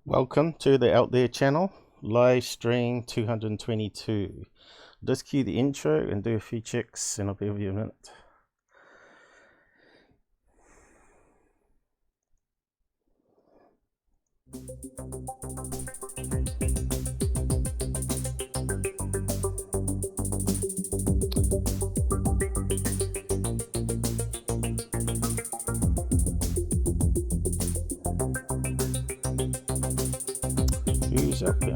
Welcome to the Out There channel, live stream 222. Just cue the intro and do a few checks and I'll be with you in a minute. Who's up there?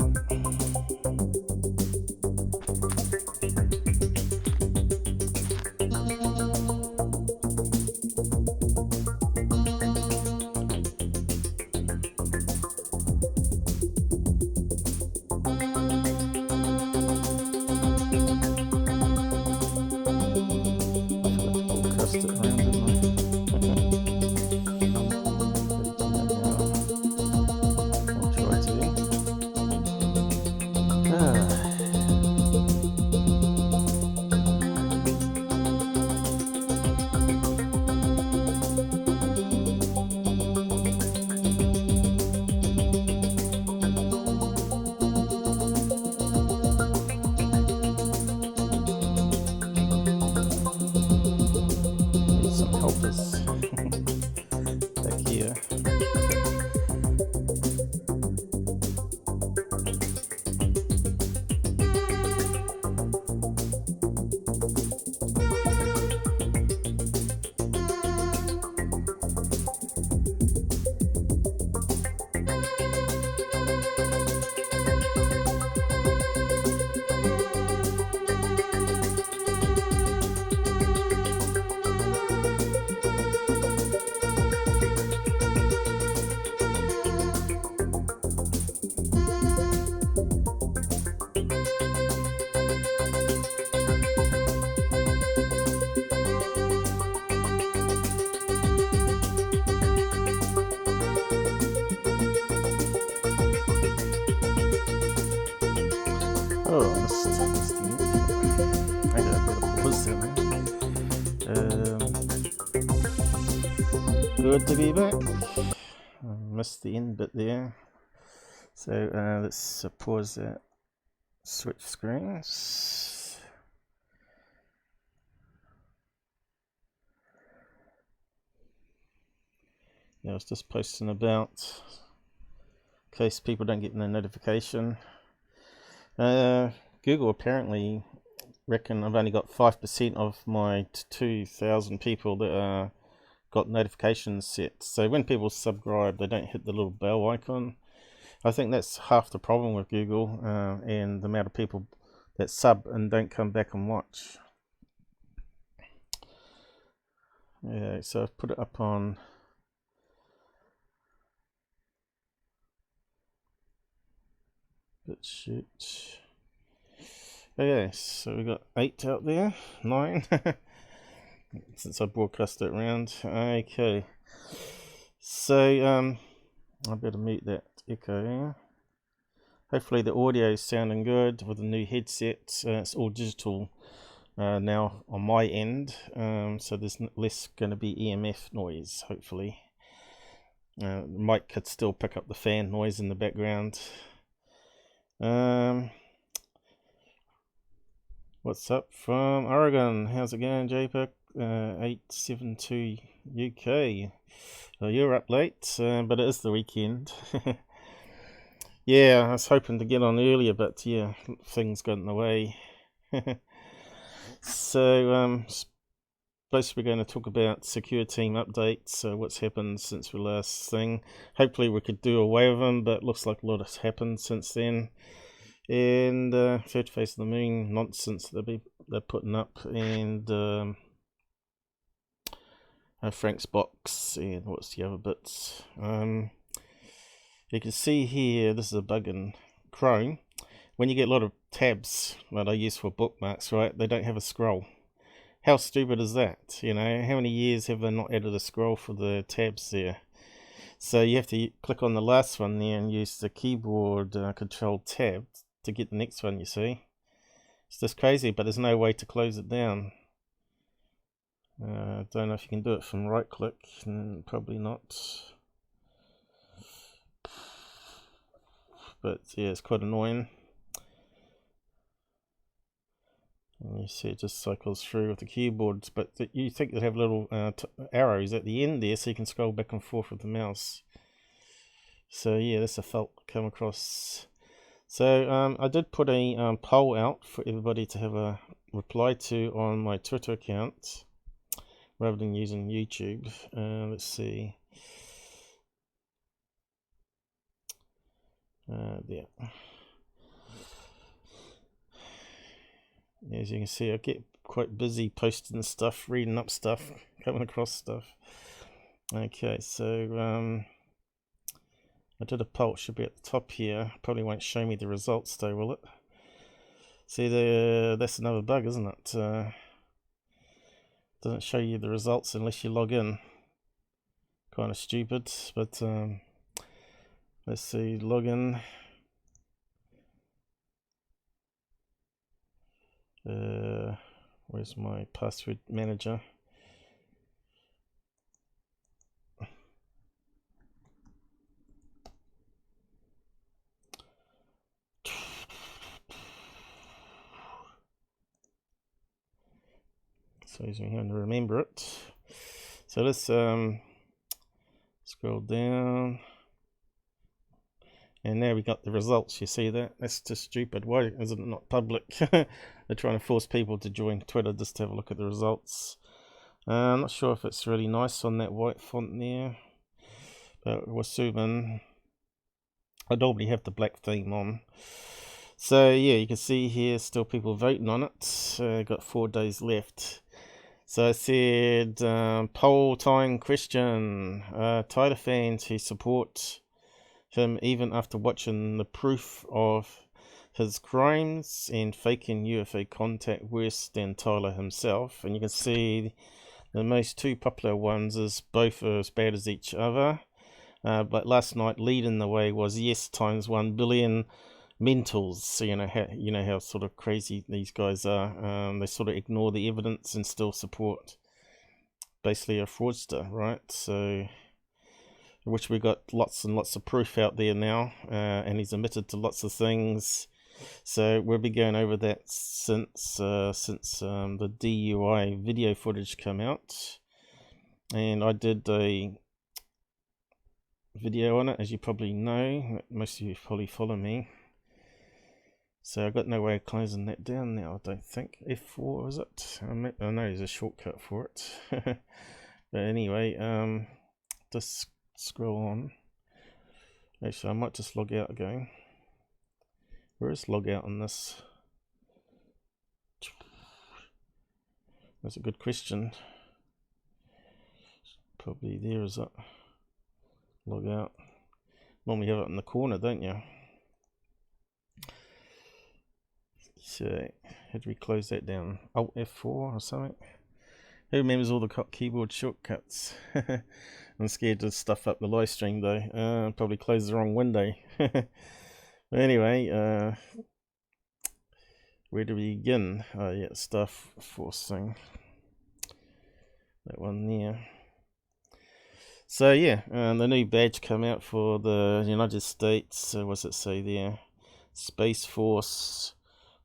Good to be back. Missed the end bit there. So let's pause that. Switch screens. Yeah, I was just posting about, in case people don't get the notification. Google apparently reckon I've only got 5% of my 2,000 people that got notifications set. So when people subscribe, they don't hit the little bell icon. I think that's half the problem with Google and the amount of people that sub and don't come back and watch. Yeah, so I've put it up on bitchute. Okay, so we got 8 out there, 9 since I broadcast it around. Okay, so I better mute that echo. Hopefully the audio is sounding good with the new headset. It's all digital now on my end, so there's less going to be EMF noise, hopefully. The mic could still pick up the fan noise in the background. What's up from Oregon? How's it going, JPEG? 872 UK. You're up late, but it is the weekend. Yeah, I was hoping to get on earlier, but yeah, things got in the way. So, supposed to be going to talk about Secureteam updates, what's happened since the last thing. Hopefully we could do away with them, but looks like a lot has happened since then. And Third Face of the Moon nonsense they're putting up, and Frank's box, and what's the other bits. You can see here, this is a bug in Chrome. When you get a lot of tabs that I use for bookmarks, right, they don't have a scroll. How stupid is that? You know, how many years have they not added a scroll for the tabs there? So you have to click on the last one there and use the keyboard control tab to get the next one, you see. It's just crazy, but there's no way to close it down. I don't know if you can do it from right click, probably not. but yeah, it's quite annoying. And you see it just cycles through with the keyboards, but you think they'd have little arrows at the end there so you can scroll back and forth with the mouse. So yeah, that's a fault come across. So I did put a poll out for everybody to have a reply to on my Twitter account rather than using YouTube. Let's see. There. As you can see, I get quite busy posting stuff, reading up stuff, coming across stuff. Okay, so I did a poll, should be at the top here. Probably won't show me the results though, will it? See, that's another bug, isn't it? Doesn't show you the results unless you log in. Kind of stupid, but let's see, login. Where's my password manager? So he's going to remember it. So let's scroll down. And now we got the results. You see that? That's just stupid. Why is it not public? They're trying to force people to join Twitter just to have a look at the results. I'm not sure if it's really nice on that white font there, but we're assuming I normally have the black theme on. So yeah, you can see here still people voting on it. Got 4 days left. So I said poll time question. Tyler fans who support him even after watching the proof of his crimes and faking UFO contact worse than Tyler himself. And you can see the most 2 popular ones is both are as bad as each other. But last night leading the way was yes times 1 billion mentals. So you know how sort of crazy these guys are. They sort of ignore the evidence and still support basically a fraudster, right? So which we got lots and lots of proof out there now, and he's admitted to lots of things. So we'll be going over that since the DUI video footage came out, and I did a video on it, as you probably know. Most of you probably follow me. So I've got no way of closing that down now, I don't think. F4 is it? I know there's a shortcut for it. But anyway, just scroll on. Actually, I might just log out again. Where is log out on this? That's a good question. Probably there, is it? Log out. Normally have it in the corner, don't you? So, how do we close that down? Alt F4 or something? Who remembers all the keyboard shortcuts? I'm scared to stuff up the live stream though. Probably close the wrong window. But anyway, where do we begin? Oh yeah, stuff forcing. That one there. So yeah, the new badge come out for the United States. What's it say there? Space Force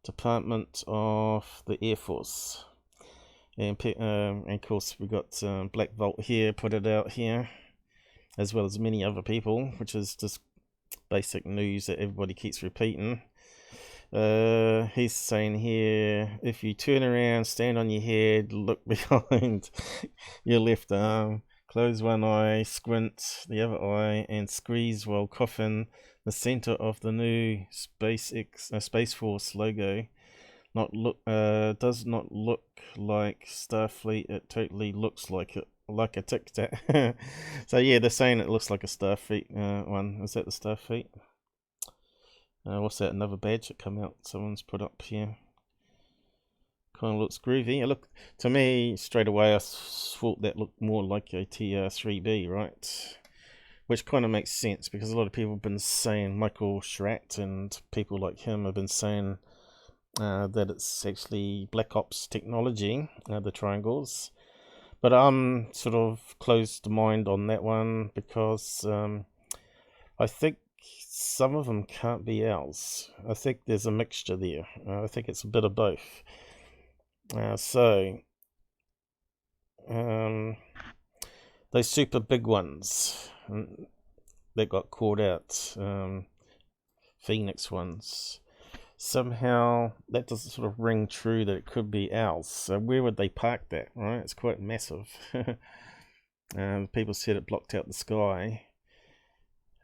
Department of the Air Force. And of course we got Black Vault here, put it out here, as well as many other people, which is just basic news that everybody keeps repeating. He's saying here, if you turn around, stand on your head, look behind your left arm, close one eye, squint the other eye, and squeeze while coughing the center of the new Space Force logo. Does not look like Starfleet. It totally looks like it, like a Tic Tac. So yeah, they're saying it looks like a Starfleet one. Is that the Starfleet? What's that? Another badge that come out? Someone's put up here. Kind of looks groovy. Look, to me straight away, I thought that looked more like a TR-3B, right? Which kind of makes sense because a lot of people have been saying, Michael Tshirt and people like him have been saying that it's actually Black Ops technology, the triangles. But I'm sort of closed mind on that one because I think some of them can't be owls. I think there's a mixture there. I think it's a bit of both. Those super big ones that got caught out, Phoenix ones, somehow that doesn't sort of ring true that it could be owls. So where would they park that, right? It's quite massive. People said it blocked out the sky.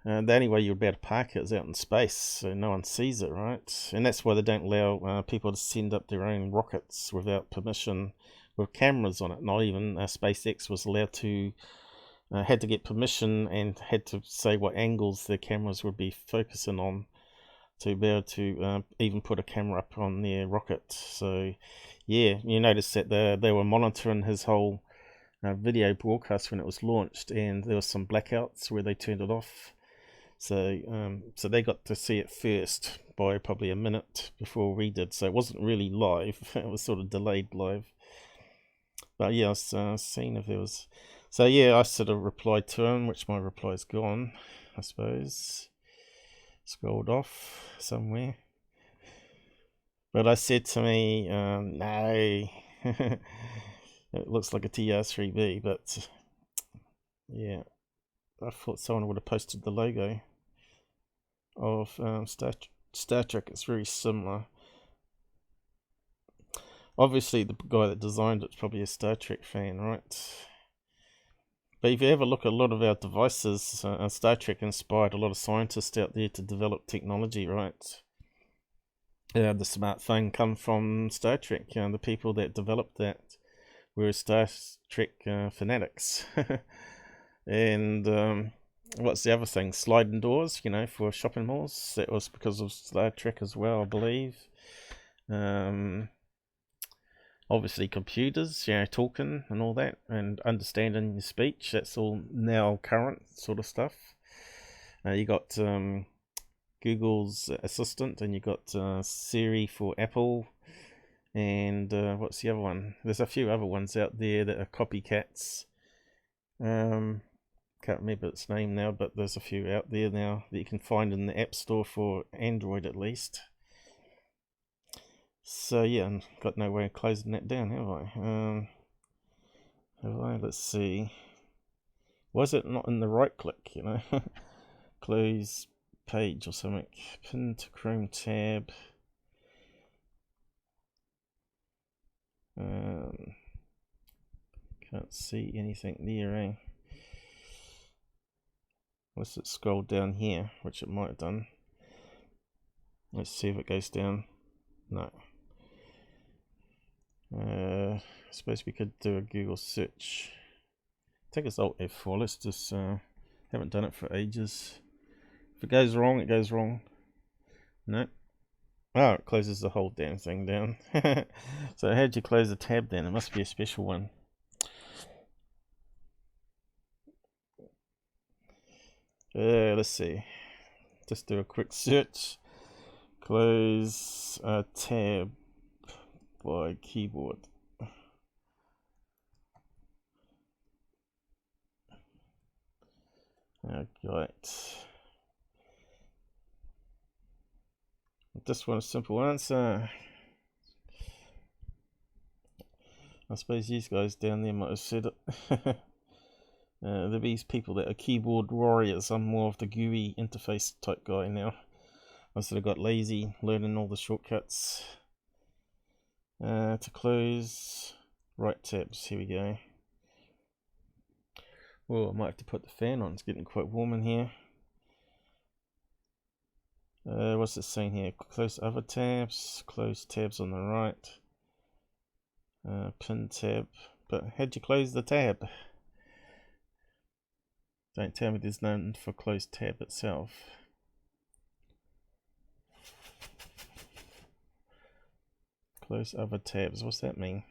The only way you'd be able to park it is out in space, so no one sees it, right? And that's why they don't allow people to send up their own rockets without permission with cameras on it. Not even SpaceX was allowed to, had to get permission and had to say what angles their cameras would be focusing on to be able to even put a camera up on their rocket. So yeah, you notice that they were monitoring his whole video broadcast when it was launched, and there was some blackouts where they turned it off. So they got to see it first by probably a minute before we did. So it wasn't really live; it was sort of delayed live. But yeah, I was seeing if there was. So yeah, I sort of replied to him, which my reply's gone, I suppose. Scrolled off somewhere. But I said to me, no, it looks like a TR3B, but yeah, I thought someone would have posted the logo of Star Trek. It's very similar. Obviously, the guy that designed it's probably a Star Trek fan, right? But if you ever look at a lot of our devices, Star Trek inspired a lot of scientists out there to develop technology, right? The smartphone come from Star Trek. The people that developed that were Star Trek fanatics. And what's the other thing? Sliding doors, for shopping malls. That was because of Star Trek as well, I believe. Obviously computers, talking and all that, and understanding your speech. That's all now current sort of stuff. You got Google's Assistant, and you got Siri for Apple, and what's the other one? There's a few other ones out there that are copycats. Can't remember its name now, but there's a few out there now that you can find in the App Store for Android at least. So yeah, got no way of closing that down, have I? Let's see. Why is it not in the right click, Close page or something. Pin to Chrome tab. Can't see anything there, eh? Unless it scrolled down here, which it might have done. Let's see if it goes down. No. I suppose we could do a Google search. I think it's Alt F4. Let's just haven't done it for ages. If it goes wrong, it goes wrong. No. Oh, it closes the whole damn thing down. So how'd you close the tab then? It must be a special one. Let's see. Just do a quick search. Close a tab by keyboard. Right. Just want a simple answer. I suppose these guys down there might have said it. There are these people that are keyboard warriors. I'm more of the GUI interface type guy now. I sort of got lazy learning all the shortcuts. To close, right tabs. Here we go. Oh, I might have to put the fan on. It's getting quite warm in here. What's it saying here? Close other tabs. Close tabs on the right. Pin tab. But how'd you close the tab? Don't tell me there's none for close tab itself. Close other tabs. What's that mean?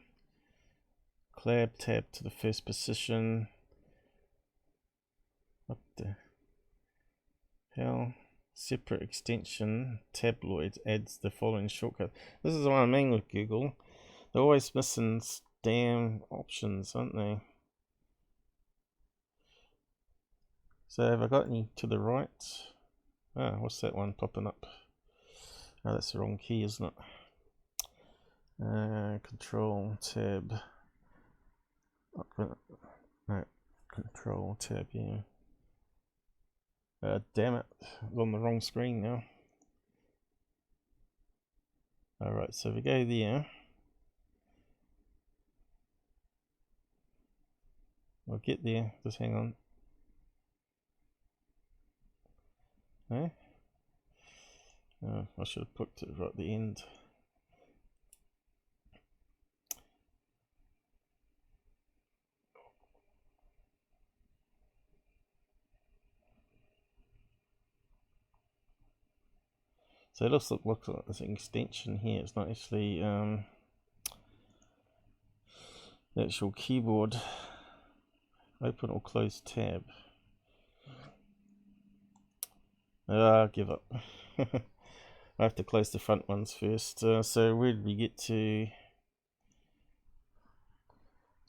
Clap tab to the first position. What the hell? Separate extension. Tabloid adds the following shortcut. This is what I mean with Google. They're always missing damn options, aren't they? So have I got any to the right? Ah, what's that one popping up? Oh, that's the wrong key, isn't it? Control tab. No, control tab, yeah. Damn it, I'm on the wrong screen now. Alright, so if we go there, I'll get there, just hang on. Eh? Oh, I should have put it right at the end. So it looks like there's an extension here. It's not actually the actual keyboard. Open or close tab. I'll give up. I have to close the front ones first. So where did we get to?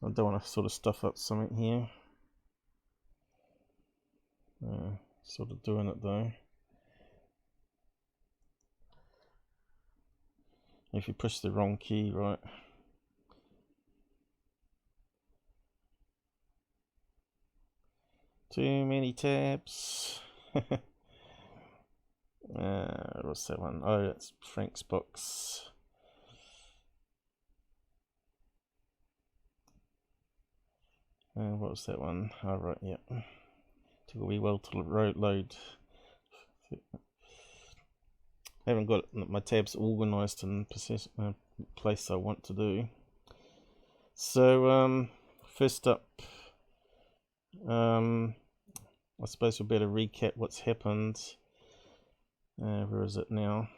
I don't want to sort of stuff up something here. Sort of doing it though. If you push the wrong key, right? Too many tabs. What's that one? Oh, that's Frank's box. What was that one? Oh, right, yeah. Took a wee while to load. I haven't got my tabs organised in the place I want to do. So, first up, I suppose we better recap what's happened. Where is it now?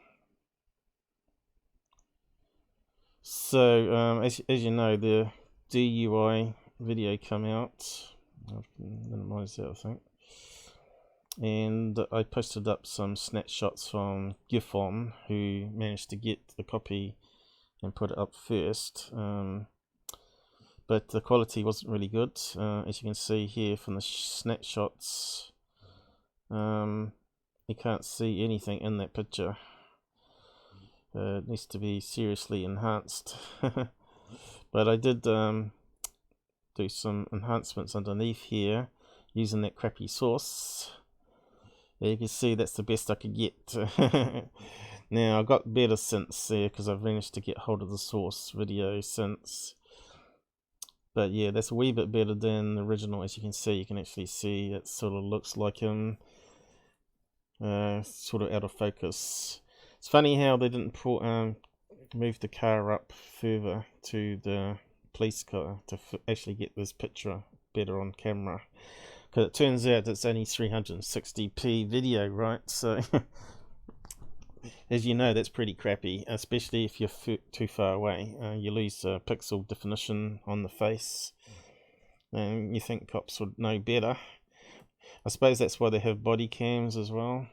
So, as you know, the DUI video come out. I've minimized that, I think. And I posted up some snapshots from UFOS, who managed to get the copy and put it up first. But the quality wasn't really good. As you can see here from the snapshots, you can't see anything in that picture. It needs to be seriously enhanced. But I did do some enhancements underneath here using that crappy source. You can see that's the best I could get. Now I got better since there because I've managed to get hold of the source video since. But yeah, that's a wee bit better than the original. As you can see, you can actually see it sort of looks like him, sort of out of focus. It's funny how they didn't move the car up further to the police car to actually get this picture better on camera. Because it turns out it's only 360p video, right? So, as you know, that's pretty crappy, especially if you're too far away. You lose pixel definition on the face, and you think cops would know better. I suppose that's why they have body cams as well.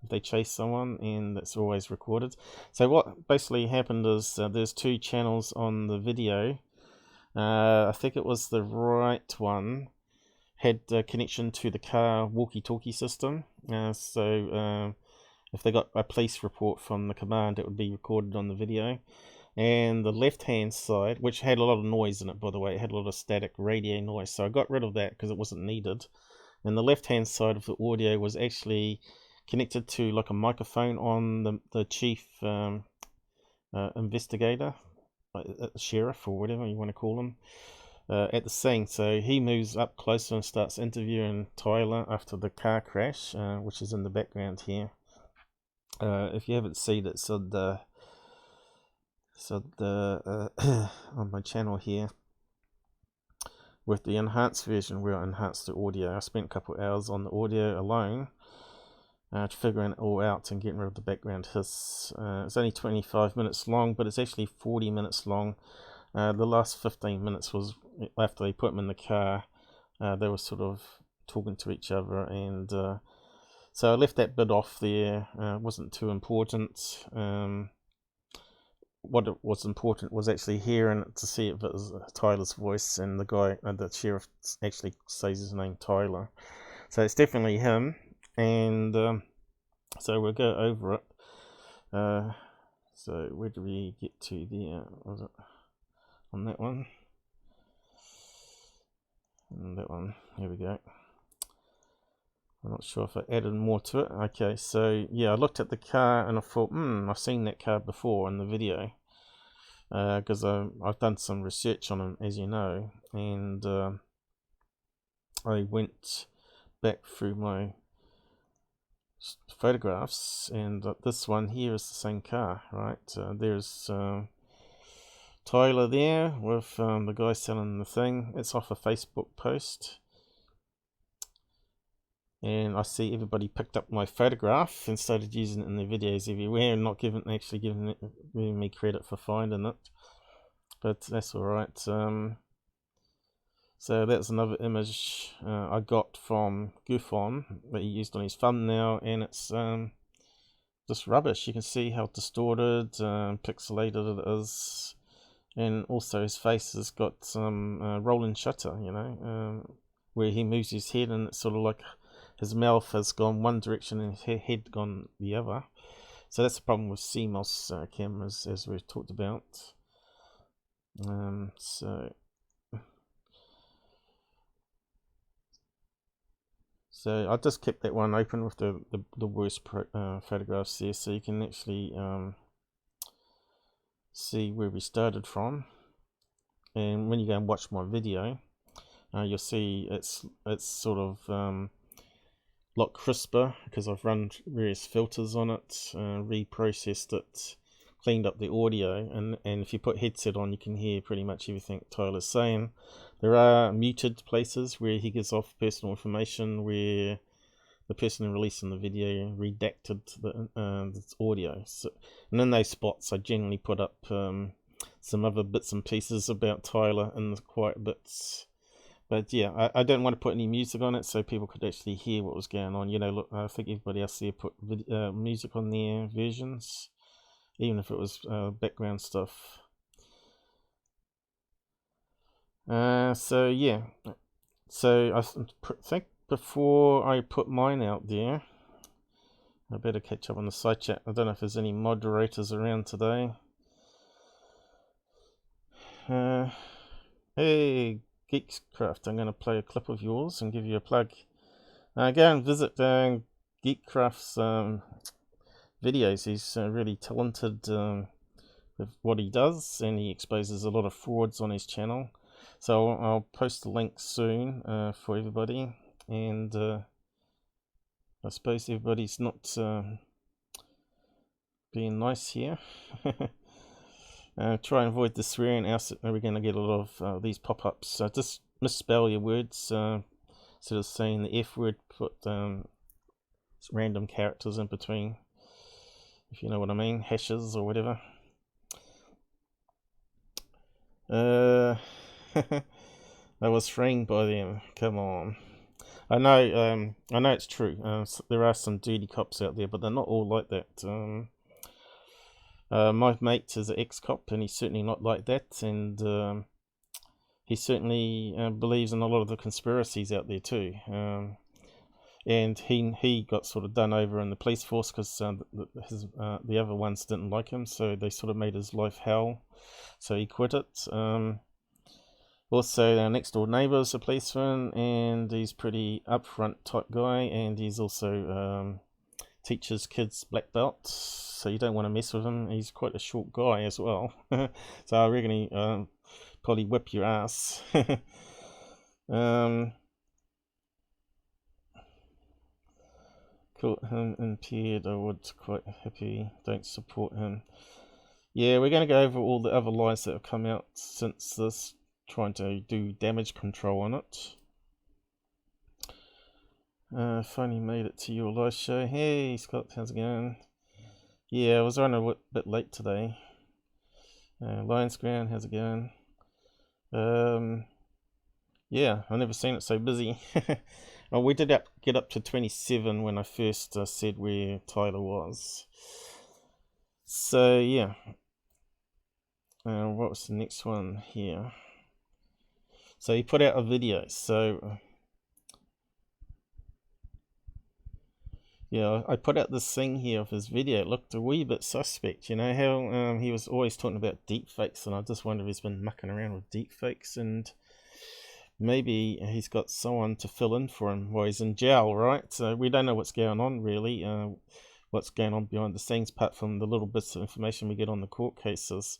If they chase someone, and that's always recorded. So what basically happened is there's two channels on the video. I think it was the right one had a connection to the car walkie-talkie system. So if they got a police report from the command, it would be recorded on the video. And the left-hand side, which had a lot of noise in it, by the way, it had a lot of static radio noise, so I got rid of that because it wasn't needed. And the left-hand side of the audio was actually connected to like a microphone on the chief investigator, sheriff or whatever you want to call him, at the scene. So he moves up closer and starts interviewing Tyler after the car crash, which is in the background here. If you haven't seen it, so the on my channel here with the enhanced version where I enhanced the audio, I spent a couple of hours on the audio alone, figuring it all out and getting rid of the background hiss. It's only 25 minutes long, but it's actually 40 minutes long. The last 15 minutes was after they put them in the car. They were sort of talking to each other, and so I left that bit off there. It wasn't too important. What was important was actually hearing it to see if it was Tyler's voice, and the guy, the sheriff, actually says his name, Tyler. So it's definitely him. And So we'll go over it. So where do we get to there? Was it on that one? And that one. Here we go. I'm not sure if I added more to it. Okay, so yeah, I looked at the car and I thought, I've seen that car before in the video. Because I've done some research on him, as you know, and I went back through my photographs, and this one here is the same car, right? There's Tyler there with the guy selling the thing. It's off a Facebook post. And I see everybody picked up my photograph and started using it in their videos everywhere, and not giving me credit for finding it. But that's alright. So that's another image I got from Goofon that he used on his thumbnail, and it's just rubbish. You can see how distorted, pixelated it is, and also his face has got some rolling shutter, you know, where he moves his head and it's sort of like his mouth has gone one direction and his head gone the other. So that's the problem with CMOS cameras, as we've talked about. So I just kept that one open with the worst photographs there, so you can actually see where we started from. And when you go and watch my video, you'll see it's sort of a lot crisper because I've run various filters on it, reprocessed it, cleaned up the audio, and if you put headset on, you can hear pretty much everything Tyler's saying. There are muted places where he gives off personal information, where the person releasing the video redacted the audio. So, and in those spots, I generally put up some other bits and pieces about Tyler in the quiet bits. But yeah, I don't want to put any music on it so people could actually hear what was going on. You know, look, I think everybody else there put music on their versions, even if it was background stuff. So yeah, so I think before I put mine out there, I better catch up on the side chat. I don't know if there's any moderators around today. Hey, Geekcraft, I'm going to play a clip of yours and give you a plug. Go and visit Geekcraft's videos. He's really talented with what he does, and he exposes a lot of frauds on his channel. So I'll post the link soon for everybody, and I suppose everybody's not being nice here. Try and avoid the swearing, else we're going to get a lot of these pop-ups. So just misspell your words. Instead of saying the F word, put random characters in between, if you know what I mean, hashes or whatever. I was framed by them. Come on. I know it's true. There are some dirty cops out there, but they're not all like that. My mate is an ex-cop, and he's certainly not like that, and he certainly believes in a lot of the conspiracies out there too. And he got sort of done over in the police force because the other ones didn't like him, so they sort of made his life hell. So he quit it. Also, our next door neighbour is a policeman, and he's pretty upfront type guy, and he's also teaches kids black belts, so you don't want to mess with him. He's quite a short guy as well. So I reckon he probably whip your ass. Caught him impaired, I would quite happy. Don't support him. Yeah, we're going to go over all the other lies that have come out since this, trying to do damage control on it. Finally made it to your live show. Hey Scott, how's it going? Yeah, I was running a bit late today. Lions Ground, how's it going? Yeah, I've never seen it so busy. Oh, we did get up to 27 when I first said where Tyler was. So yeah. What was the next one here? So he put out a video. So Yeah, I put out this thing here of his video. It looked a wee bit suspect, you know, how he was always talking about deepfakes, and I just wonder if he's been mucking around with deepfakes, and maybe he's got someone to fill in for him while he's in jail, right? So we don't know what's going on, really, what's going on behind the scenes, apart from the little bits of information we get on the court cases.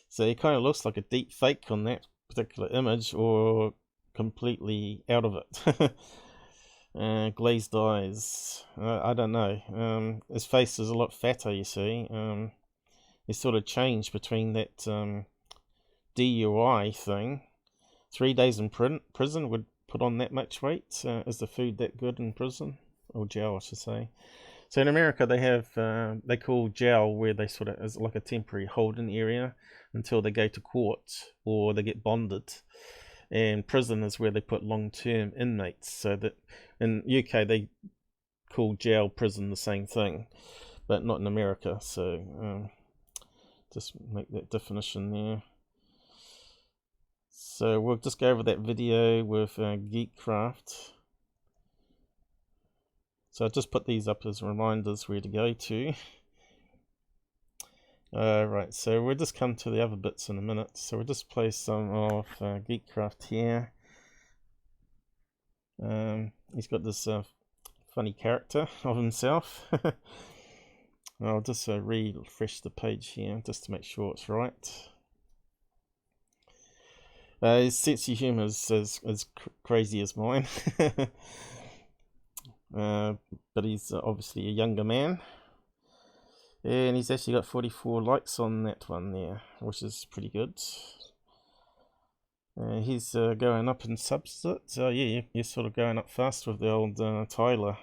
So he kind of looks like a deepfake on that particular image, or completely out of it. Glazed eyes. I don't know. His face is a lot fatter, you see. He's sort of changed between that DUI thing. 3 days in prison would put on that much weight. Is the food that good in prison? Or jail, I should say. So in America, they have, they call jail where they sort of, is like a temporary holding area until they go to court or they get bonded. And prison is where they put long-term inmates. So that in UK they call jail, prison the same thing, but not in America. So just make that definition there. So we'll just go over that video with Geekcraft. So I just put these up as reminders where to go to. Right, so we'll just come to the other bits in a minute. So we'll just play some of Geekcraft here. He's got this funny character of himself. I'll just refresh the page here just to make sure it's right. His sense of humour is as crazy as mine. But he's obviously a younger man. And he's actually got 44 likes on that one there, which is pretty good. He's going up in subs. So yeah, you're sort of going up fast with the old Tyler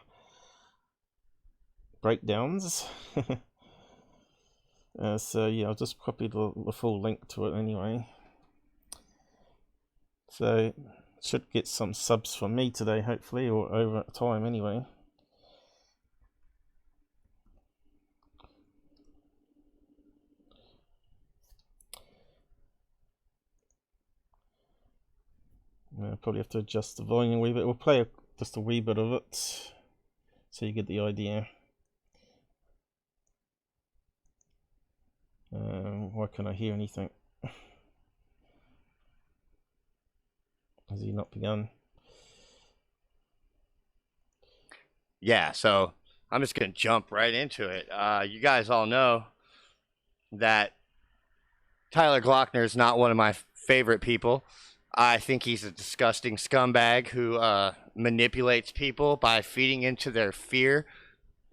breakdowns. So yeah, I'll just copy the full link to it anyway. So should get some subs from me today, hopefully, or over time anyway. Probably have to adjust the volume a wee bit. We'll play just a wee bit of it so you get the idea. Why can't I hear anything? Has he not begun? Yeah, so I'm just going to jump right into it. You guys all know that Tyler Glockner is not one of my favorite people. I think he's a disgusting scumbag who manipulates people by feeding into their fear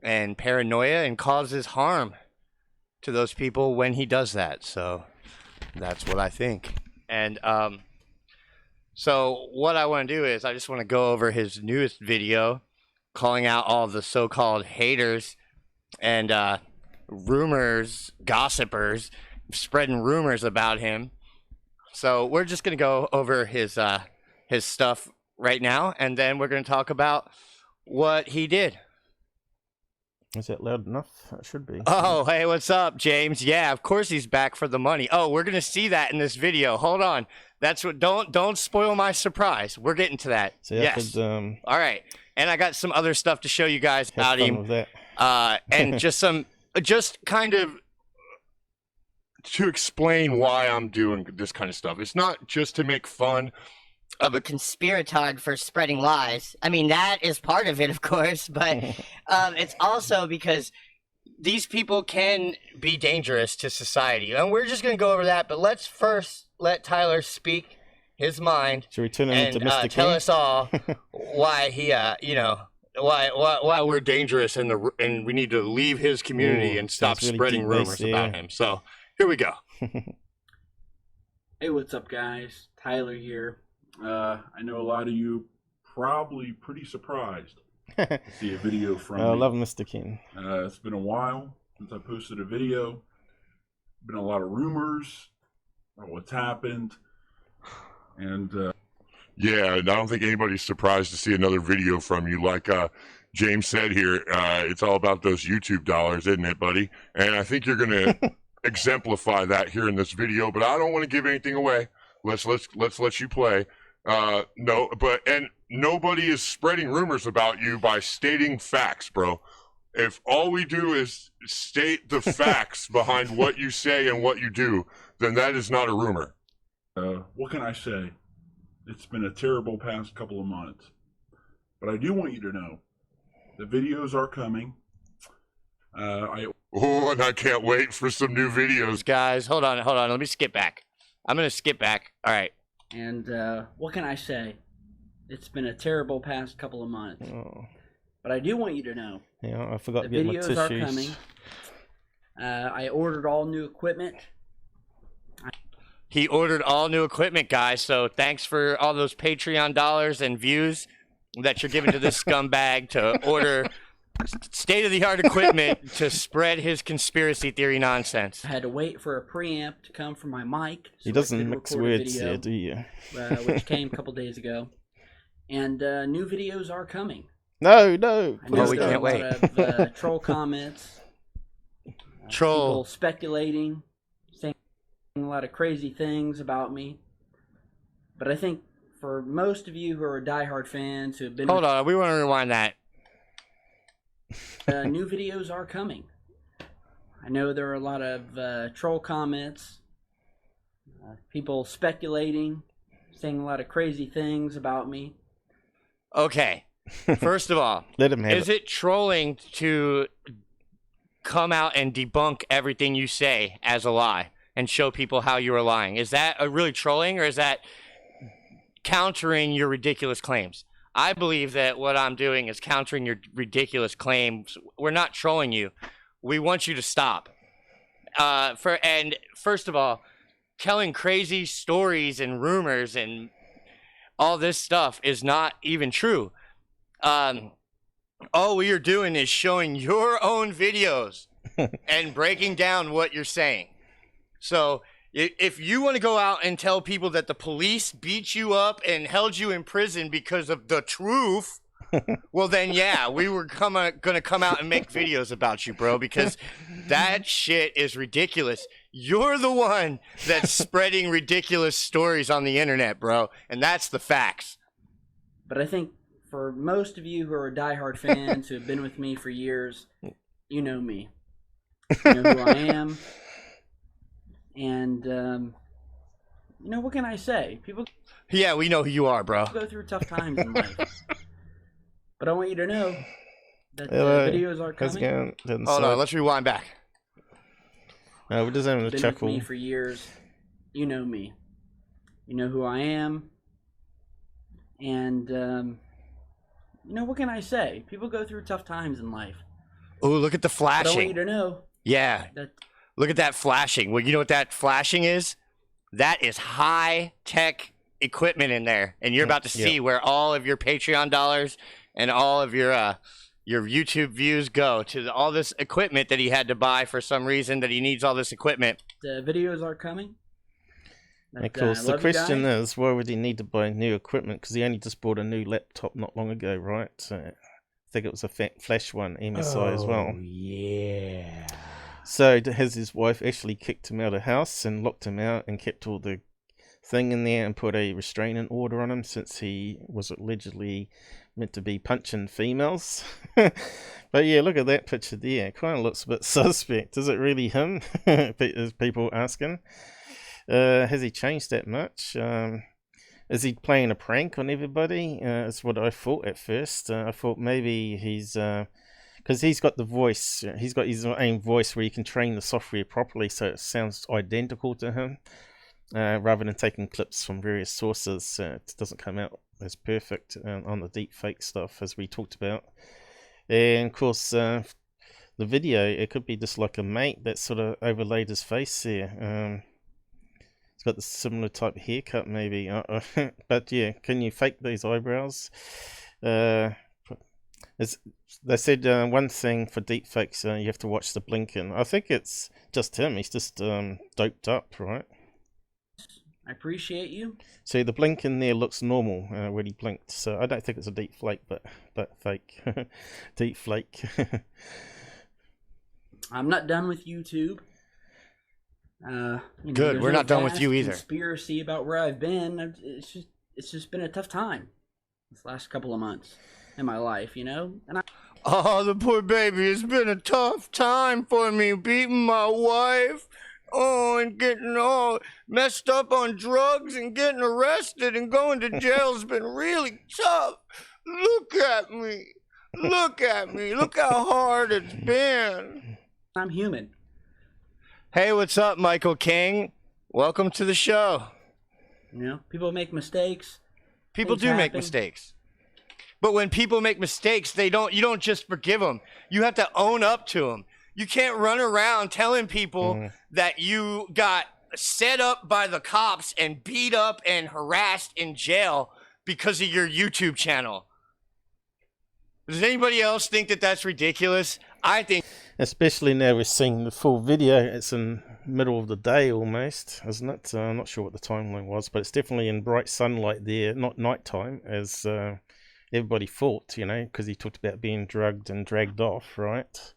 and paranoia and causes harm to those people when he does that. So that's what I think. And so what I want to do is I just want to go over his newest video calling out all the so-called haters and rumors, gossipers, spreading rumors about him. So we're just going to go over his stuff right now, and then we're going to talk about what he did. Is that loud enough? That should be. Oh, hey, what's up, James? Yeah, of course he's back for the money. Oh, we're going to see that in this video. Hold on. That's what. Don't spoil my surprise. We're getting to that. So yes. Could, all right. And I got some other stuff to show you guys about him. And just kind of to explain why I'm doing this kind of stuff. It's not just to make fun of a conspiratog for spreading lies. I mean, that is part of it, of course, but it's also because these people can be dangerous to society. And we're just going to go over that, but let's first let Tyler speak his mind. Should we turn him into Mr. Tell us all why he, why we're dangerous and we need to leave his community and stop really spreading rumors about him. So here we go. Hey, what's up, guys? Tyler here. I know a lot of you probably pretty surprised to see a video from me. I love Mr. King. It's been a while since I posted a video. Been a lot of rumors about what's happened. And yeah, I don't think anybody's surprised to see another video from you. Like James said here, it's all about those YouTube dollars, isn't it, buddy? And I think you're going to exemplify that here in this video, but I don't want to give anything away. Let's let you play. No, but nobody is spreading rumors about you by stating facts, bro. If all we do is state the facts behind what you say and what you do, then that is not a rumor. What can I say? It's been a terrible past couple of months. But I do want you to know the videos are coming. Oh, and I can't wait for some new videos. Guys, hold on. Let me skip back. I'm going to skip back. All right. And what can I say? It's been a terrible past couple of months. Oh. But I do want you to know. Yeah, I forgot the to get my videos are tissues. coming. I ordered all new equipment. He ordered all new equipment, guys. So thanks for all those Patreon dollars and views that you're giving to this scumbag to order state-of-the-art equipment to spread his conspiracy theory nonsense. I had to wait for a preamp to come from my mic. So He doesn't I could mix record a words video, here, do you? which came a couple days ago. And new videos are coming. No, I please know we there are can't a wait. lot of troll comments. Troll. People speculating, saying a lot of crazy things about me. But I think for most of you who are diehard fans who have been... Hold on, we want to rewind that. New videos are coming. I know there are a lot of troll comments, people speculating, saying a lot of crazy things about me. Okay. First of all, Let him have is it trolling to come out and debunk everything you say as a lie and show people how you are lying? Is that really trolling, or is that countering your ridiculous claims? I believe that what I'm doing is countering your ridiculous claims. We're not trolling you. We want you to stop. And first of all, telling crazy stories and rumors and all this stuff is not even true. All we are doing is showing your own videos and breaking down what you're saying. So if you want to go out and tell people that the police beat you up and held you in prison because of the truth, well then yeah, we were gonna come out and make videos about you, bro, because that shit is ridiculous. You're the one that's spreading ridiculous stories on the internet, bro, and that's the facts. But I think for most of you who are diehard fans who have been with me for years, you know me. You know who I am. And, you know, what can I say? People Yeah, we know who you are, bro. go through tough times in life. But I want you to know that videos are coming. Hold on, let's rewind back. No, we just having a Been chuckle. with me for years. You know me. You know who I am. And, you know, what can I say? People go through tough times in life. Oh, look at the But I want you flashing. to know Yeah, that look at that flashing. Well, you know what that flashing is? That is high-tech equipment in there. And you're about to see where all of your Patreon dollars and all of your YouTube views go to all this equipment that he had to buy for some reason, that he needs all this equipment. the videos are coming. And of course, the question is, why would he need to buy new equipment? Because he only just bought a new laptop not long ago, right? So I think it was a flash one, MSI as well. Yeah. So has his wife actually kicked him out of the house and locked him out and kept all the thing in there and put a restraining order on him since he was allegedly meant to be punching females? But yeah, look at that picture there. It kind of looks a bit suspect. Is it really him? Is people asking. Has he changed that much? Is he playing a prank on everybody? That's what I thought at first. I thought maybe he's... because he's got the voice, he's got his own voice where you can train the software properly so it sounds identical to him, rather than taking clips from various sources. It doesn't come out as perfect on the deep fake stuff as we talked about. And of course, the video, it could be just like a mate that sort of overlaid his face there. He's got the similar type of haircut maybe, but yeah, can you fake these eyebrows? They said one thing for deepfakes, you have to watch the blinking. I think it's just him. He's just doped up, right? I appreciate you. See, the blinking there looks normal when he blinked. So I don't think it's a deep flake, but fake. Deep flake. I'm not done with YouTube. Good, there's we're no not done with vast you either. Conspiracy about where I've been. It's just been a tough time this last couple of months in my life, you know. And Oh, the poor baby. It's been a tough time for me beating my wife. Oh, and getting all messed up on drugs and getting arrested and going to jail has been really tough. Look at me. Look at me. Look how hard it's been. I'm human. Hey, what's up, Michael King? Welcome to the show. You know, people make mistakes. People Things do make happen. mistakes. But when people make mistakes, you don't just forgive them. You have to own up to them. You can't run around telling people that you got set up by the cops and beat up and harassed in jail because of your YouTube channel. Does anybody else think that that's ridiculous? I think. Especially now we're seeing the full video. It's in middle of the day almost, isn't it? I'm not sure what the timeline was, but it's definitely in bright sunlight there, not nighttime, as everybody thought, you know, because he talked about being drugged and dragged off, right?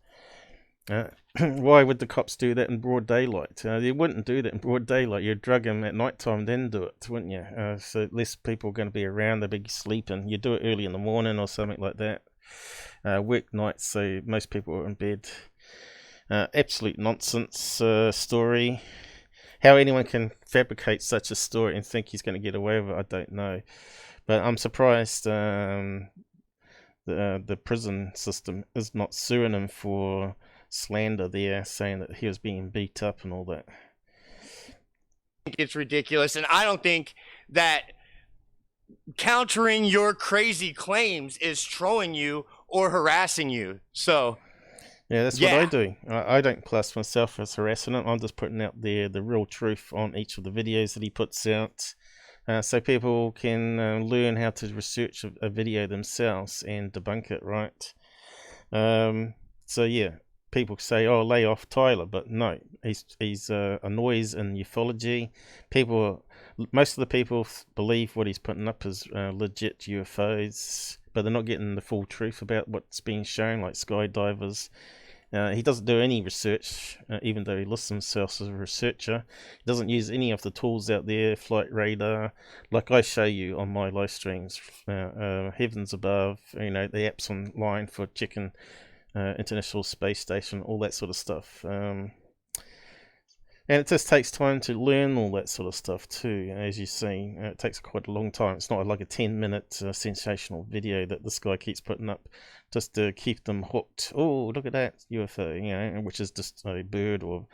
Why would the cops do that in broad daylight? They wouldn't do that in broad daylight. You'd drug him at nighttime, then do it, wouldn't you? So less people are going to be around, they'll be sleeping. You do it early in the morning or something like that. Work nights, so most people are in bed. Absolute nonsense story. How anyone can fabricate such a story and think he's going to get away with it, I don't know. But I'm surprised the prison system is not suing him for slander there, saying that he was being beat up and all that. I think it's ridiculous, and I don't think that countering your crazy claims is trolling you or harassing you. So yeah, that's what I do. I don't class myself as harassing him. I'm just putting out there the real truth on each of the videos that he puts out, so people can learn how to research a video themselves and debunk it, right? So yeah, people say, "Oh, lay off Tyler," but no, he's a noise in ufology. Most of the people believe what he's putting up is legit UFOs, but they're not getting the full truth about what's being shown, like skydivers. He doesn't do any research, even though he lists himself as a researcher. He doesn't use any of the tools out there, flight radar, like I show you on my live streams, Heavens Above, you know, the apps online for checking International Space Station, all that sort of stuff. And it just takes time to learn all that sort of stuff too, as you see. It takes quite a long time. It's not like a 10-minute sensational video that this guy keeps putting up just to keep them hooked. Oh, look at that UFO, you know, which is just a bird or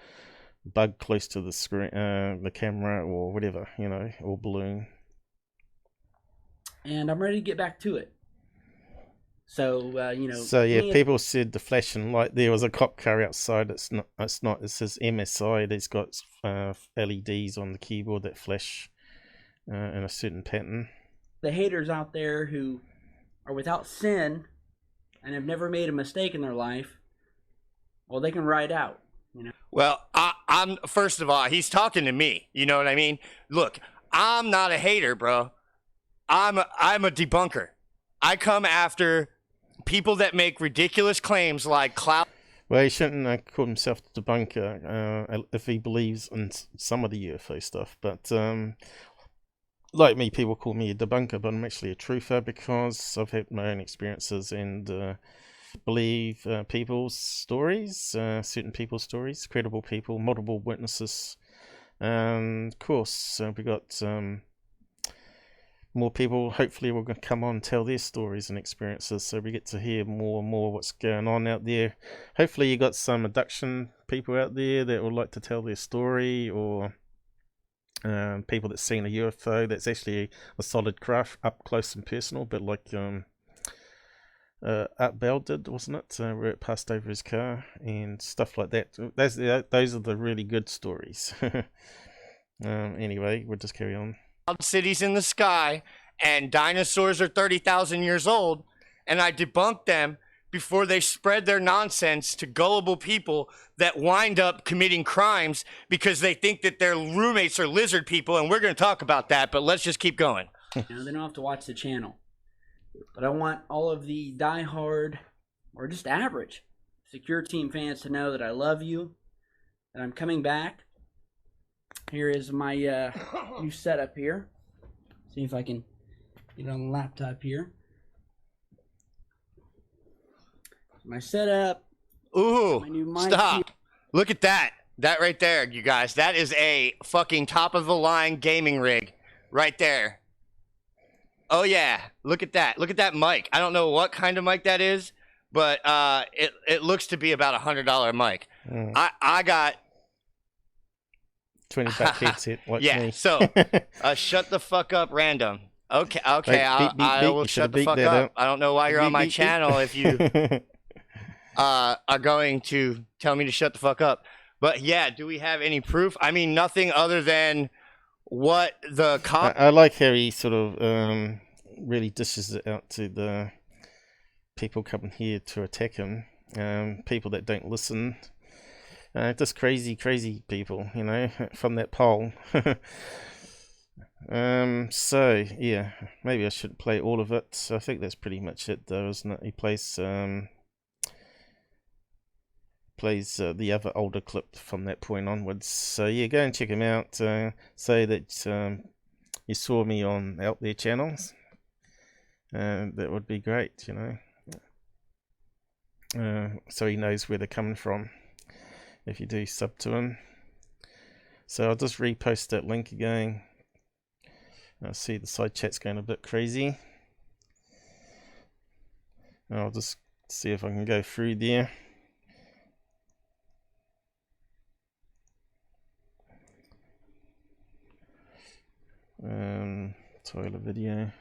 bug close to the screen, the camera or whatever, you know, or balloon. And I'm ready to get back to it. So, you know. So yeah, people said the flashing light. There was a cop car outside. It's not. It says MSI. It's got LEDs on the keyboard that flash in a certain pattern. The haters out there who are without sin and have never made a mistake in their life, well, they can ride out. You know. Well, I'm first of all, he's talking to me. You know what I mean? Look, I'm not a hater, bro. I'm a debunker. I come after people that make ridiculous claims like cloud. Well, he shouldn't call himself a debunker if he believes in some of the UFO stuff. But like me, people call me a debunker, but I'm actually a truther because I've had my own experiences and believe people's stories, certain people's stories, credible people, multiple witnesses. And of course, we got more people hopefully will come on and tell their stories and experiences, so we get to hear more and more what's going on out there. Hopefully you got some abduction people out there that would like to tell their story, or people that's seen a UFO that's actually a solid craft up close and personal, but like Art Bell did, wasn't it, where it passed over his car and stuff like that. Those are the really good stories. Anyway, we'll just carry on. Cities in the sky and dinosaurs are 30,000 years old, and I debunked them before they spread their nonsense to gullible people that wind up committing crimes because they think that their roommates are lizard people, and we're going to talk about that, but let's just keep going. You know, they don't have to watch the channel. But I want all of the diehard or just average Secureteam fans to know that I love you, and I'm coming back. Here is my new setup here. See if I can get it on the laptop here. my setup. Ooh, My new mic stop. here. Look at that. That right there, you guys. That is a fucking top of the line gaming rig right there. Oh yeah, look at that. Look at that mic. I don't know what kind of mic that is, but it looks to be about $100 mic. I got $20 headset like yeah. me. So shut the fuck up, random. Okay, Hey, beep, I beep. will You shut should've the beeped fuck that up. out. I don't know why you're on Beep, my beep, beep. channel if you are going to tell me to shut the fuck up. But yeah, do we have any proof? I mean, nothing other than what the cop. I like how he sort of really dishes it out to the people coming here to attack him. People that don't listen. Just crazy people, you know, from that poll. So yeah, maybe I should play all of it. I think that's pretty much it, though, isn't it? He plays the other older clip from that point onwards. So yeah, go and check him out. Say that you saw me on Out There channels. That would be great, you know. So he knows where they're coming from if you do sub to him. So I'll just repost that link again. I see the side chat's going a bit crazy. I'll just see if I can go through there. Toilet video.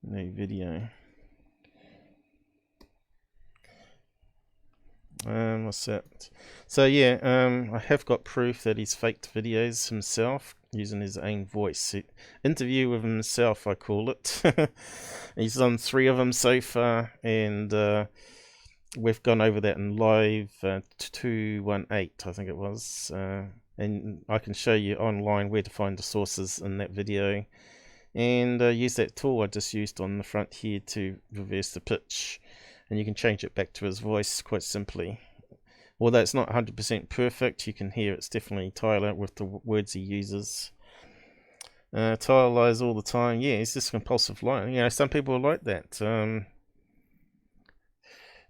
New video. What's that? So yeah, I have got proof that he's faked videos himself using his own voice. Interview with himself, I call it. He's done 3 of them so far, and we've gone over that in live 218, I think it was. And I can show you online where to find the sources in that video, and use that tool I just used on the front here to reverse the pitch, and you can change it back to his voice quite simply. Although it's not 100% perfect, you can hear it's definitely Tyler with the words he uses. Tyler lies all the time. Yeah, he's just compulsive lying. You know, some people are like that.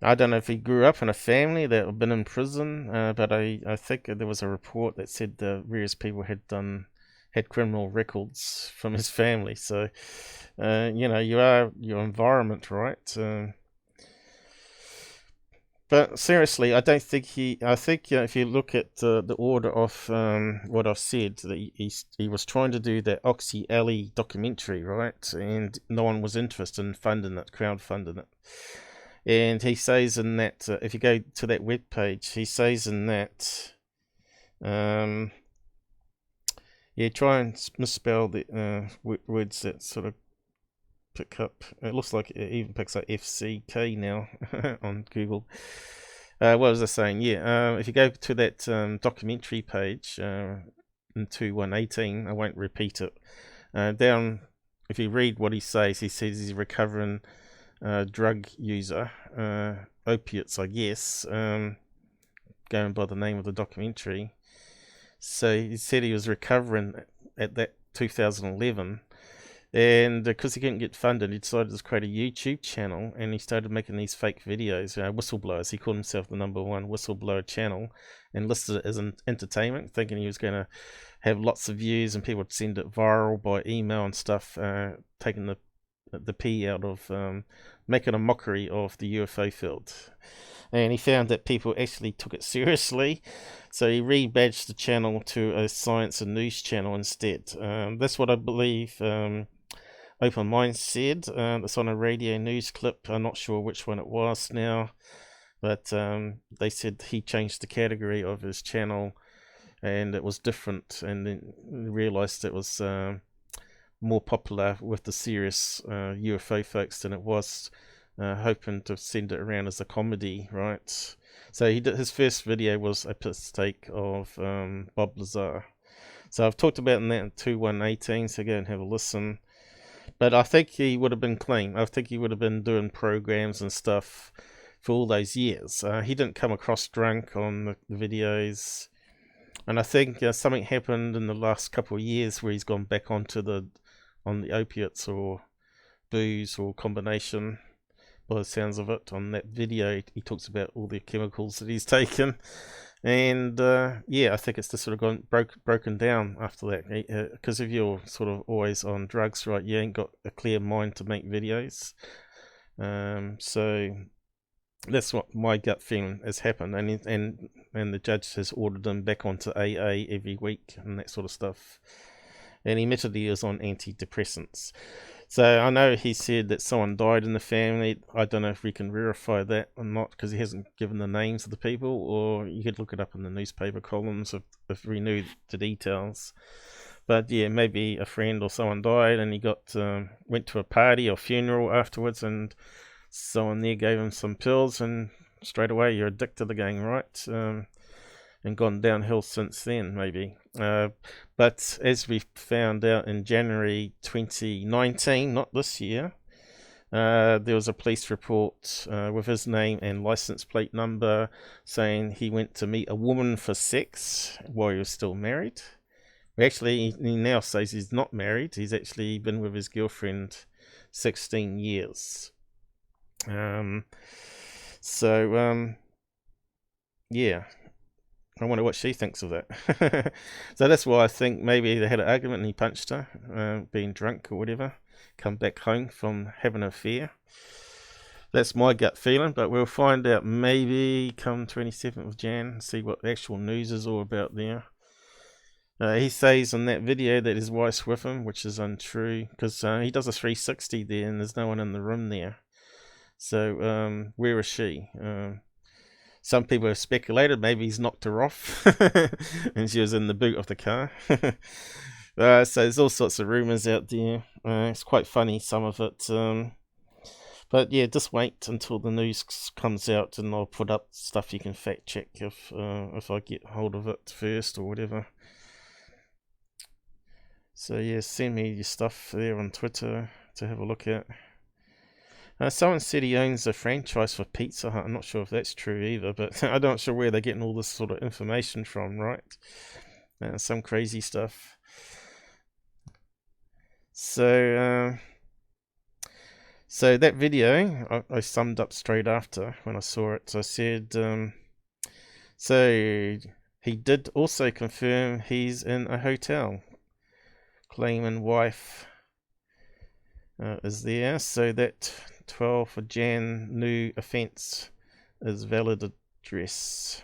I don't know if he grew up in a family that had been in prison, but I think there was a report that said various people had criminal records from his family. So, you know, you are your environment, right? But seriously, I don't think I think if you look at the order of what I've said, that he was trying to do that Oxy Alley documentary, right? And no one was interested in funding it, crowdfunding it. And he says in that, if you go to that web page, he says in that, yeah, try and misspell the words that sort of pick up. It looks like it even picks up FCK now on Google. What was I saying? Yeah, if you go to that documentary page in 2118, I won't repeat it. Down, if you read what he says he's a recovering drug user, opiates, I guess, going by the name of the documentary. So he said he was recovering at that 2011, and because he couldn't get funded, he decided to create a YouTube channel, and he started making these fake videos, whistleblowers. He called himself the #1 whistleblower channel, and listed it as an entertainment, thinking he was going to have lots of views and people would send it viral by email and stuff, taking the P out of making a mockery of the UFO field. And he found that people actually took it seriously, so he rebadged the channel to a science and news channel instead. That's what I believe Open Mind said. It's on a radio news clip. I'm not sure which one it was now, but they said he changed the category of his channel and it was different, and then realized it was more popular with the serious UFO folks than it was hoping to send it around as a comedy, right? So his first video was a piss take of Bob Lazar. So I've talked about in that in 2118, so go and have a listen. But I think he would have been clean. I think he would have been doing programs and stuff for all those years. He didn't come across drunk on the videos. And I think something happened in the last couple of years where he's gone back on the opiates or booze or combination. by the sounds of it. On that video, he talks about all the chemicals that he's taken. And yeah, I think it's just sort of gone broken down after that. Because if you're sort of always on drugs, right, you ain't got a clear mind to make videos. So that's what my gut feeling has happened, and the judge has ordered him back onto AA every week and that sort of stuff. And he admitted he was on antidepressants. So I know he said that someone died in the family. I don't know if we can verify that or not, because he hasn't given the names of the people, or you could look it up in the newspaper columns if we knew the details. But yeah, maybe a friend or someone died and he got went to a party or funeral afterwards, and someone there gave him some pills, and straight away you're addicted again, right? And gone downhill since then, maybe. But as we found out in January 2019, not this year, there was a police report with his name and license plate number saying he went to meet a woman for sex while he was still married. Actually, he now says he's not married. He's actually been with his girlfriend 16 years. Yeah. I wonder what she thinks of that. So that's why I think maybe they had an argument and he punched her, being drunk or whatever, come back home from having an affair. That's my gut feeling, but we'll find out maybe come 27th of Jan and see what the actual news is all about there. He says in that video that his wife's with him, which is untrue, because he does a 360 there and there's no one in the room there. So where is she? Some people have speculated maybe he's knocked her off and she was in the boot of the car. So there's all sorts of rumours out there. It's quite funny, some of it. But yeah, just wait until the news comes out and I'll put up stuff you can fact check if I get hold of it first or whatever. So yeah, send me your stuff there on Twitter to have a look at. Someone said he owns a franchise for Pizza Hut. I'm not sure if that's true either, but I'm not sure where they're getting all this sort of information from, right? Some crazy stuff. So that video, I summed up straight after when I saw it. I said, so he did also confirm he's in a hotel. Claiming wife is there, so that 12th of Jan new offence is valid address.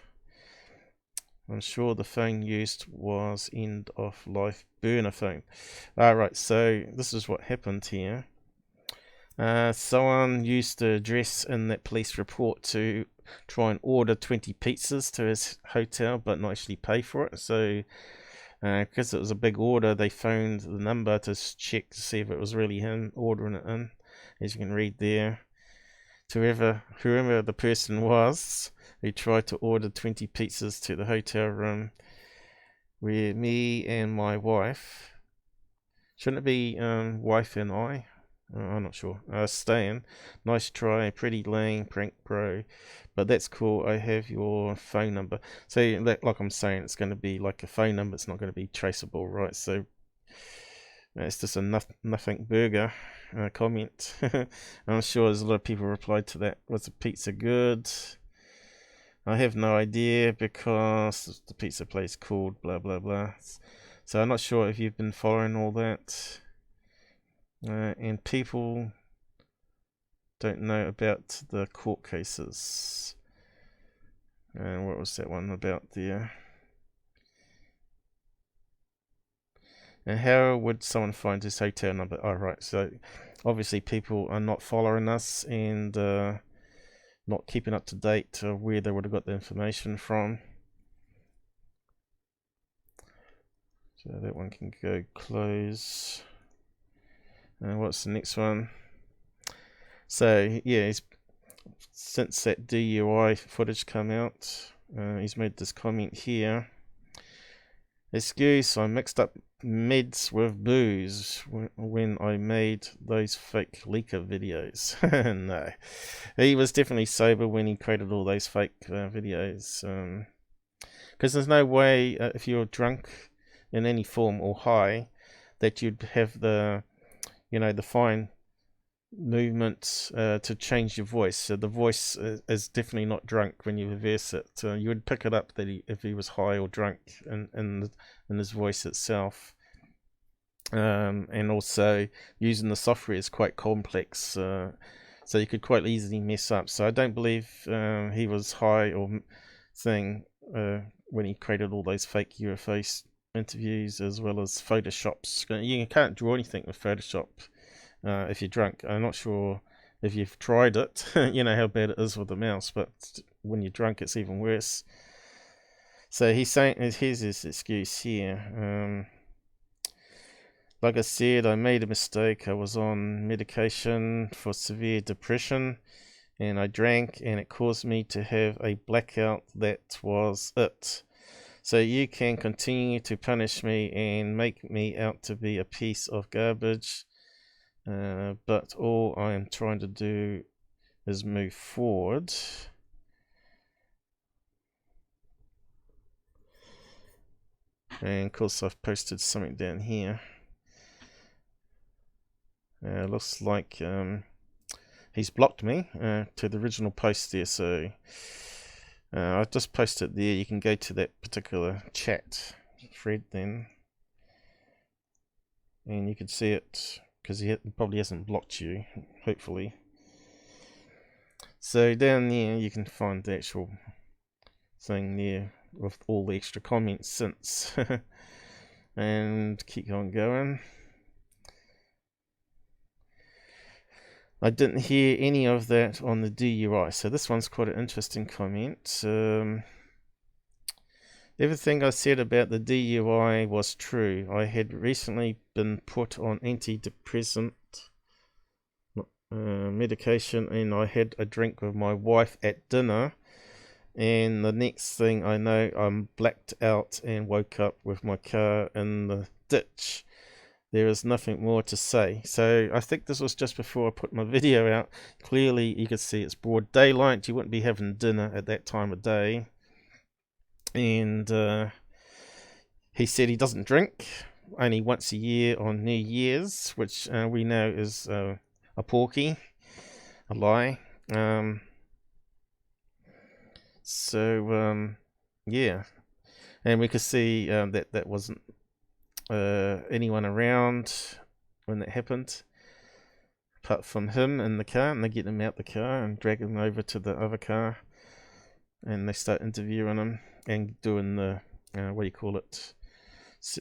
I'm sure the phone used was end of life burner phone. Alright, so this is what happened here. Someone used the address in that police report to try and order 20 pizzas to his hotel but not actually pay for it. So because it was a big order, they phoned the number to check to see if it was really him ordering it in. As you can read there, to whoever the person was who tried to order 20 pizzas to the hotel room where me and my wife, shouldn't it be wife and I? I'm not sure. Staying. Nice try, pretty lame, prank bro. But that's cool. I have your phone number. So like I'm saying, it's going to be like a phone number. It's not going to be traceable, right? So it's just a nothing burger comment. I'm sure there's a lot of people replied to that. Was the pizza good? I have no idea because the pizza place called blah blah blah. So I'm not sure if you've been following all that. And people don't know about the court cases. And what was that one about there? And how would someone find his hotel number? Oh, right. So obviously people are not following us and not keeping up to date where they would have got the information from. So that one can go close. And what's the next one? So yeah, since that DUI footage come out, he's made this comment here. Excuse, I mixed up meds with booze when I made those fake leaker videos. No, he was definitely sober when he created all those fake videos. Because there's no way if you're drunk in any form or high that you'd have the, the fine movement to change your voice. So the voice is definitely not drunk when you reverse it. You would pick it up that if he was high or drunk in his voice itself. And also using the software is quite complex, so you could quite easily mess up. So I don't believe he was high or thing when he created all those fake UFO interviews, as well as Photoshops. You can't draw anything with Photoshop if you're drunk. I'm not sure if you've tried it, you know how bad it is with the mouse, but when you're drunk it's even worse. So he's saying, here's his excuse here. Like I said, I made a mistake. I was on medication for severe depression, and I drank, and it caused me to have a blackout. That was it. So you can continue to punish me and make me out to be a piece of garbage, but all I am trying to do is move forward. And of course I've posted something down here. Looks like he's blocked me to the original post there, so I've just posted there. You can go to that particular chat thread then, and you can see it, because he probably hasn't blocked you, hopefully. So down there you can find the actual thing there with all the extra comments since. And keep on going. I didn't hear any of that on the DUI, so this one's quite an interesting comment. Everything I said about the DUI was true. I had recently been put on antidepressant medication, and I had a drink with my wife at dinner, and the next thing I know, I'm blacked out and woke up with my car in the ditch. There is nothing more to say. So I think this was just before I put my video out. Clearly you could see it's broad daylight. You wouldn't be having dinner at that time of day. And he said he doesn't drink, only once a year on New Year's, which we know is a porky, a lie. Yeah, and we could see that wasn't anyone around when that happened, apart from him in the car, and they get him out the car and drag him over to the other car, and they start interviewing him and doing the what do you call it,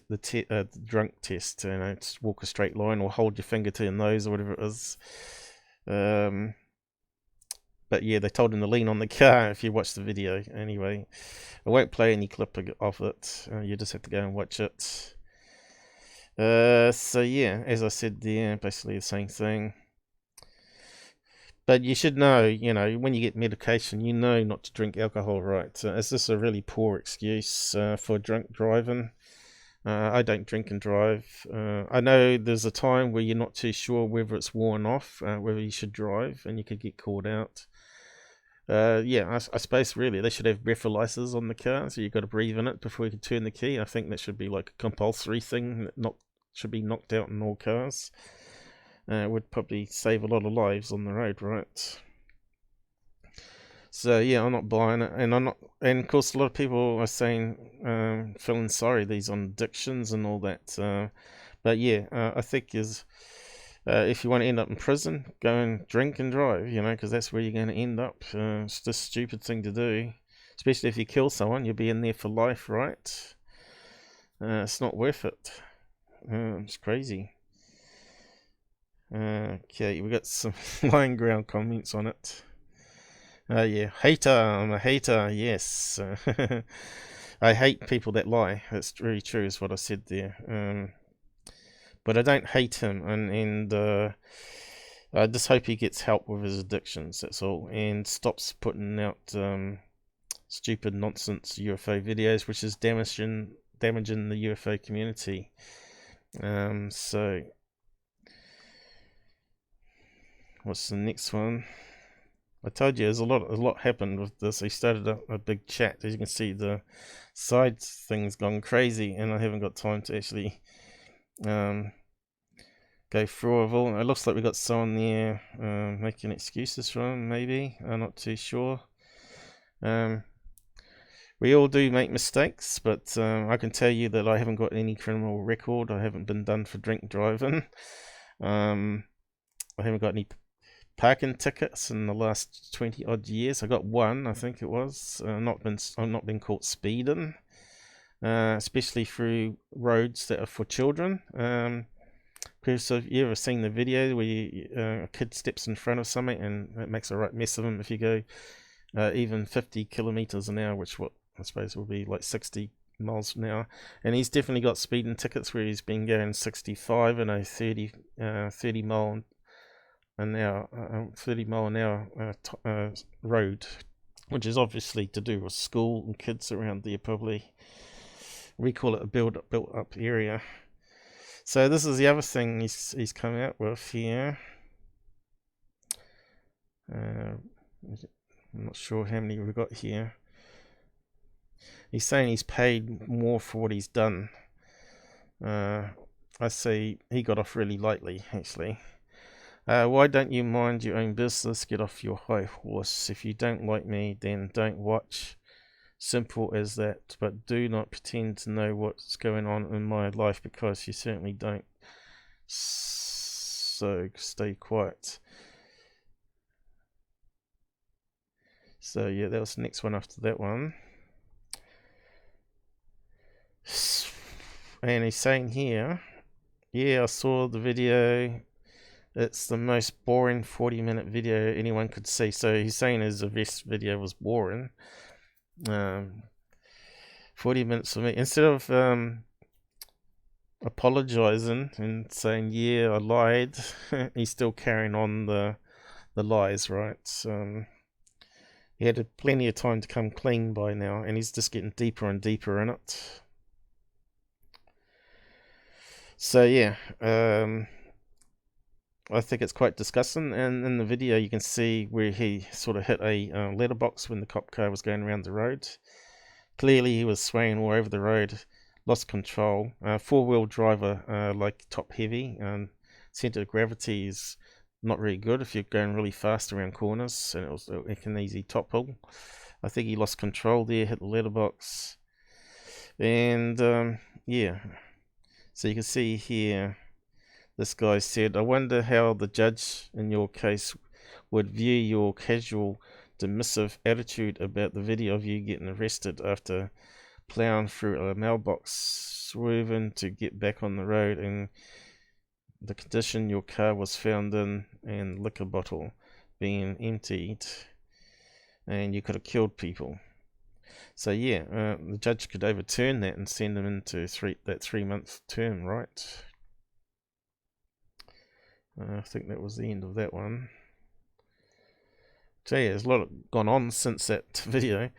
the drunk test, you know, just walk a straight line or hold your finger to your nose or whatever it is. But yeah, they told him to lean on the car if you watch the video. Anyway, I won't play any clip of it, you just have to go and watch it. So yeah, as I said there, basically the same thing. But you should know, you know, when you get medication, you know not to drink alcohol, right? Is this a really poor excuse for drunk driving? I don't drink and drive. I know there's a time where you're not too sure whether it's worn off, whether you should drive, and you could get caught out. Yeah, I suppose really they should have breathalyzers on the car, so you've got to breathe in it before you can turn the key. I think that should be like a compulsory thing that should be knocked out in all cars. Would probably save a lot of lives on the road, right? So yeah, I'm not buying it, and and of course a lot of people are saying feeling sorry these on addictions and all that. But yeah, I think if you want to end up in prison, go and drink and drive, you know, because that's where you're going to end up. It's just a stupid thing to do, especially if you kill someone. You'll be in there for life, right? It's not worth it. It's crazy. Okay, we got some lying ground comments on it. Yeah, hater. I'm a hater. Yes. I hate people that lie. That's really true, is what I said there. But I don't hate him, and I just hope he gets help with his addictions. That's all, and stops putting out stupid nonsense UFO videos, which is damaging the UFO community. So what's the next one? I told you there's a lot happened with this. He started a big chat. As you can see, the side thing's gone crazy, and I haven't got time to actually go through of all. It looks like we got someone there making excuses for him, maybe. I'm not too sure. We all do make mistakes, but I can tell you that I haven't got any criminal record. I haven't been done for drink driving. I haven't got any parking tickets in the last 20 odd years. I got one, I think it was. I've not been caught speeding, especially through roads that are for children. Because have you ever seen the video where a kid steps in front of something and it makes a right mess of him if you go even 50 kilometers an hour, which what I suppose will be like 60 miles an hour, and he's definitely got speeding tickets where he's been going 65 in a 30 mile an hour road, which is obviously to do with school and kids around there. Probably we call it a built up area. So this is the other thing he's come out with here. I'm not sure how many we've got here. He's saying he's paid more for what he's done. I say he got off really lightly, actually. Why don't you mind your own business? Get off your high horse. If you don't like me, then don't watch. Simple as that. But do not pretend to know what's going on in my life, because you certainly don't. So stay quiet. So yeah, that was the next one after that one. And he's saying here, yeah, I saw the video. It's the most boring 40-minute video anyone could see. So he's saying his arrest video was boring. 40 minutes for me. Instead of apologizing and saying, yeah, I lied, he's still carrying on the lies, right? He had plenty of time to come clean by now, and he's just getting deeper and deeper in it. So yeah, I think it's quite disgusting. And in the video you can see where he sort of hit a letterbox when the cop car was going around the road. Clearly he was swaying all over the road, lost control. Four-wheel driver, like top heavy, center of gravity is not really good if you're going really fast around corners, and it can easily topple. I think he lost control there, hit the letterbox, and yeah. So you can see here, this guy said, I wonder how the judge in your case would view your casual, dismissive attitude about the video of you getting arrested after plowing through a mailbox, swerving to get back on the road, and the condition your car was found in, and liquor bottle being emptied, and you could have killed people. So yeah, the judge could overturn that and send him into that 3-month term, right? I think that was the end of that one. So yeah, there's a lot gone on since that video.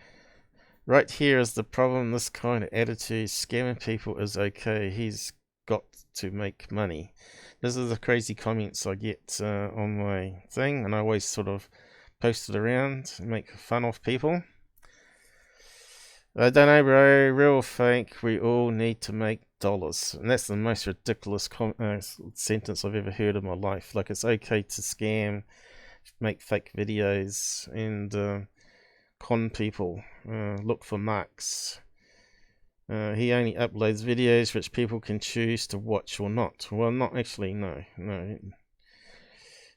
Right here is the problem. This kind of attitude, scamming people, is okay. He's got to make money. This is the crazy comments I get on my thing, and I always sort of post it around and make fun of people. I don't know, bro. Real fake. We all need to make dollars. And that's the most ridiculous sentence I've ever heard in my life. Like, it's okay to scam, make fake videos, and con people. Look for marks. He only uploads videos which people can choose to watch or not. Well, not actually, no.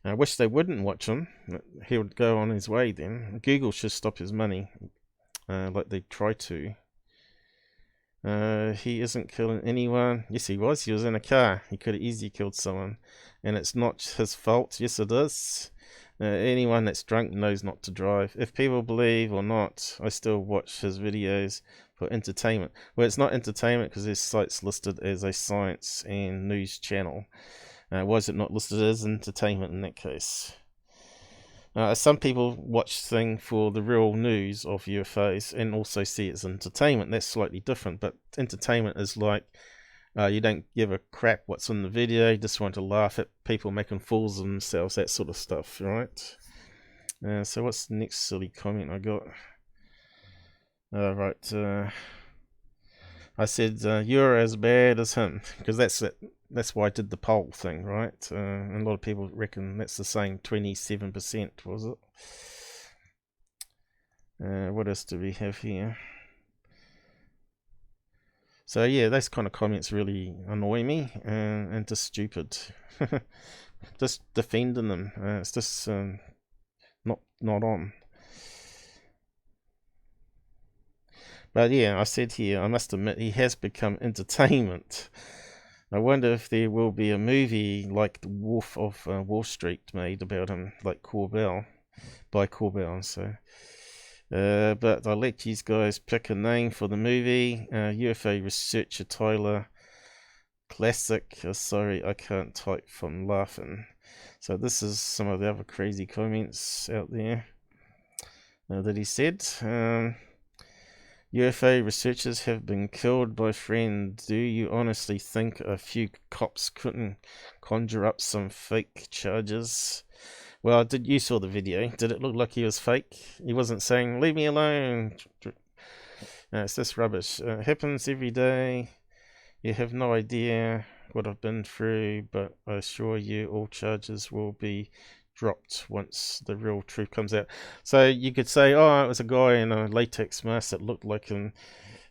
I wish they wouldn't watch him. He would go on his way then. Google should stop his money. Like they try to. He isn't killing anyone. Yes, he was. He was in a car. He could have easily killed someone. And it's not his fault. Yes, it is. Anyone that's drunk knows not to drive. If people believe or not, I still watch his videos for entertainment. Well, it's not entertainment because his site's listed as a science and news channel. Why is it not listed as entertainment in that case? Some people watch thing for the real news of UFOs and also see it as entertainment. That's slightly different, but entertainment is like you don't give a crap what's in the video, you just want to laugh at people making fools of themselves, that sort of stuff, right? So what's the next silly comment I got? Right, I said you're as bad as him, because that's it. that's why I did the poll thing, right? And a lot of people reckon that's the same 27%, was it? What else do we have here? So yeah, those kind of comments really annoy me, and just stupid. Just defending them. It's just not on. But yeah, I said here, I must admit, he has become entertainment. I wonder if there will be a movie like The Wolf of Wall Street made about him, like Corbell, by Corbell. So, but I'll let you guys pick a name for the movie. UFO researcher Tyler Classic. Sorry, I can't type from laughing. So this is some of the other crazy comments out there that he said. UFO researchers have been killed by friend. Do you honestly think a few cops couldn't conjure up some fake charges? Well, you saw the video. Did it look like he was fake? He wasn't saying, leave me alone. No, it's just rubbish. It happens every day. You have no idea what I've been through, but I assure you all charges will be dropped once the real truth comes out. So you could say, oh, it was a guy in a latex mask that looked like him,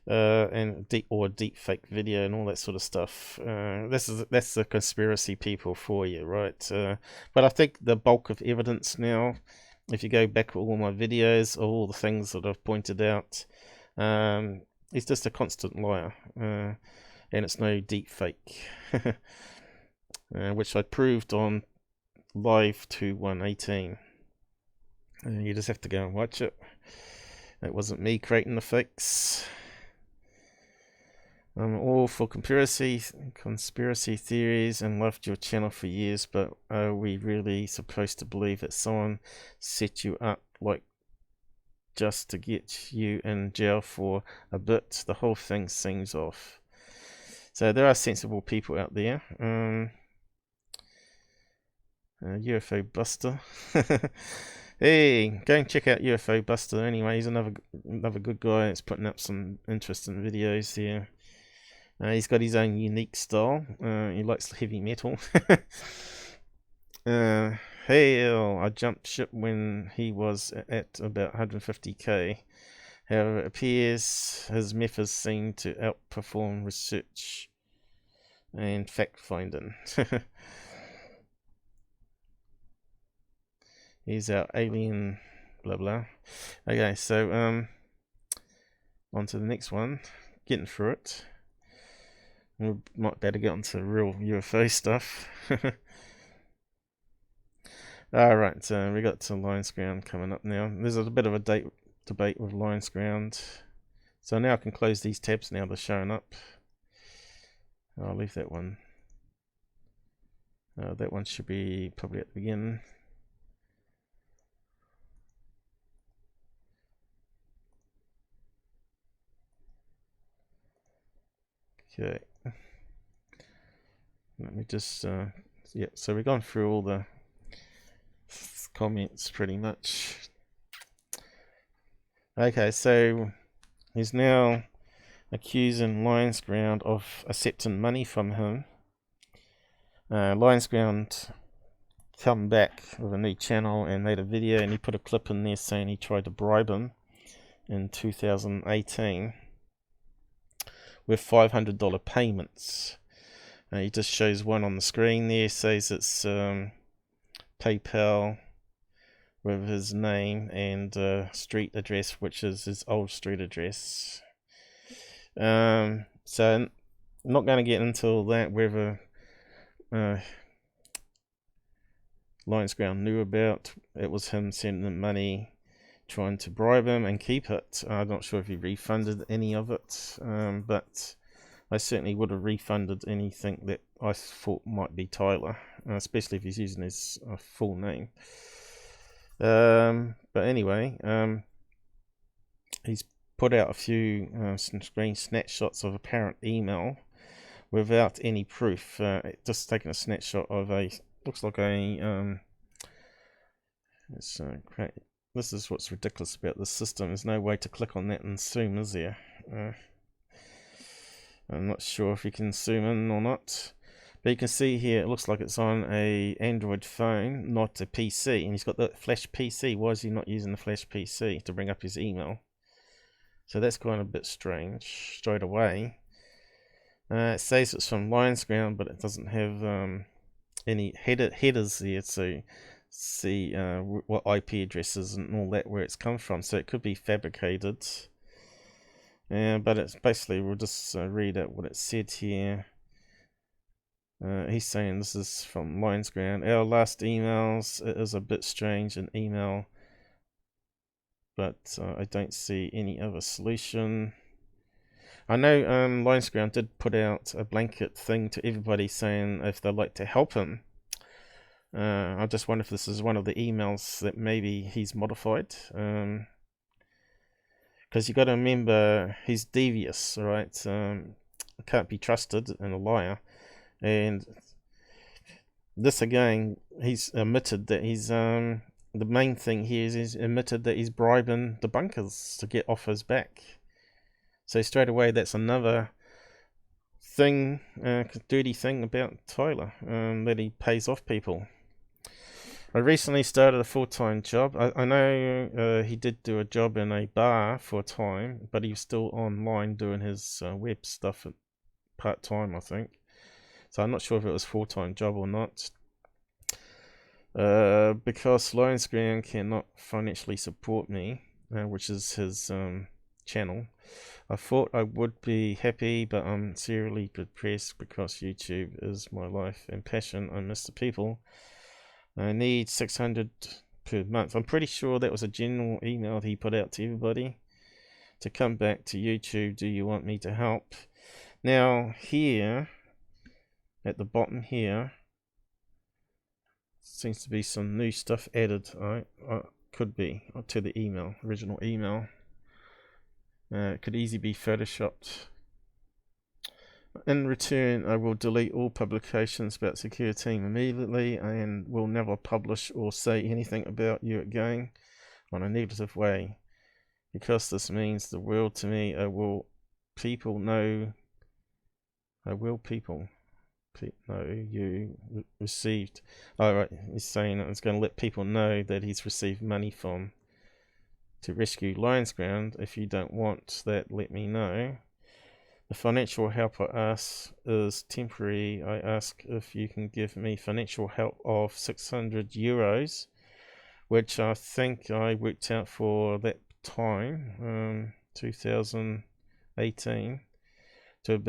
and a deep fake video and all that sort of stuff. That's the conspiracy people for you, right? But I think the bulk of evidence now, if you go back to all my videos, all the things that I've pointed out, he's just a constant liar, and it's no deep fake, which I proved on Live 2118. You just have to go and watch it. It wasn't me creating the fakes. I'm all for conspiracy theories and loved your channel for years, but are we really supposed to believe that someone set you up like just to get you in jail for a bit? The whole thing seems off. So there are sensible people out there. UFO Buster. Hey, go and check out UFO Buster anyway. He's another good guy that's putting up some interesting videos here. He's got his own unique style. He likes heavy metal. Hell, I jumped ship when he was at about 150k. However, it appears his methods seem to outperform research and fact-finding. He's our alien, blah blah. Okay, so on to the next one. Getting through it. We might better get on to real UFO stuff. Alright, so we got to Lion's Ground coming up now. There's a bit of a debate with Lion's Ground. So now I can close these tabs now they're showing up. I'll leave that one. That one should be probably at the beginning. Okay. Let me just, yeah, so we've gone through all the comments pretty much. Okay, so he's now accusing Lion's Ground of accepting money from him. Lion's Ground come back with a new channel and made a video, and he put a clip in there saying he tried to bribe him in 2018 with $500 payments. He just shows one on the screen there, says it's PayPal with his name and street address, which is his old street address. So I'm not going to get into all that, whether Lion's Ground knew about it was him sending him money, trying to bribe him and keep it. I'm not sure if he refunded any of it, but I certainly would have refunded anything that I thought might be Tyler, especially if he's using his full name. But anyway, he's put out a few screen snapshots of apparent email without any proof. Just taking a snapshot of a, looks like a, it's great. This is what's ridiculous about this system. There's no way to click on that and zoom, is there? I'm not sure if you can zoom in or not, But you can see here, it looks like it's on a Android phone, not a PC. And he's got the Flash PC. Why is he not using the Flash PC to bring up his email? So that's kind of a bit strange straight away. It says it's from Lion's Ground, but it doesn't have any headers there to see what IP addresses and all that where it's come from. So it could be fabricated. But it's basically, we'll just read out what it said here. He's saying this is from Lion's Ground. Our last emails, it is a bit strange an email, but I don't see any other solution. I know Lion's Ground did put out a blanket thing to everybody saying if they'd like to help him. I just wonder if this is one of the emails that maybe he's modified. Because you got to remember, he's devious, right? Can't be trusted and a liar. And this again, he's admitted that he's the main thing here is he's admitted that he's bribing the bunkers to get offers back. So straight away, that's another thing, dirty thing about Tyler, that he pays off people. I recently started a full-time job. I know he did do a job in a bar for a time, but he was still online doing his web stuff at part-time, I think. So I'm not sure if it was full-time job or not. Because Lion's Ground cannot financially support me, which is his channel. I thought I would be happy, but I'm seriously depressed because YouTube is my life and passion. I miss the people. I need 600 per month. I'm pretty sure that was a general email he put out to everybody to come back to YouTube. Do you want me to help? Now here at the bottom here seems to be some new stuff added. Could be to the email, original email. It could easily be photoshopped. In return, I will delete all publications about Secureteam immediately and will never publish or say anything about you again on a negative way. Because this means the world to me, people know you received. Alright, he's saying it's going to let people know that he's received money from to rescue Lion's Ground. If you don't want that, let me know. The financial help I ask is temporary. I ask if you can give me financial help of 600 euros, which I think I worked out for that time, 2018, to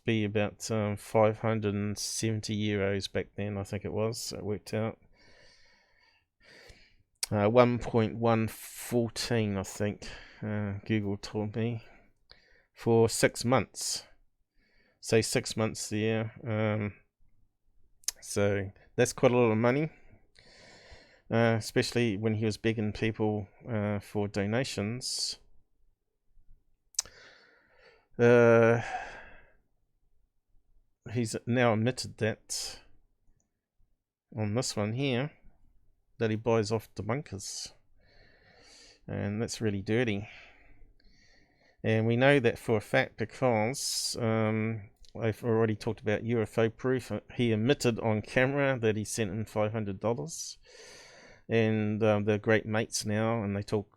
be about 570 euros back then. I think it was. It worked out 1.114, I think. Google told me. For 6 months, say 6 months there, so that's quite a lot of money, especially when he was begging people for donations. He's now admitted that on this one here that he buys off the bunkers, and that's really dirty. And we know that for a fact because I've already talked about UFO proof. He admitted on camera that he sent him $500. And they're great mates now, and they talk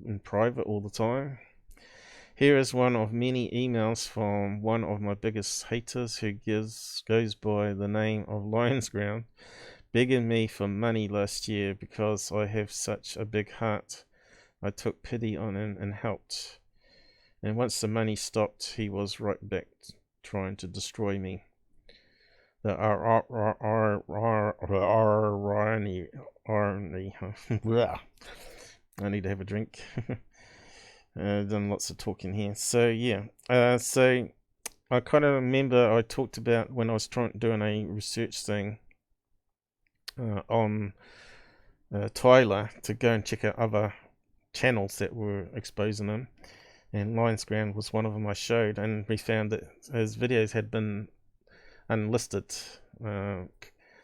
in private all the time. Here is one of many emails from one of my biggest haters who goes by the name of Lion's Ground, begging me for money last year because I have such a big heart. I took pity on him and helped. And once the money stopped, he was right back trying to destroy me. The irony. I need to have a drink. Done lots of talking here. So yeah. So I kind of remember I talked about when I was doing a research thing on Tyler to go and check out other channels that were exposing him. And Lion's Ground was one of them I showed, and we found that his videos had been unlisted. I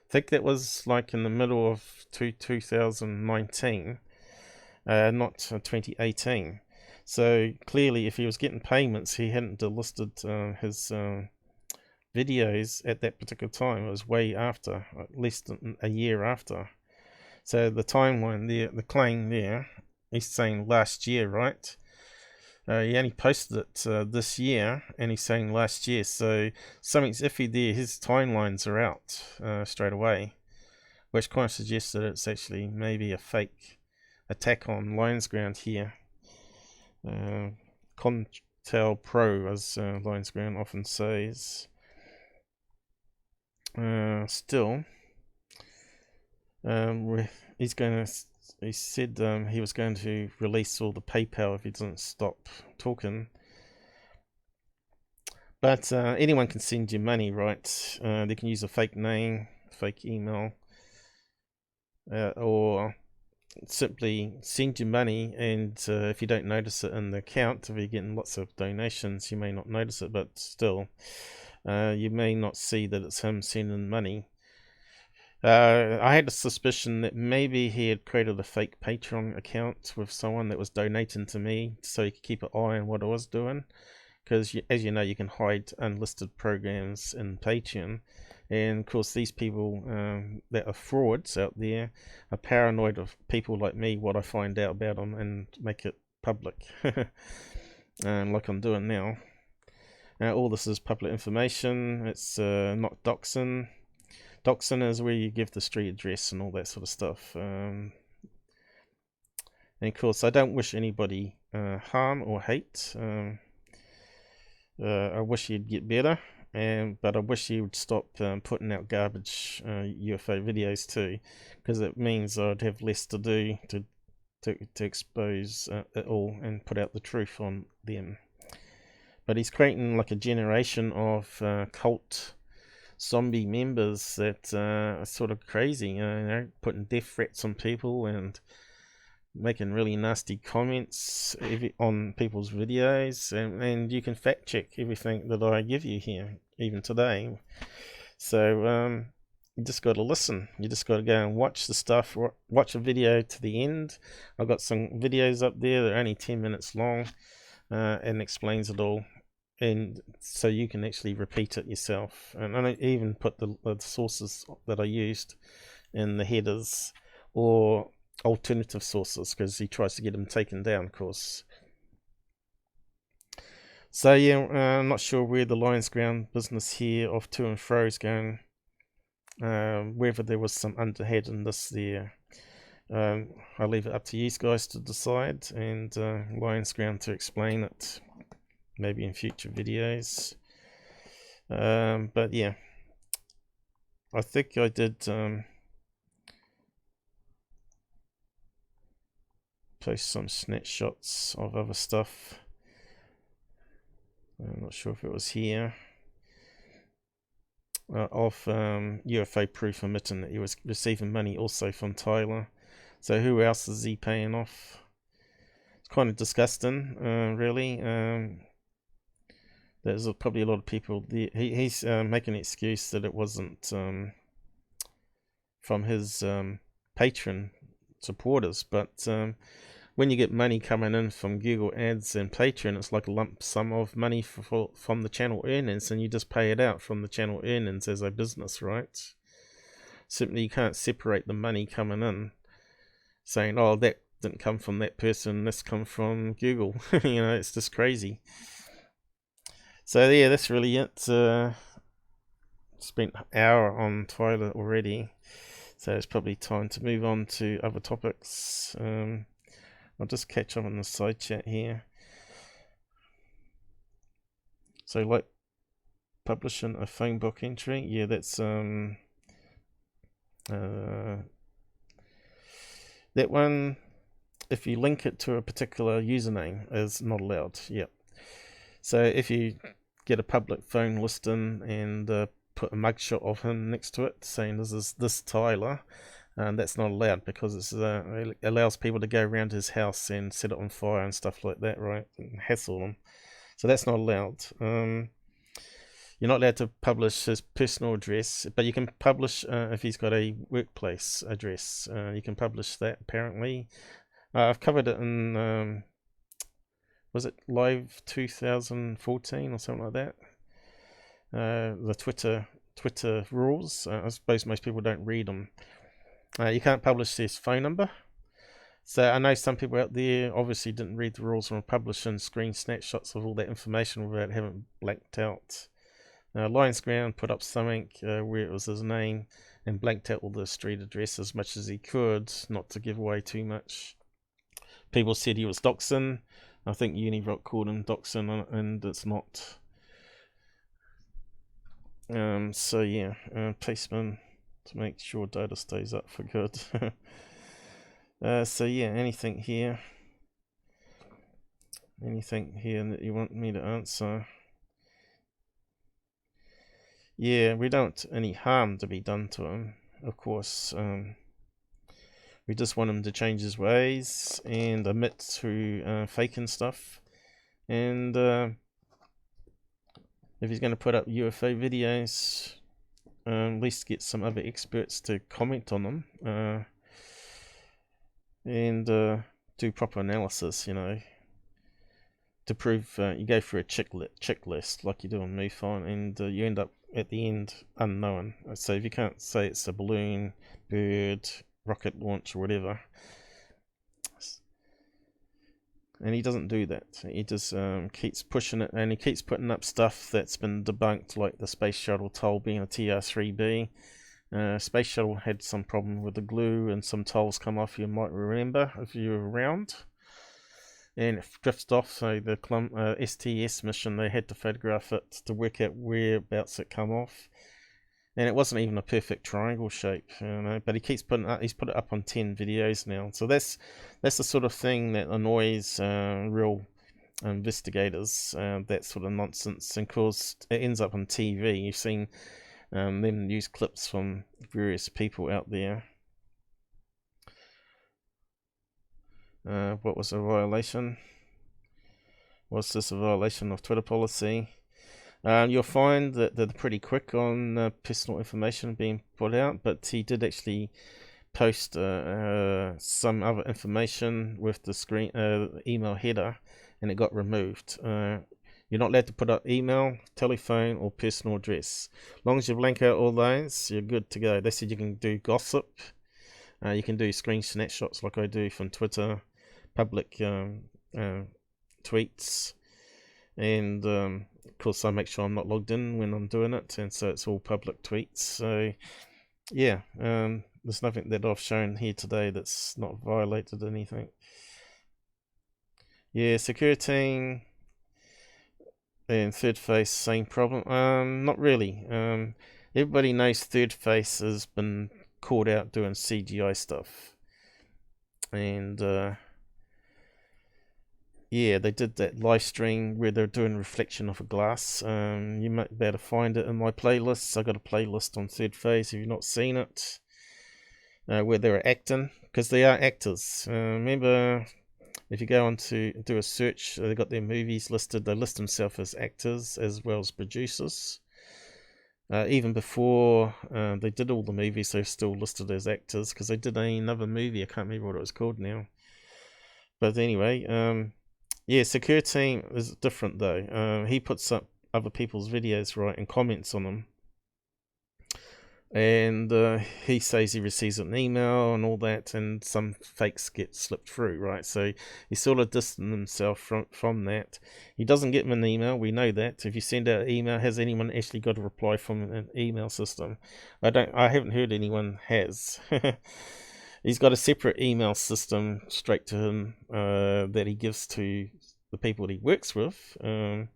think that was like in the middle of 2019, not 2018. So clearly, if he was getting payments, he hadn't delisted his videos at that particular time. It was way after, at least a year after. So the timeline there, the claim there, he's saying last year, right? He only posted it this year, and he's saying last year. So something's iffy there. His timelines are out straight away, which kind of suggests that it's actually maybe a fake attack on Lions Ground here. Contel Pro, as Lions Ground often says. Still, he's going to. He said he was going to release all the PayPal if he doesn't stop talking. But anyone can send you money, right? They can use a fake name, fake email, or simply send you money, and if you don't notice it in the account, if you're getting lots of donations, you may not notice it, but still, you may not see that it's him sending money. I had a suspicion that maybe he had created a fake Patreon account with someone that was donating to me so he could keep an eye on what I was doing. Because, as you know, you can hide unlisted programs in Patreon. And, of course, these people that are frauds out there are paranoid of people like me, what I find out about them, and make it public. Like I'm doing now. All this is public information. It's not doxing. Doxing is where you give the street address and all that sort of stuff. And of course, I don't wish anybody harm or hate. I wish you'd get better, but I wish you would stop putting out garbage UFO videos too, because it means I'd have less to do to expose it all and put out the truth on them. But he's creating like a generation of cult zombie members that are sort of crazy, you know, putting death threats on people and making really nasty comments on people's videos, and you can fact check everything that I give you here, even today. So you just got to listen. You just got to go and watch the stuff, watch a video to the end. I've got some videos up there that are only 10 minutes long and explains it all. And so you can actually repeat it yourself. And I even put the sources that I used in the headers, or alternative sources, because he tries to get them taken down, of course. So yeah, I'm not sure where the Lions Ground business here of to and fro is going. Whether there was some underhead in this there. I'll leave it up to you guys to decide, and Lions Ground to explain it. Maybe in future videos. But yeah, I think I did post some snapshots of other stuff. I'm not sure if it was here. Of UFO proof admitting that he was receiving money also from Tyler. So who else is he paying off? It's kind of disgusting, really. There's probably a lot of people. He's making an excuse that it wasn't from his patron supporters, but when you get money coming in from Google Ads and Patreon, it's like a lump sum of money from the channel earnings, and you just pay it out from the channel earnings as a business, right? Simply, you can't separate the money coming in, saying, "Oh, that didn't come from that person. This come from Google." You know, it's just crazy. So yeah, that's really it. Spent an hour on Twilight already, so it's probably time to move on to other topics. I'll just catch up on the side chat here. So, like publishing a phone book entry, yeah, that's that one. If you link it to a particular username, is not allowed. Yep. So if you get a public phone listing and put a mugshot of him next to it saying this Tyler, that's not allowed, because it allows people to go around his house and set it on fire and stuff like that, right, and hassle them. So that's not allowed. You're not allowed to publish his personal address, but you can publish if he's got a workplace address. You can publish that, apparently. I've covered it in was it Live 2014 or something like that? the Twitter rules. I suppose most people don't read them. You can't publish this phone number. So I know some people out there obviously didn't read the rules and were publishing screen snapshots of all that information without having blanked out. Lions Ground put up something where it was his name and blanked out all the street address as much as he could, not to give away too much. People said he was doxing. I think Unirock called him doxing, and it's not. So yeah, Paceman to make sure data stays up for good. So yeah, anything here that you want me to answer? Yeah, we don't want any harm to be done to him, of course. We just want him to change his ways and admit to faking stuff. And if he's going to put up UFO videos, at least get some other experts to comment on them. And do proper analysis, you know, to prove you go through a checklist like you do on MUFON, and you end up at the end unknown. So if you can't say it's a balloon, bird, rocket launch, or whatever, and he doesn't do that. He just keeps pushing it, and he keeps putting up stuff that's been debunked, like the space shuttle toll being a TR-3B. Space shuttle had some problem with the glue and some tolls come off, you might remember if you were around, and it drifts off. So the STS mission, they had to photograph it to work out whereabouts it come off, and it wasn't even a perfect triangle shape, you know, but he keeps putting up, he's put it up on 10 videos now. So that's the sort of thing that annoys real investigators, that sort of nonsense, and cause it ends up on TV. You've seen them use clips from various people out there. What was a violation? Was this a violation of Twitter policy? You'll find that they're pretty quick on personal information being put out, but he did actually post some other information with the screen email header, and it got removed. You're not allowed to put up email, telephone, or personal address. As long as you blank out all those, you're good to go. They said you can do gossip. You can do screen snapshots like I do from Twitter, public tweets, and of course I make sure I'm not logged in when I'm doing it, and so it's all public tweets. So yeah, there's nothing that I've shown here today that's not violated anything. Yeah, Secureteam and Third Face, same problem. Not really. Everybody knows Third Face has been caught out doing CGI stuff, and yeah, they did that live stream where they're doing reflection of a glass. You might be able to find it in my playlists. I got a playlist on Third Face if you've not seen it, where they're acting, because they are actors. Remember, if you go on to do a search, they've got their movies listed. They list themselves as actors as well as producers. Even before they did all the movies, they're still listed as actors, because they did another movie. I can't remember what it was called now. But anyway, yeah, Secureteam is different though. He puts up other people's videos, right, and comments on them. And he says he receives an email and all that, and some fakes get slipped through, right? So he sort of distanced himself from that. He doesn't get an email, we know that. If you send out an email, has anyone actually got a reply from an email system? I haven't heard anyone has. He's got a separate email system straight to him that he gives to the people that he works with. There's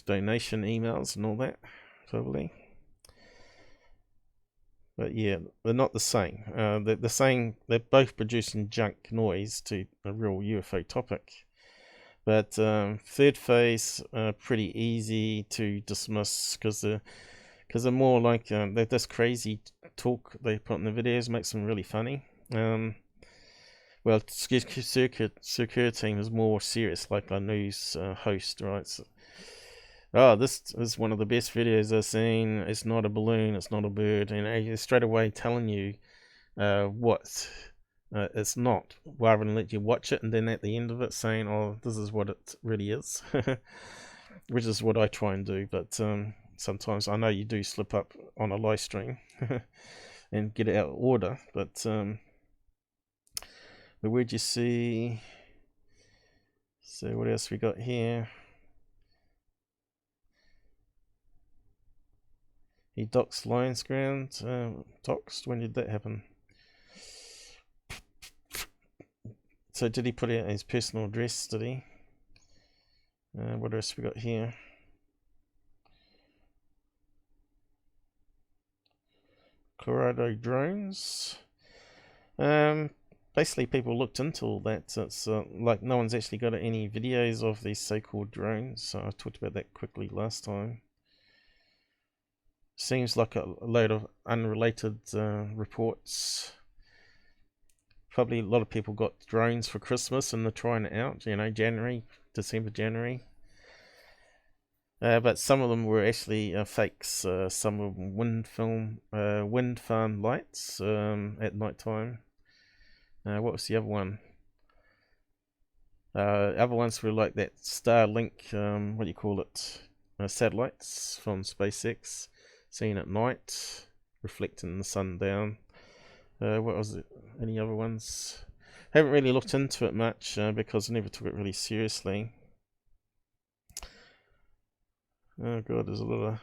donation emails and all that, probably. But yeah, they're not the same. They're saying they're both producing junk noise to a real UFO topic. But Third Face, pretty easy to dismiss, because they're more like they're this crazy talk they put in the videos makes them really funny. Well, Secureteam is more serious, like a news host, right? So, oh, this is one of the best videos I've seen. It's not a balloon, it's not a bird, and it's straight away telling you what it's not, rather than let you watch it and then at the end of it saying, oh, this is what it really is. which is what I try and do. But sometimes I know you do slip up on a live stream and get it out of order. But where'd you see? So what else we got here? He doxed Lions Ground. Doxed? When did that happen? So did he put out his personal address, did he? What else we got here? Colorado drones. Basically people looked into all that. It's like no one's actually got any videos of these so-called drones. So I talked about that quickly last time. Seems like a load of unrelated reports. Probably a lot of people got drones for Christmas and they're trying it out, you know, December, January. But some of them were actually fakes. Some of them wind farm lights at night time. What was the other one? Other ones were like that Starlink, what do you call it? Satellites from SpaceX, seen at night, reflecting the sun down. What was it? Any other ones? Haven't really looked into it much because I never took it really seriously. Oh god, there's a lot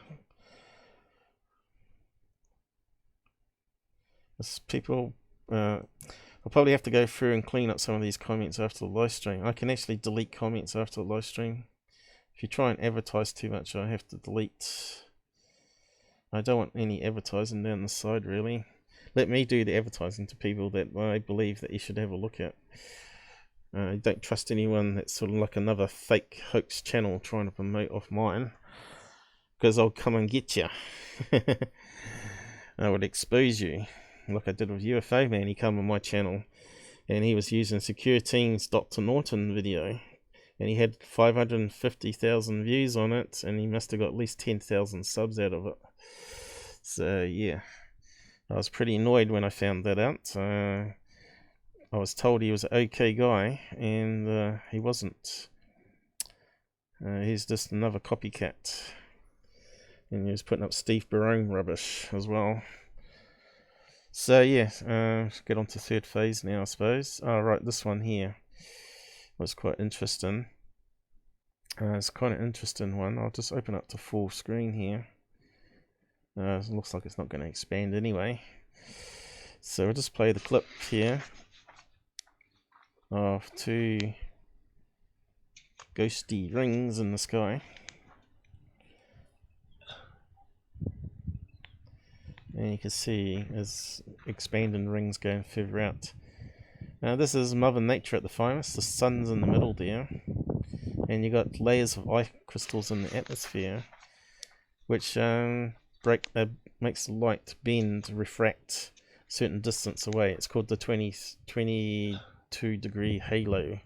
of people. I'll probably have to go through and clean up some of these comments after the live stream. I can actually delete comments after the live stream. If you try and advertise too much, I have to delete. I don't want any advertising down the side, really. Let me do the advertising to people that I believe that you should have a look at. Don't trust anyone that's sort of like another fake hoax channel trying to promote off mine, because I'll come and get you. I would expose you, like I did with UFO Man. He came on my channel and he was using Secureteam's Dr. Norton video, and he had 550,000 views on it, and he must have got at least 10,000 subs out of it. So yeah, I was pretty annoyed when I found that out. I was told he was an okay guy, and he wasn't. He's just another copycat. And he was putting up Steve Barone rubbish as well. So yeah, let's get on to third phase now, I suppose. Right, this one here was quite interesting. It's quite an interesting one. I'll just open up to full screen here. It looks like it's not going to expand anyway. So we'll just play the clip here of two ghosty rings in the sky. And you can see as expanding rings going further out. Now this is Mother Nature at the finest. The sun's in the middle there, and you got layers of ice crystals in the atmosphere, which makes the light bend, refract a certain distance away. It's called the 22 degree halo.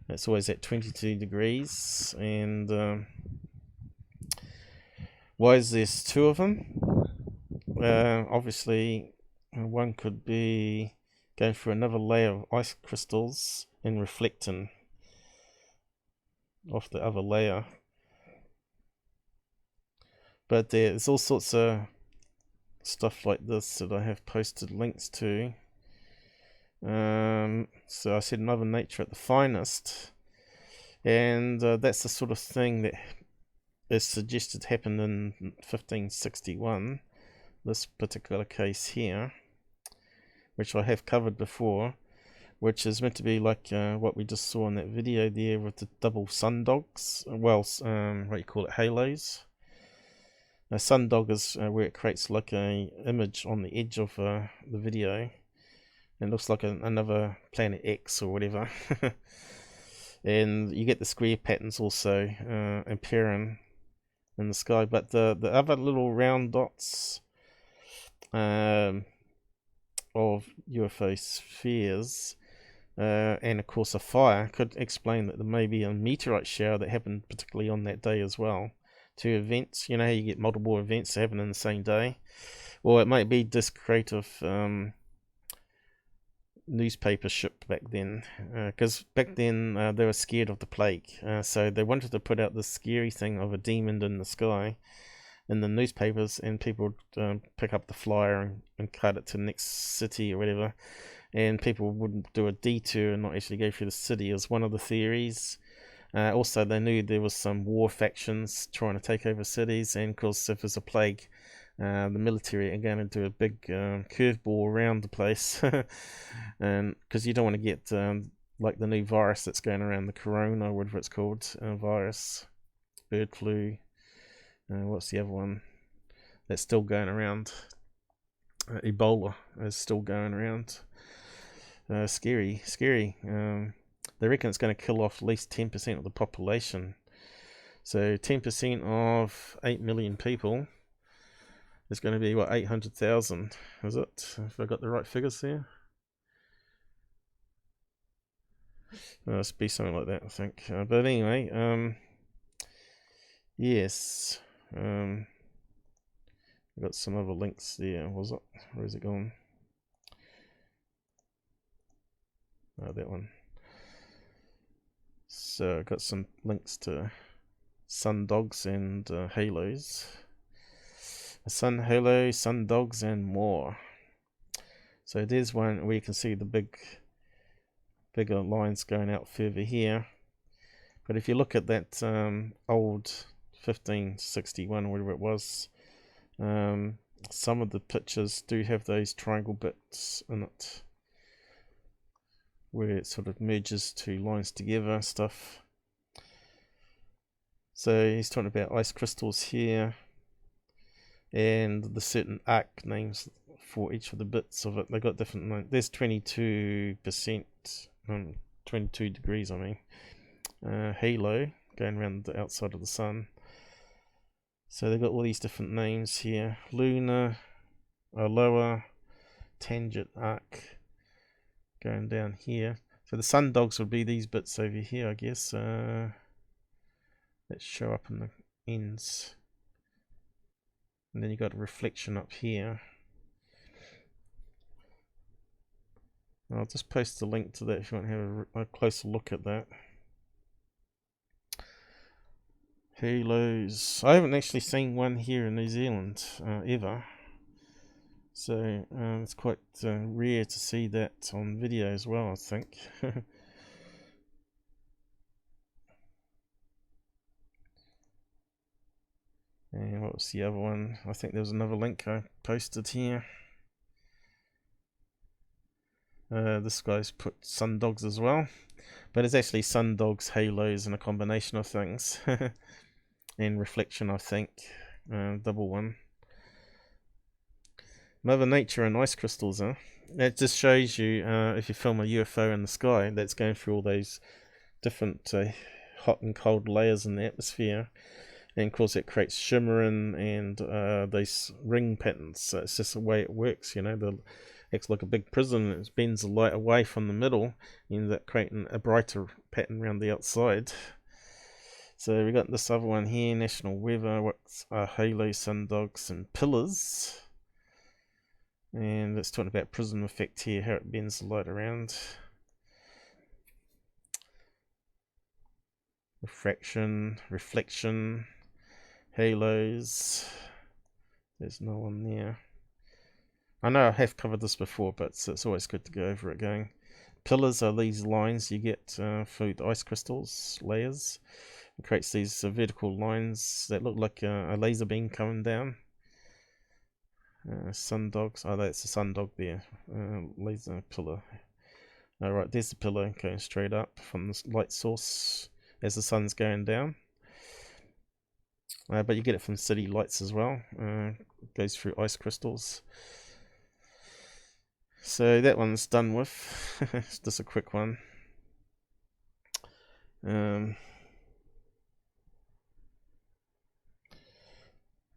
It's always at 22 degrees, and why is there two of them? Obviously, one could be going through another layer of ice crystals and reflecting off the other layer. But there's all sorts of stuff like this that I have posted links to. So I said Mother Nature at the finest, and that's the sort of thing that is suggested happened in 1561. This particular case here, which I have covered before, which is meant to be like what we just saw in that video there with the double sundogs. Well, what do you call it? Halos. A sundog is where it creates like a image on the edge of the video. It looks like another planet X or whatever. And you get the square patterns also appearing in the sky. But the other little round dots of UFO spheres, and of course a fire, could explain that there may be a meteorite shower that happened particularly on that day as well. Two events, you know how you get multiple events that happen in the same day? Well, it might be this creative newspaper ship back then, because back then they were scared of the plague, so they wanted to put out this scary thing of a demon in the sky in the newspapers, and people would pick up the flyer and cut it to the next city or whatever, and people wouldn't do a detour and not actually go through the city, is one of the theories. Also, they knew there was some war factions trying to take over cities, and of course, if there's a plague, the military are going to do a big curveball around the place, and because you don't want to get like the new virus that's going around, the corona, or whatever it's called, virus, bird flu. What's the other one that's still going around? Ebola is still going around. Scary. They reckon it's going to kill off at least 10% of the population. So 10% of 8 million people is going to be, what, 800,000, is it? Have I got the right figures there? Must be something like that, I think. But anyway, yes. I've got some other links there, was it? Where is it going? Oh, that one. So I've got some links to sun dogs and halos. Sun halo, sun dogs, and more. So there's one where you can see the bigger lines going out further here. But if you look at that old 1561, whatever it was, some of the pictures do have those triangle bits in it, where it sort of merges two lines together and stuff. So he's talking about ice crystals here, and the certain arc names for each of the bits of it. They got different names. There's 22%, 22 degrees, I mean. Halo, going around the outside of the sun. So they've got all these different names here. Lunar, lower, tangent arc, going down here. So the sun dogs would be these bits over here, I guess. That show up in the ends. And then you got a reflection up here. I'll just post a link to that if you want to have a closer look at that. Halos. I haven't actually seen one here in New Zealand ever. So it's quite rare to see that on video as well, I think. And what was the other one? I think there was another link I posted here. This guy's put sun dogs as well, but it's actually sun dogs, halos, and a combination of things. And reflection, I think. Double one. Mother Nature and ice crystals, huh? That just shows you if you film a UFO in the sky that's going through all those different hot and cold layers in the atmosphere. And of course it creates shimmering and those ring patterns. So it's just the way it works, you know. It acts like a big prism, and it bends the light away from the middle, ends up creating a brighter pattern around the outside. So we got this other one here, National Weather, what's halo, sun dogs, and pillars. And it's talking about prism effect here, how it bends the light around. Refraction, reflection, halos. There's no one there. I know I have covered this before, but it's always good to go over it again. Pillars are these lines you get through the ice crystals layers. It creates these vertical lines that look like a laser beam coming down. Sun dogs. Oh, that's a sun dog there. Laser pillar. Alright, there's the pillar going straight up from the light source as the sun's going down. But you get it from city lights as well. It goes through ice crystals. So that one's done with. It's just a quick one.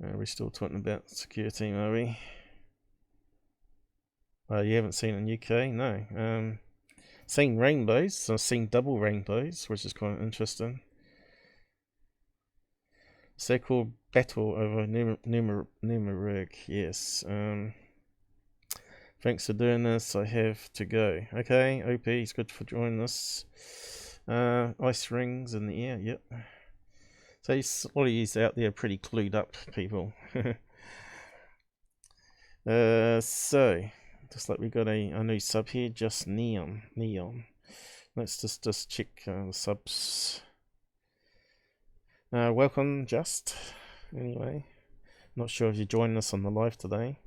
Are we still talking about Secureteam, are we? You haven't seen it in UK? No. Seen rainbows, so I've seen double rainbows, which is quite interesting. So-called battle over Numerberg, yes. Thanks for doing this. I have to go. Okay, OP, it's good for joining us. Ice rings in the air. Yep. So a lot of you out there are pretty clued up people. So just like we got a new sub here, just neon. Let's just check the subs. Welcome, just anyway. Not sure if you're joining us on the live today.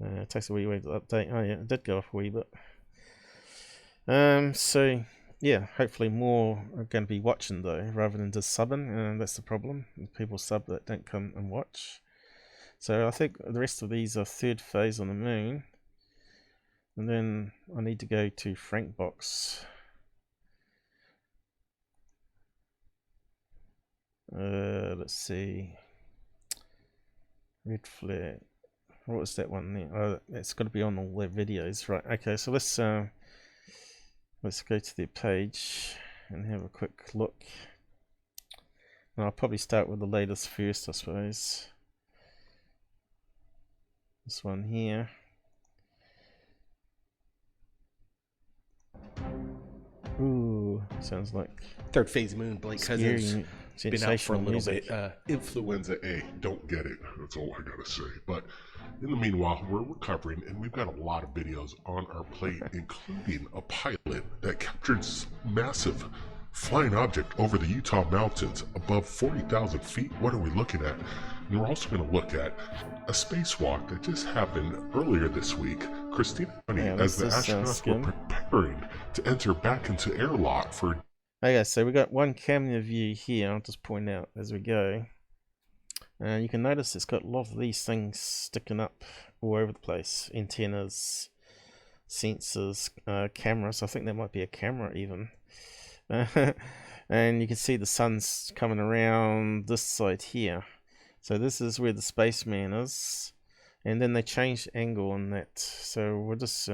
It takes a wee way to update. Oh yeah, it did go off a wee bit. So yeah, hopefully more are going to be watching though, rather than just subbing. That's the problem. People sub that don't come and watch. So I think the rest of these are third phase on the moon. And then I need to go to Frankbox. Let's see. Red flag. What was that one there? Oh, it's got to be on all their videos, right? Okay, so let's go to their page and have a quick look. And I'll probably start with the latest first, I suppose. This one here. Ooh, sounds like third phase moon. Blake Cousins been out for a little bit. Influenza A, don't get it. That's all I gotta say. But in the meanwhile, we're recovering, and we've got a lot of videos on our plate, including a pilot that captured massive flying object over the Utah mountains above 40,000 feet. What are we looking at? And we're also going to look at a spacewalk that just happened earlier this week. Christina, as the astronauts were preparing to enter back into airlock for... Okay, so we got one camera view here. I'll just point out as we go. You can notice it's got a lot of these things sticking up all over the place. Antennas, sensors, cameras. I think that might be a camera even. And you can see the sun's coming around this side here. So this is where the spaceman is. And then they changed angle on that. So we'll just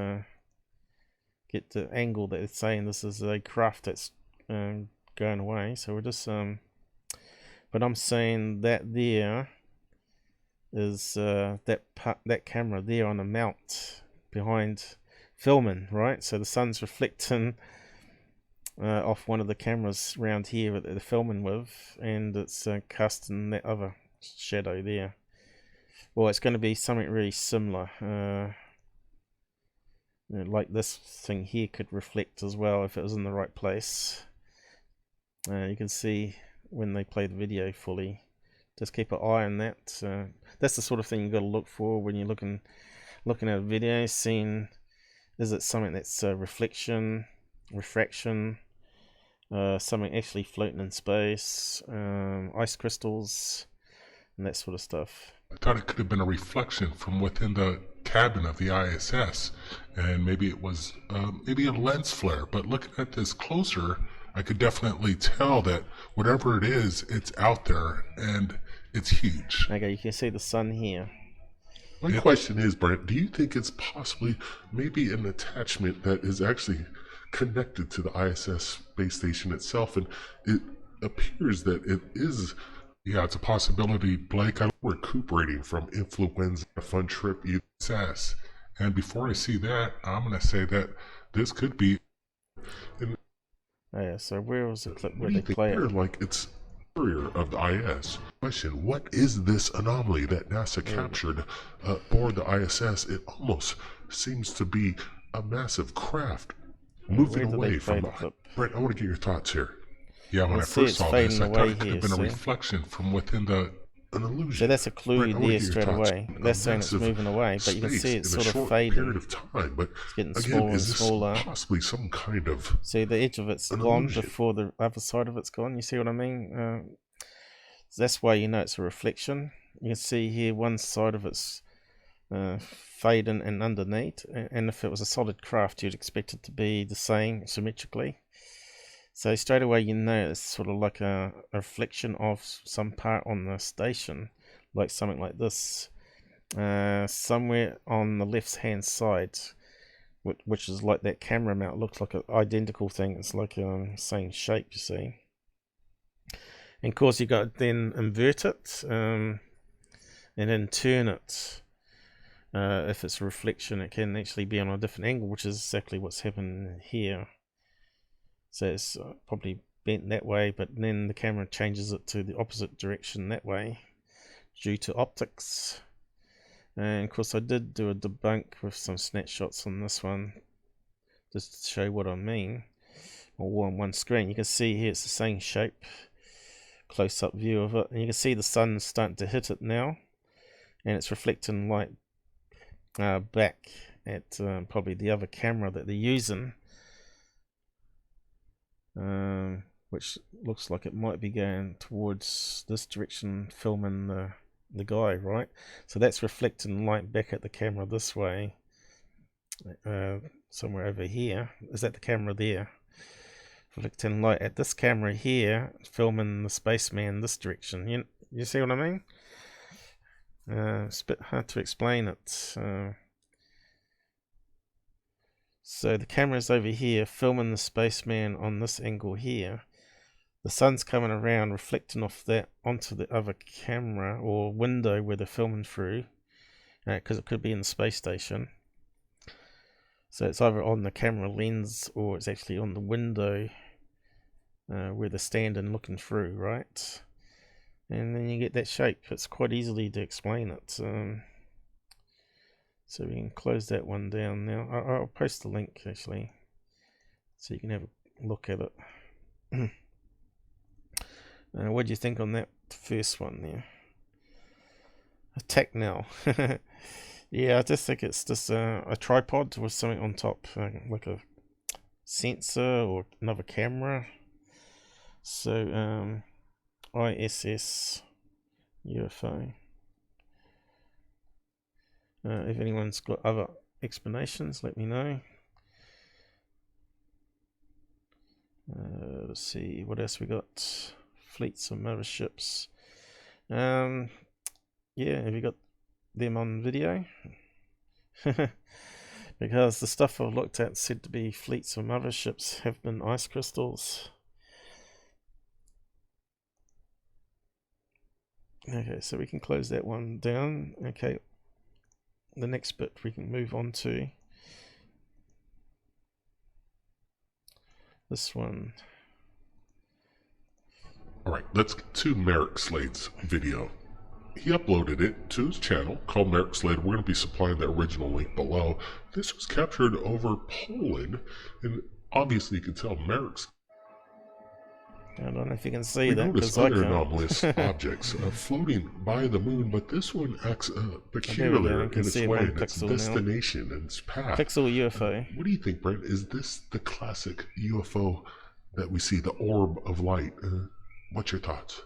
get the angle that it's saying this is a craft that's going away. So we're just but I'm saying that there is that camera there on the mount behind filming, right? So the sun's reflecting off one of the cameras around here that they're filming with, and it's casting that other shadow there. Well, it's going to be something really similar. Like this thing here could reflect as well if it was in the right place. You can see when they play the video fully. Just keep an eye on that. That's the sort of thing you got to look for when you're looking at a video, seeing is it something that's reflection, refraction, something actually floating in space, ice crystals, and that sort of stuff. I thought it could have been a reflection from within the cabin of the ISS, and maybe it was maybe a lens flare. But looking at this closer, I could definitely tell that whatever it is, it's out there and it's huge. Okay, you can see the sun here. My question is, Brent, do you think it's possibly maybe an attachment that is actually connected to the ISS space station itself, and it appears that it is? Yeah, it's a possibility, Blake. I'm recuperating from influenza, a fun trip USS. And before I see that, I'm going to say that this could be... Oh yeah, so where was the clip where they play it? Like it's interior of the IS. Question, what is this anomaly that NASA captured aboard the ISS? It almost seems to be a massive craft moving away from the... Brent, I want to get your thoughts here. Yeah, when I first saw this, I thought it could have been a reflection from within an illusion. So that's a clue there straight away. That's saying it's moving away, but you can see it's sort of fading. Period of time, but it's getting again, smaller and is this smaller. Possibly some kind of... See, the edge of it's gone before the other side of it's gone. You see what I mean? That's why you know it's a reflection. You can see here one side of it's fading and underneath, and if it was a solid craft, you'd expect it to be the same symmetrically. So straight away you know it's sort of like a reflection of some part on the station, like something like this. Somewhere on the left hand side, which is like that camera mount, looks like an identical thing. It's like a same shape, you see. And of course you got to then invert it and then turn it. if it's a reflection, it can actually be on a different angle, which is exactly what's happened here. So it's probably bent that way, but then the camera changes it to the opposite direction that way due to optics. And of course I did do a debunk with some snapshots on this one just to show what I mean, all on one screen. You can see here it's the same shape, close-up view of it, and you can see the sun's starting to hit it now, and it's reflecting light back at probably the other camera that they're using, which looks like it might be going towards this direction, filming the guy, right? So that's reflecting light back at the camera this way, somewhere over here. Is that the camera there? Reflecting light at this camera here, filming the spaceman this direction. You see what I mean? It's a bit hard to explain it. So the camera's over here, filming the spaceman on this angle here. The sun's coming around, reflecting off that onto the other camera or window where they're filming through, because it could be in the space station. So it's either on the camera lens or it's actually on the window where they're standing looking through, right? And then you get that shape. It's quite easily to explain it. So we can close that one down now. I'll post the link actually, so you can have a look at it. What do you think on that first one there? Attack now. Yeah, I just think it's just a tripod with something on top, like a sensor or another camera. So ISS UFO. If anyone's got other explanations, let me know. Let's see, what else we got? Fleets of motherships. Yeah, have you got them on video? Because the stuff I've looked at said to be fleets of motherships have been ice crystals. Okay, so we can close that one down. Okay, the next bit we can move on to this one. Alright, let's get to Merc Slade's video. He uploaded it to his channel called Merc Slade. We're going to be supplying the original link below. This was captured over Poland, and obviously you can tell Merc's. I don't know if you can see we that. noticed other anomalous objects floating by the moon, but this one acts peculiar in its way, in its destination and its path. Pixel UFO. What do you think, Brent? Is this the classic UFO that we see, the orb of light? What's your thoughts?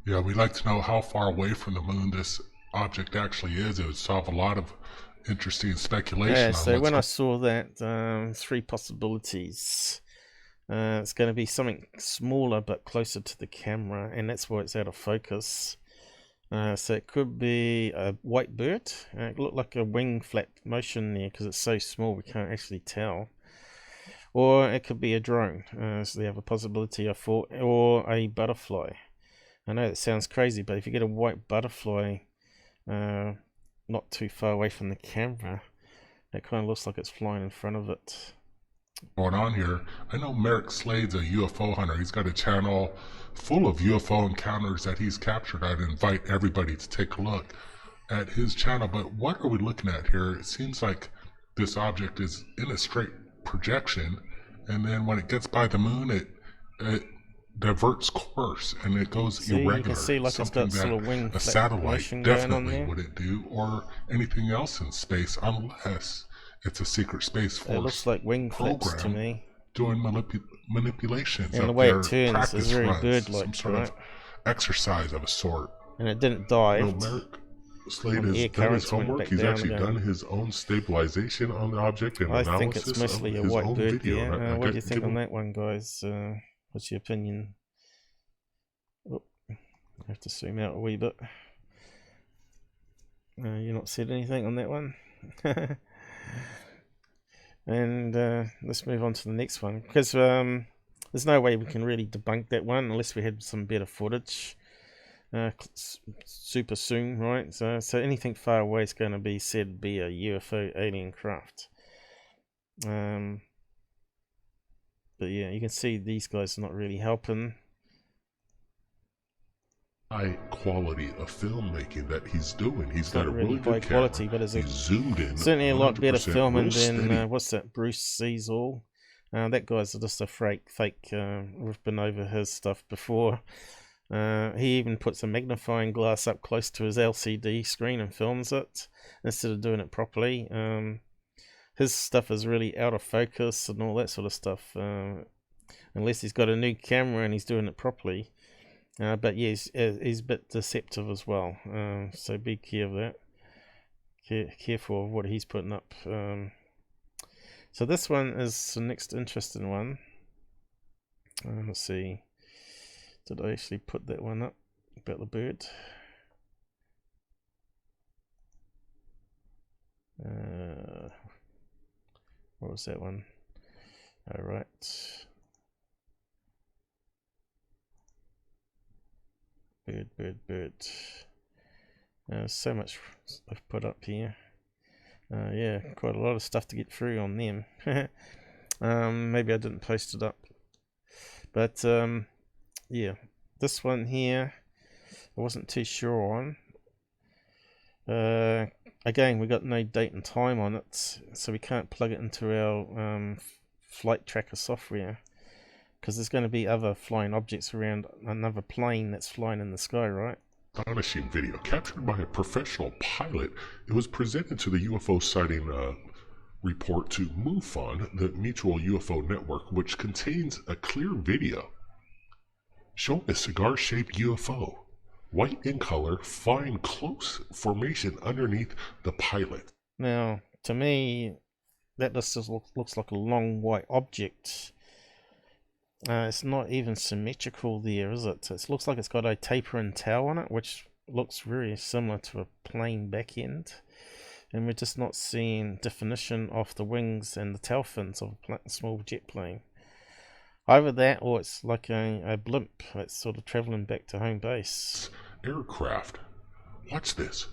Yeah, we'd like to know how far away from the moon this object actually is. It would solve a lot of interesting speculation. Yeah, so when I saw that, 3 possibilities. It's going to be something smaller but closer to the camera, and that's why it's out of focus. So it could be a white bird. It looked like a wing flap motion there because it's so small we can't actually tell. Or it could be a drone, so the other possibility I thought, or a butterfly. I know that sounds crazy, but if you get a white butterfly not too far away from the camera, it kind of looks like it's flying in front of it. Going on here, I know Merc Slade's a UFO hunter. He's got a channel full of UFO encounters that he's captured. I'd invite everybody to take a look at his channel. But what are we looking at here? It seems like this object is in a straight projection, and then when it gets by the moon, it diverts course and it goes irregular. You can see like something it's got that wing a satellite definitely wouldn't do, or anything else in space, unless it's a secret space force. It looks like wing flaps to me. Doing manipulations. And the way it turns is very bird-like, some sort of exercise of a sort. And it didn't die. Merc Slade has done his homework. He's actually done his own stabilization on the object and analysis. I think it's mostly a white bird. Yeah. What do you think on that one, guys? What's your opinion? Oh, I have to zoom out a wee bit. You not said anything on that one? And let's move on to the next one, because there's no way we can really debunk that one unless we had some better footage. super soon, right? So anything far away is going to be said to be a UFO alien craft. But yeah, you can see these guys are not really helping. High quality of filmmaking that he's doing. He's got a really really high good quality, camera. but it's He's zoomed in. Certainly a lot better 100%, filming real steady. than what's that? Bruce Sees All. That guy's just a fake. We've been over his stuff before. He even puts a magnifying glass up close to his LCD screen and films it instead of doing it properly. His stuff is really out of focus and all that sort of stuff. Unless he's got a new camera and he's doing it properly. But yeah, he's a bit deceptive as well. So be careful of that. Careful of what he's putting up. So this one is the next interesting one. Let's see. Did I actually put that one up about the bird? What was that one? All right. Bird. So much I've put up here. Yeah, quite a lot of stuff to get through on them. Maybe I didn't post it up. But yeah, this one here I wasn't too sure on. Again, we got no date and time on it, so we can't plug it into our flight tracker software, because there's going to be other flying objects around another plane that's flying in the sky, right? Astonishing video captured by a professional pilot. It was presented to the UFO sighting report to MUFON, the Mutual UFO Network, which contains a clear video showing a cigar-shaped UFO, white in color, flying close formation underneath the pilot. Now, to me, that just looks like a long white object. It's not even symmetrical there, is it? It looks like it's got a tapering tail on it, which looks very similar to a plane back end. And we're just not seeing definition of the wings and the tail fins of a small jet plane. Either that, or it's like a blimp that's sort of traveling back to home base. Aircraft. Watch this.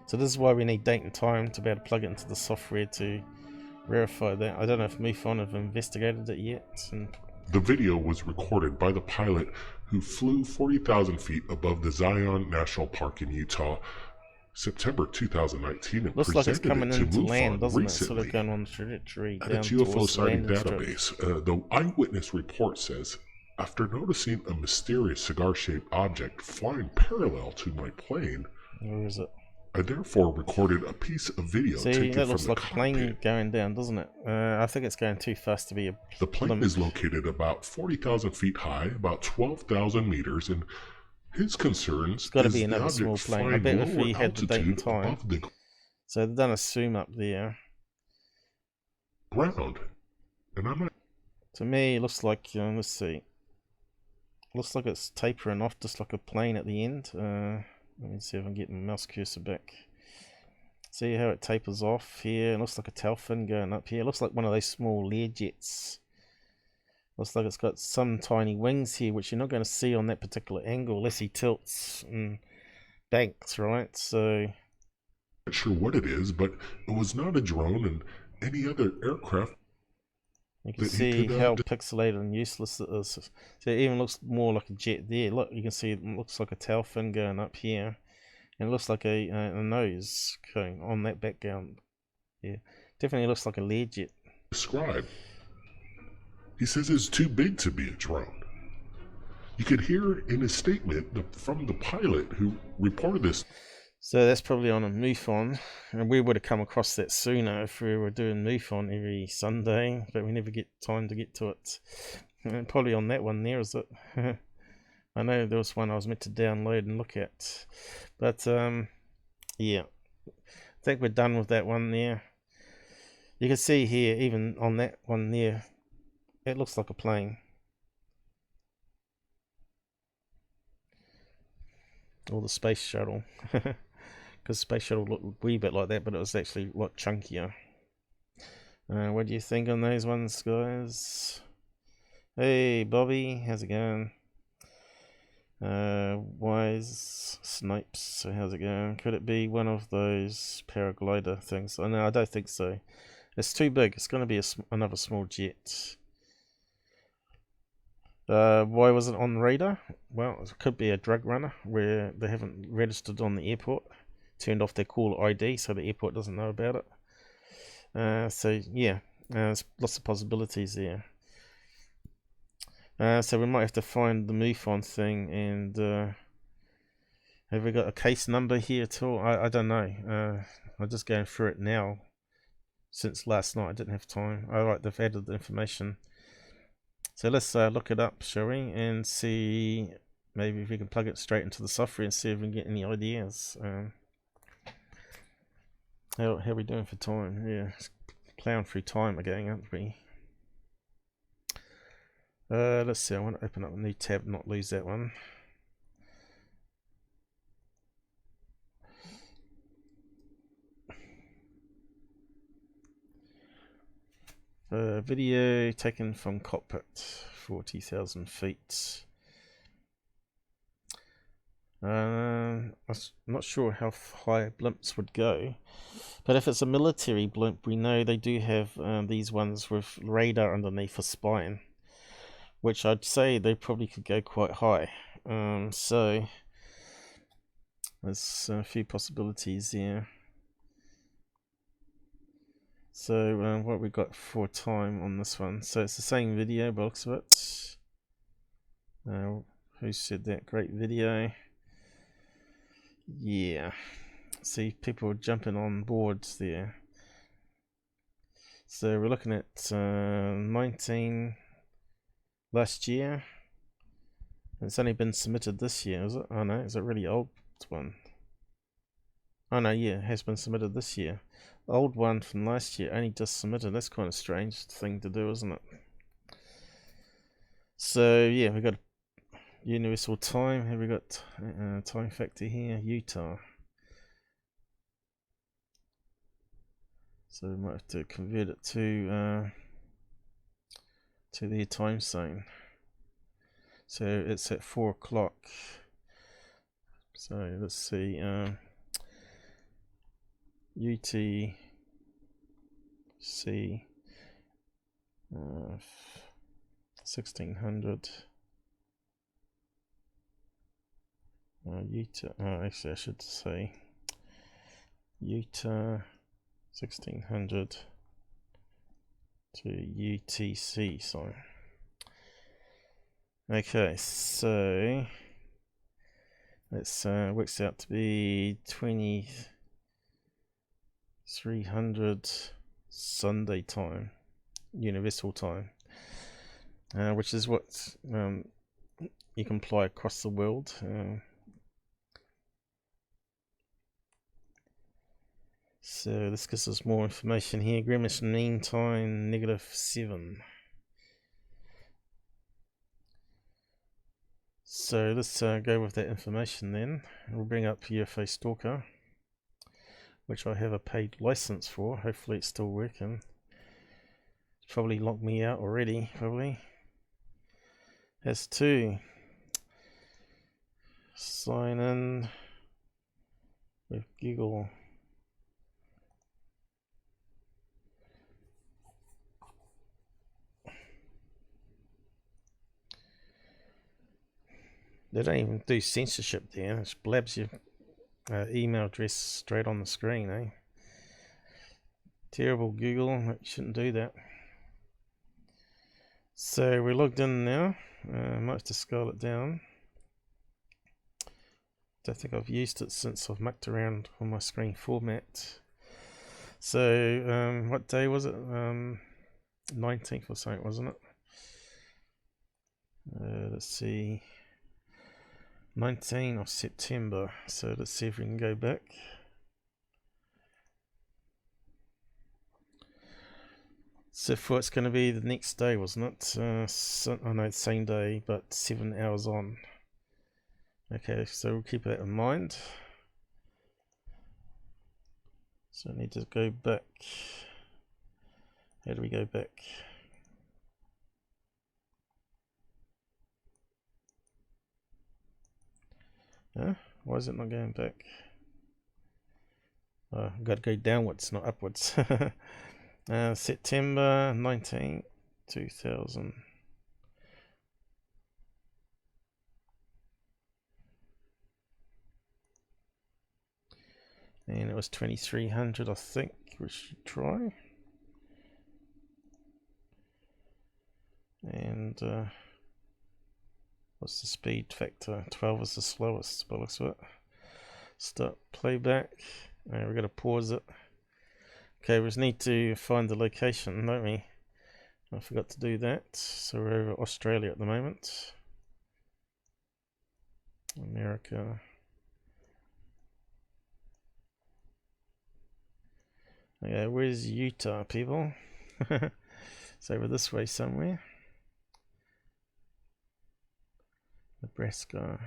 So this is why we need date and time to be able to plug it into the software to verify that. I don't know if MUFON have investigated it yet. The video was recorded by the pilot who flew 40,000 feet above the Zion National Park in Utah, September 2019, and looks like it's coming into land, doesn't it? recently. Sort of going on the trajectory At down its UFO sighting landing database, the eyewitness report says, after noticing a mysterious cigar-shaped object flying parallel to my plane, where is it? I therefore recorded a piece of video taken that looks from like the a plane cockpit. Going down, doesn't it? I think it's going too fast to be a The plane blimp. is located about 40,000 feet high, about 12,000 meters, and his concerns It's got to is be the another small object plane. I flying bet if lower we had the date and altitude time. above the So they've done a zoom up there. ground. And I'm not... To me, it looks like, let's see. Looks like it's tapering off just like a plane at the end. Let me see if I can get my mouse cursor back. See how it tapers off here? It looks like a tail fin going up here. It looks like one of those small Learjets. Looks like it's got some tiny wings here, which you're not going to see on that particular angle unless he tilts and banks, right? So not sure what it is, but it was not a drone, and any other aircraft. you can see how pixelated and useless it is. So it even looks more like a jet there. Look, you can see it looks like a tail fin going up here. And it looks like a nose going on that background. Yeah, definitely looks like a Learjet. Described. He says it's too big to be a drone. You could hear in his statement from the pilot who reported this. So that's probably on a MUFON, and we would have come across that sooner if we were doing MUFON every Sunday, but we never get time to get to it. And probably on that one there, is it? I know there was one I was meant to download and look at, but yeah, I think we're done with that one there. You can see here, even on that one there, it looks like a plane. Or the space shuttle. Because space shuttle looked a wee bit like that, but it was actually a lot chunkier. What do you think on those ones, guys? Hey, Bobby, how's it going? Wise Snipes, so how's it going? Could it be one of those paraglider things? Oh, no, I don't think so. It's too big. It's going to be another small jet. Why was it on radar? Well, it could be a drug runner where they haven't registered on the airport, turned off their caller ID so the airport doesn't know about it. So yeah, there's lots of possibilities there. So we might have to find the MUFON thing, and have we got a case number here at all? I don't know. I'm just going through it now. Since last night I didn't have time. Alright, they've added the information. So let's look it up, shall we? And see maybe if we can plug it straight into the software and see if we can get any ideas. How are we doing for time? Yeah, plowing through time again, aren't we? Let's see, I want to open up a new tab, not lose that one. Video taken from cockpit, 40,000 feet. I'm not sure how high blimps would go, but if it's a military blimp, we know they do have these ones with radar underneath for spying, which I'd say they probably could go quite high. So there's a few possibilities here. So what we got for time on this one? So it's the same video by the looks of it. Who said that? Great video. Yeah. See, people are jumping on boards there. So we're looking at 19 last year. It's only been submitted this year, is it? Oh no, is it really old one? Oh no, yeah, it has been submitted this year. Old one from last year, only just submitted. That's kind of strange thing to do, isn't it? So yeah, we got universal time. Have we got time factor here? Utah. So we might have to convert it to their time zone. So it's at 4 o'clock. So let's see. UTC 1600. Utah. Actually, I should say Utah 1600 to UTC. Sorry. Okay, so it's works out to be 2300 Sunday time, universal time, which is what you can apply across the world. So this gives us more information here. Greenwich Mean Time -7. So let's go with that information then. We'll bring up UFO Stalker, which I have a paid license for. Hopefully it's still working. It's probably locked me out already, probably. Has to sign in with Google. They don't even do censorship there. It just blabs your email address straight on the screen, eh? Terrible Google. You shouldn't do that. So we're logged in now. Might have to scroll it down. Don't think I've used it since I've mucked around on my screen format. So what day was it? 19th or something, wasn't it? Let's see. 19th of September. So let's see if we can go back. So for it's going to be the next day, wasn't it? I know it's same day, but 7 hours on. Okay, so we'll keep that in mind. So I need to go back. How do we go back? Huh? Why is it not going back? Oh, I've got to go downwards, not upwards. September 19th, 2000. And it was 2300, I think. We should try. And what's the speed factor? 12 is the slowest, by the looks of it. Start playback. And we've got to pause it. Okay, we just need to find the location, don't we? I forgot to do that. So we're over Australia at the moment. America. Okay, where's Utah, people? It's over this way somewhere. Nebraska.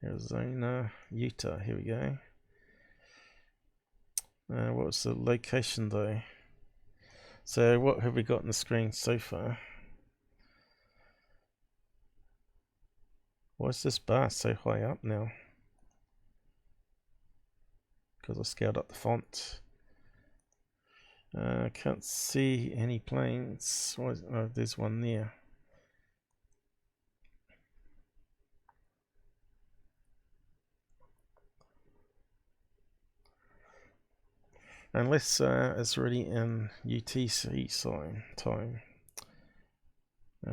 Arizona. Utah, here we go. What was the location though? So what have we got on the screen so far? Why is this bar so high up now? Because I scaled up the font. Can't see any planes. Oh, there's one there. Unless it's already in UTC sign time.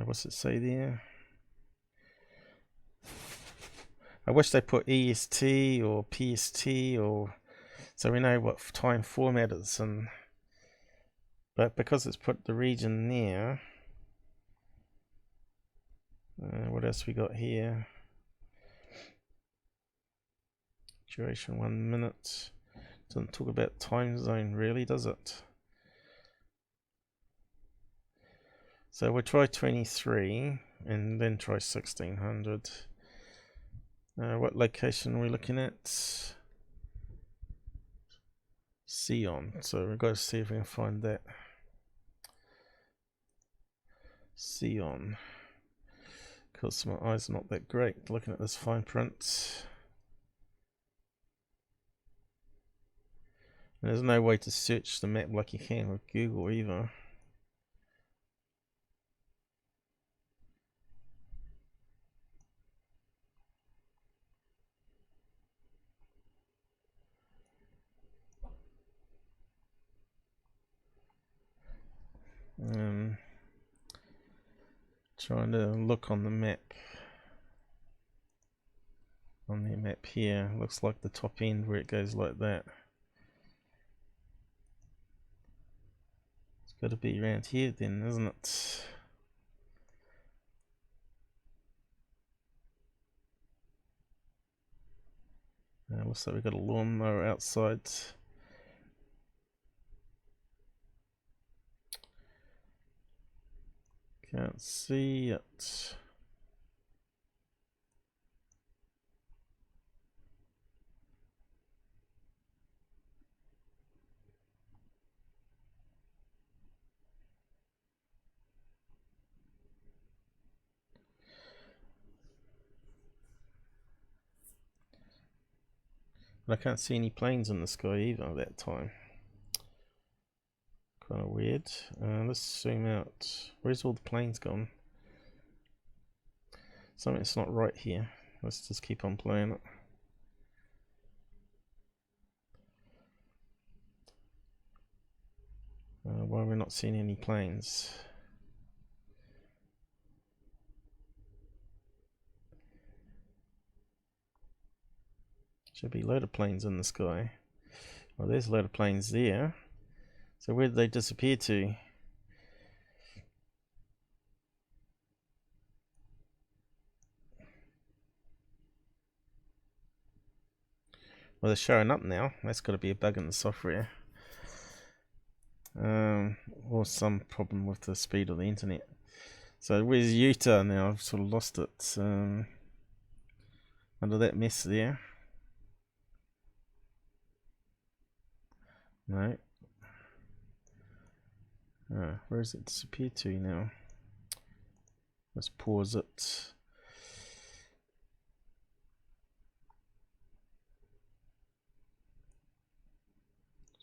What's it say there? I wish they put EST or PST or so we know what time format it's in. But because it's put the region there, what else we got here? Duration 1 minute. Doesn't talk about time zone really, does it? So we'll try 23 and then try 1600. What location are we looking at? Sion. So we've got to see if we can find that. Sion. Because my eyes are not that great looking at this fine print. And there's no way to search the map like you can with Google either. Trying to look on the map. On the map here, looks like the top end where it goes like that. It's got to be around here then, isn't it? Looks like we've got a lawnmower outside. Can't see it. But I can't see any planes in the sky either at that time. Kind of weird. Let's zoom out. Where's all the planes gone? Something's not right here. Let's just keep on playing it. Why are we not seeing any planes? Should be a load of planes in the sky. Well, there's a load of planes there. So where did they disappear to? Well, they're showing up now. That's got to be a bug in the software. Or some problem with the speed of the internet. So where's Utah now? I've sort of lost it. Under that mess there. No. Where does it disappear to now? Let's pause it.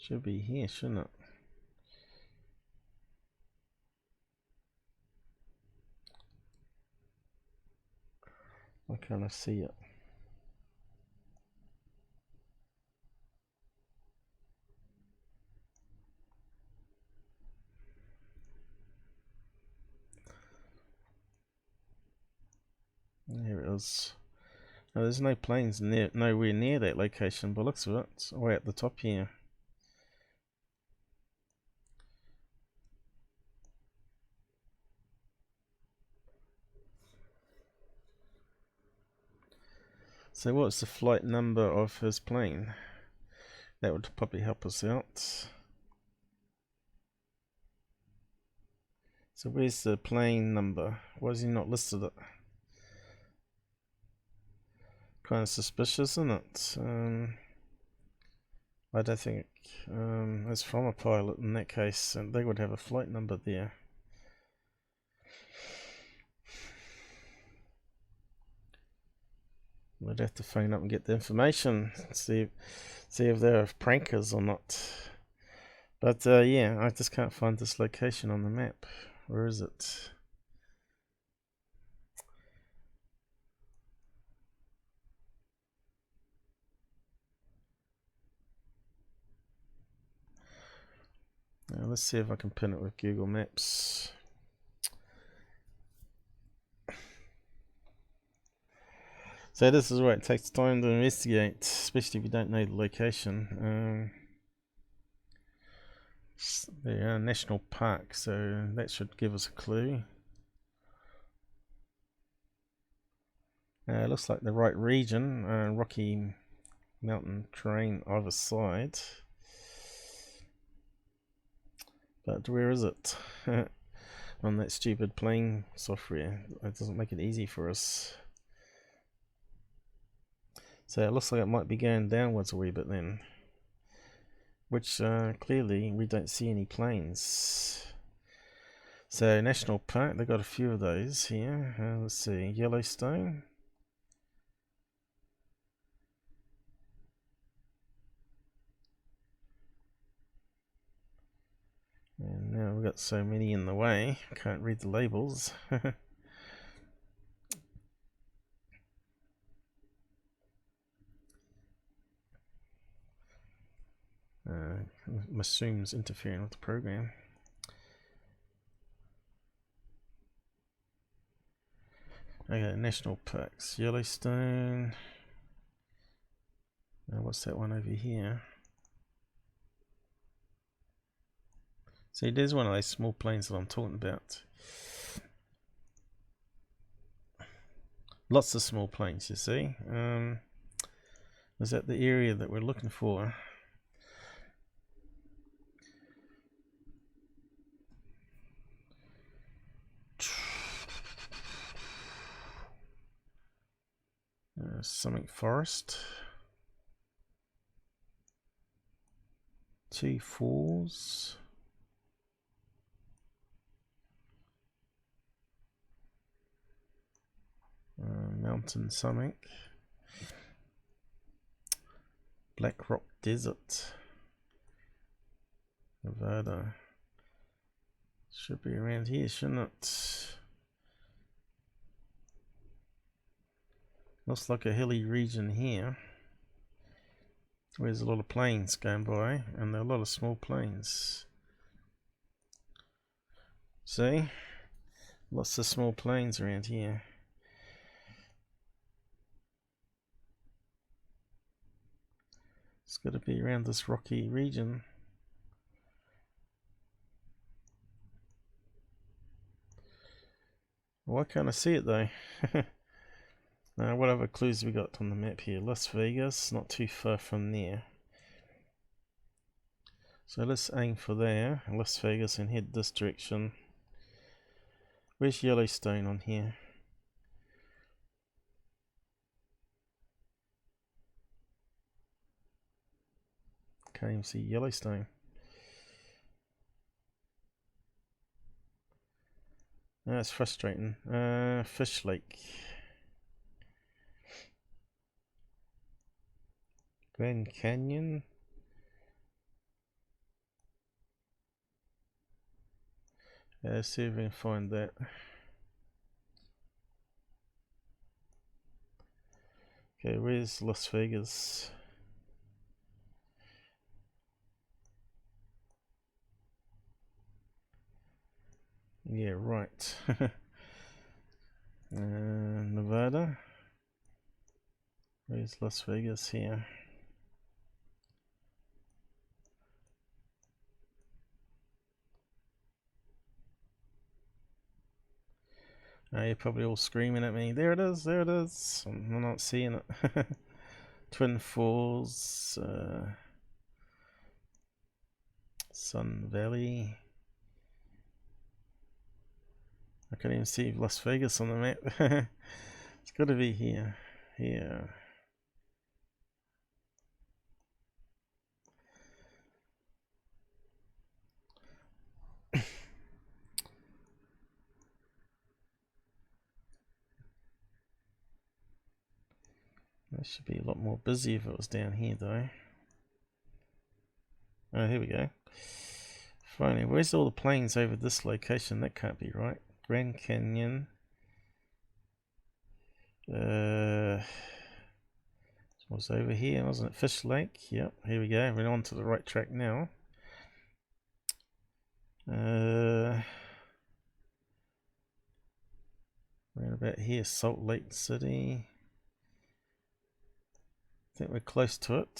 Should be here, shouldn't it? Why can't I see it? There it is. No, there's no planes nowhere near that location, but looks of it. It's way at the top here. So what's the flight number of his plane? That would probably help us out. So where's the plane number? Why has he not listed it? Kind of suspicious, isn't it? I don't think it's from a pilot in that case, and they would have a flight number there. We'd have to phone up and get the information, see if they're prankers or not. But yeah, I just can't find this location on the map. Where is it? Now, let's see if I can pin it with Google Maps. So this is where it takes time to investigate, especially if you don't know the location. There, National Park, so that should give us a clue. It looks like the right region, rocky mountain terrain either side. But where is it? On that stupid plane software, it doesn't make it easy for us. So it looks like it might be going downwards a wee bit then, which clearly we don't see any planes. So National Park, they've got a few of those here. Let's see, Yellowstone. And now we've got so many in the way, can't read the labels. Mushrooms interfering with the program. Okay, National Parks, Yellowstone. Now what's that one over here? See, there's one of those small planes that I'm talking about. Lots of small planes, you see. Is that the area that we're looking for? Summit Forest. 2 Falls. Mountain Summit. Black Rock Desert. Nevada. Should be around here, shouldn't it? Looks like a hilly region here. There's a lot of planes going by, and there are a lot of small planes. See? Lots of small planes around here. It's got to be around this rocky region. Why can't I see it though? Now, what other clues we got on the map here? Las Vegas, not too far from there. So let's aim for there, Las Vegas, and head this direction. Where's Yellowstone on here? Can't even see Yellowstone. That's frustrating. Fish Lake. Grand Canyon. Yeah, see if we can find that. Okay, where's Las Vegas? Yeah, right. Nevada. Where's Las Vegas here? Oh, you're probably all screaming at me. There it is, there it is. I'm not seeing it. Twin Falls, Sun Valley. I can't even see Las Vegas on the map. It's got to be here. Here. That should be a lot more busy if it was down here, though. Oh, here we go. Finally, where's all the planes over this location? That can't be right. Grand Canyon. It was over here, wasn't it? Fish Lake. Yep, here we go. We're on to the right track now. Right about here, Salt Lake City. I think we're close to it.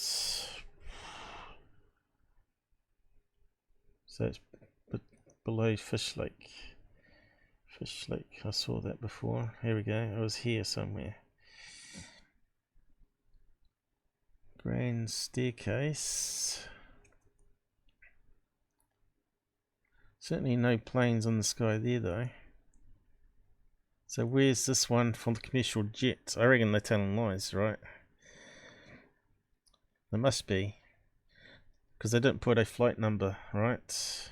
So it's below Fish Lake. Fish Lake, I saw that before. Here we go. It was here somewhere. Grand Staircase. Certainly no planes on the sky there, though. So where's this one from the commercial jet? I reckon they're telling lies, right? There must be, because they didn't put a flight number, right?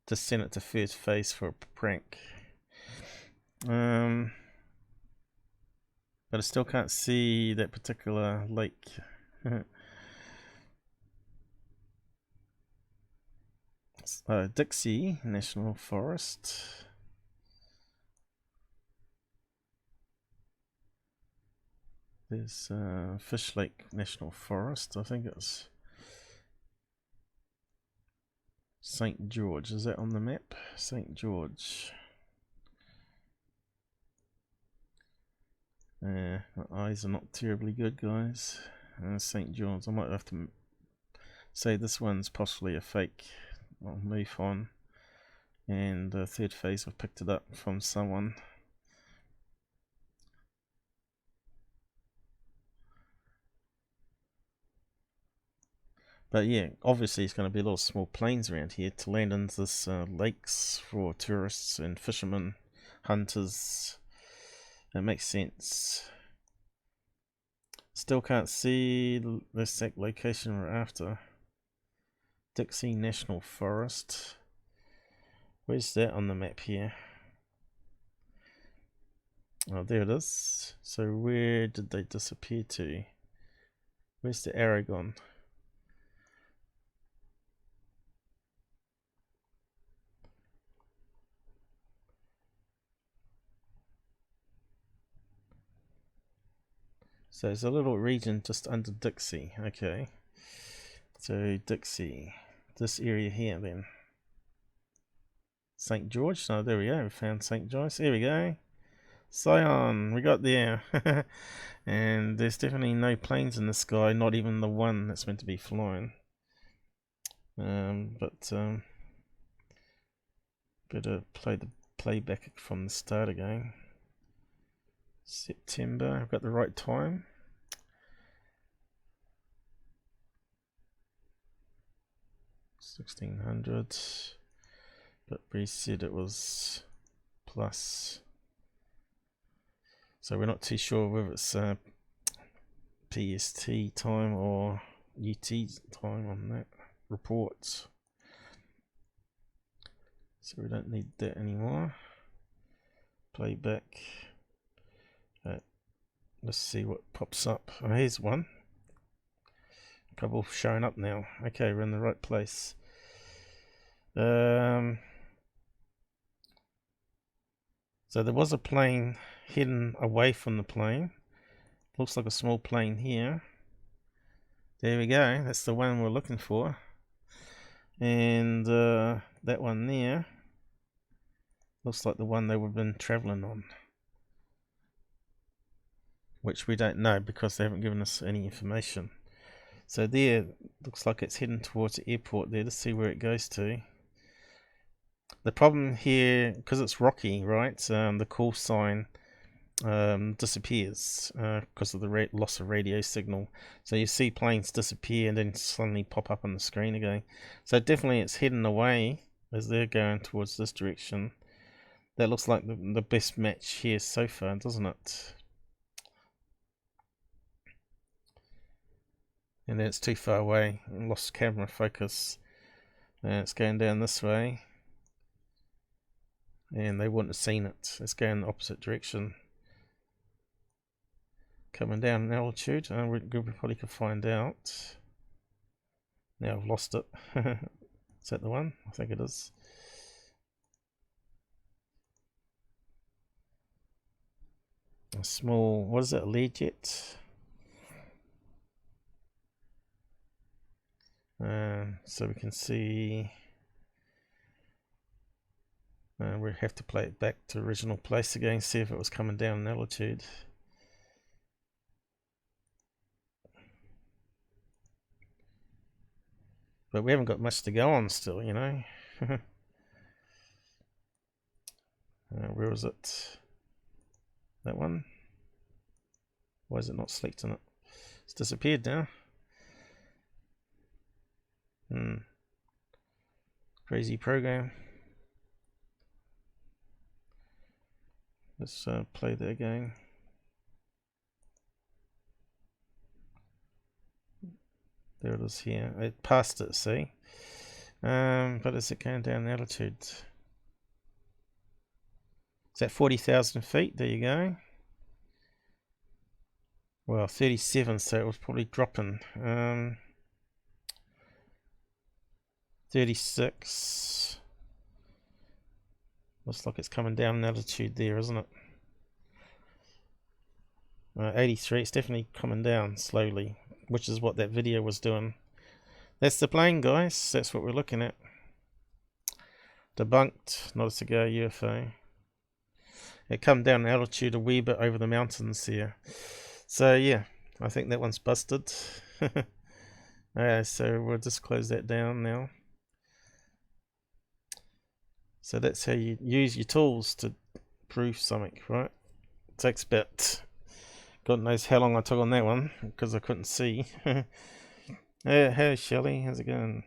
Just send it to first phase for a prank. But I still can't see that particular lake. Dixie National Forest. There's Fish Lake National Forest. I think it's St. George. Is that on the map? St. George. My eyes are not terribly good, guys. St. George. I might have to say this one's possibly a fake. I'll move on. And third phase, I've picked it up from someone. But yeah, obviously it's going to be a lot of small planes around here to land in this lakes for tourists and fishermen, hunters. That makes sense. Still can't see the exact location we're after. Dixie National Forest. Where's that on the map here? Oh, there it is. So where did they disappear to? Where's the arrow gone? So it's a little region just under Dixie. Okay. So Dixie. This area here then. St. George. Oh, there we go. We found St. George. Here we go. Scion. We got there. And there's definitely no planes in the sky. Not even the one that's meant to be flying. Better play the playback from the start again. September. I've got the right time. 1600, but we said it was plus, so we're not too sure whether it's PST time or UT time on that report, so we don't need that anymore. Playback. Let's see what pops up. Oh, here's one. A couple showing up now. Okay, we're in the right place. So there was a plane hidden away from the plane. Looks like a small plane here. There we go. That's the one we're looking for. And that one there looks like the one they would have been traveling on, which we don't know because they haven't given us any information. So there, looks like it's heading towards the airport there. Let's see where it goes to. The problem here, because it's rocky, right, the call sign disappears because of the loss of radio signal. So you see planes disappear and then suddenly pop up on the screen again. So definitely it's heading away as they're going towards this direction. That looks like the best match here so far, doesn't it? And then it's too far away and lost camera focus. And it's going down this way. And they wouldn't have seen it. It's going in the opposite direction. Coming down in altitude. We probably could find out. Now I've lost it. Is that the one? I think it is. A small, what is it, a Learjet? So we can see, we have to play it back to original place again, see if it was coming down in altitude. But we haven't got much to go on still, you know. Where was it? That one? Why is it not selecting it? It's disappeared now. Crazy program. Let's play that again. There it is here. It passed it, see? But is it going down altitude? It's at 40,000 feet. There you go. Well, 37, so it was probably dropping. 36. Looks like it's coming down in altitude there, isn't it? 83. It's definitely coming down slowly, which is what that video was doing. That's the plane, guys. That's what we're looking at. Debunked. Not a cigar UFO. It come down in altitude a wee bit over the mountains here. So yeah, I think that one's busted. So we'll just close that down now. So that's how you use your tools to prove something, right? It takes about, God knows how long I took on that one because I couldn't see. Hey Shelley, how's it going?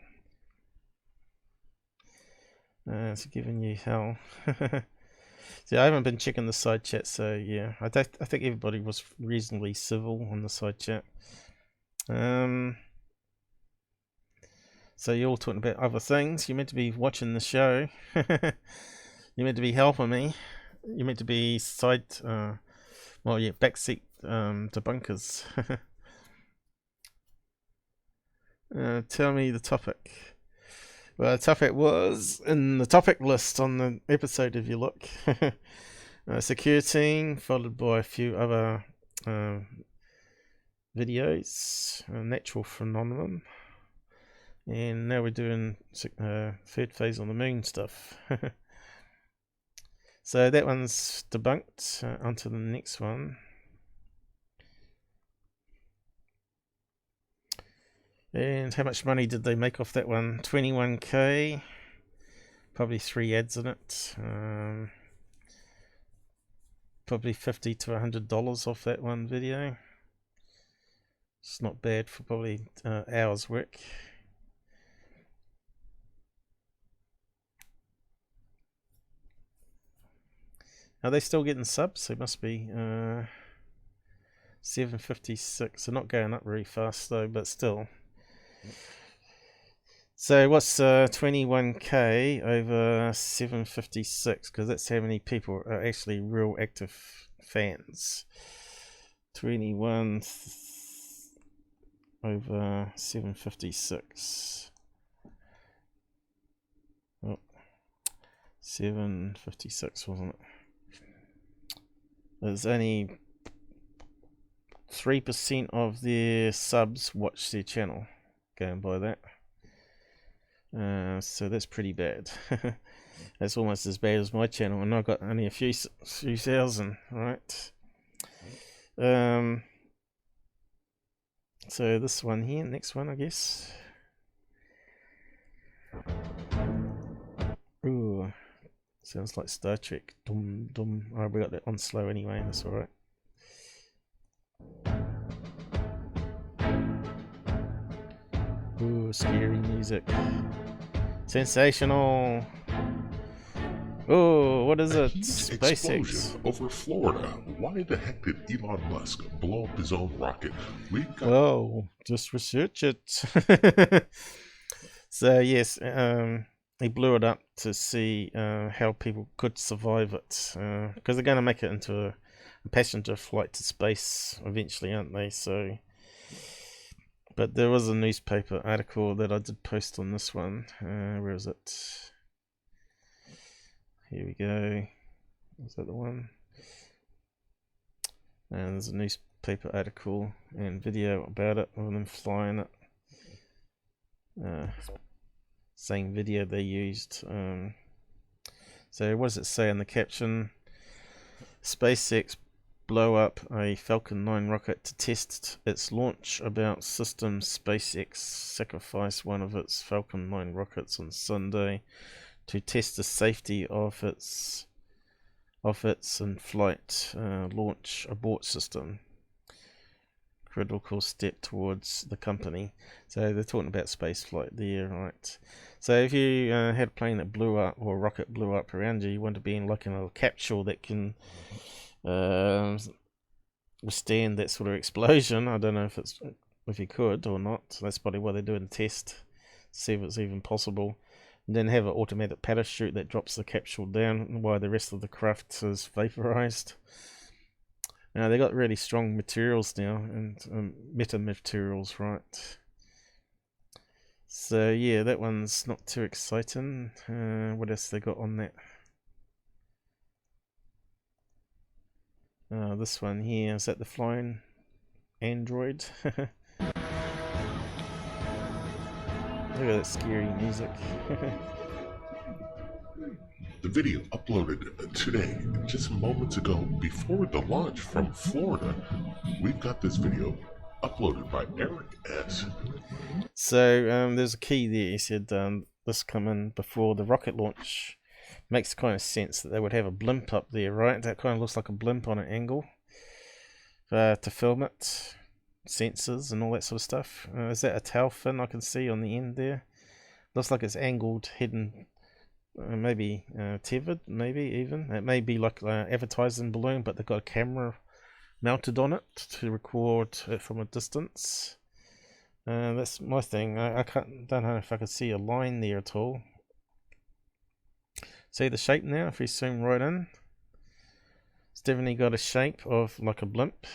It's giving you hell. See, I haven't been checking the side chat, so yeah, I think everybody was reasonably civil on the side chat. So you're all talking about other things. You're meant to be watching the show. You're meant to be helping me. You're meant to be backseat debunkers. Tell me the topic. Well, the topic was in the topic list on the episode, if you look. Secureteam, followed by a few other videos. Natural phenomenon. And now we're doing third phase on the moon stuff. So that one's debunked. Onto the next one. And how much money did they make off that one? 21k. Probably 3 ads in it. Probably $50 to $100 off that one video. It's not bad for probably hours work. Are they still getting subs? They must be 756. They're not going up very fast though, but still. So what's 21k over 756? Because that's how many people are actually real active fans. 21 over 756. 756, wasn't it? There's only 3% of their subs watch their channel, going by that. So that's pretty bad. That's almost as bad as my channel, and I've got only a few thousand, right? So this one here, next one, I guess. Ooh, sounds like Star Trek. Dum dum. Oh, we got that on slow anyway. That's all right. Ooh, scary music. Sensational. Oh, what is it? SpaceX. Explosion over Florida. Why the heck did Elon Musk blow up his own rocket? Oh, just research it. So yes, he blew it up to see how people could survive it, because they're going to make it into a passenger flight to space eventually, aren't they? So, but there was a newspaper article that I did post on this one. Where is it? Here we go. Is that the one? And there's a newspaper article and video about it, of them flying it. Same video they used. So what does it say in the caption? SpaceX blow up a Falcon 9 rocket to test its launch. About system. SpaceX sacrificed one of its Falcon 9 rockets on Sunday to test the safety of its in-flight launch abort system. Critical step towards the company. So they're talking about space flight there, right? So if you had a plane that blew up, or a rocket blew up around you, you want to be in like a little capsule that can withstand that sort of explosion. I don't know if you could or not. That's probably why they're doing a test, see if it's even possible. And then have an automatic parachute that drops the capsule down while the rest of the craft is vaporized. Now they got really strong materials now, and metamaterials, right? So yeah, that one's not too exciting. What else they got on that? This one here, is that the flying android? Look at that scary music. The video uploaded today, just moments ago, before the launch from Florida. We've got this video uploaded by Eric S. So there's a key there. He said this coming before the rocket launch. Makes kind of sense that they would have a blimp up there, right? That kind of looks like a blimp on an angle to film it. Sensors and all that sort of stuff. Is that a tail fin I can see on the end there? Looks like it's angled, hidden, maybe tethered, maybe even. It may be like an advertising balloon, but they've got a camera mounted on it to record it from a distance. That's my thing. I don't know if I can see a line there at all. See the shape now? If we zoom right in, it's definitely got a shape of like a blimp.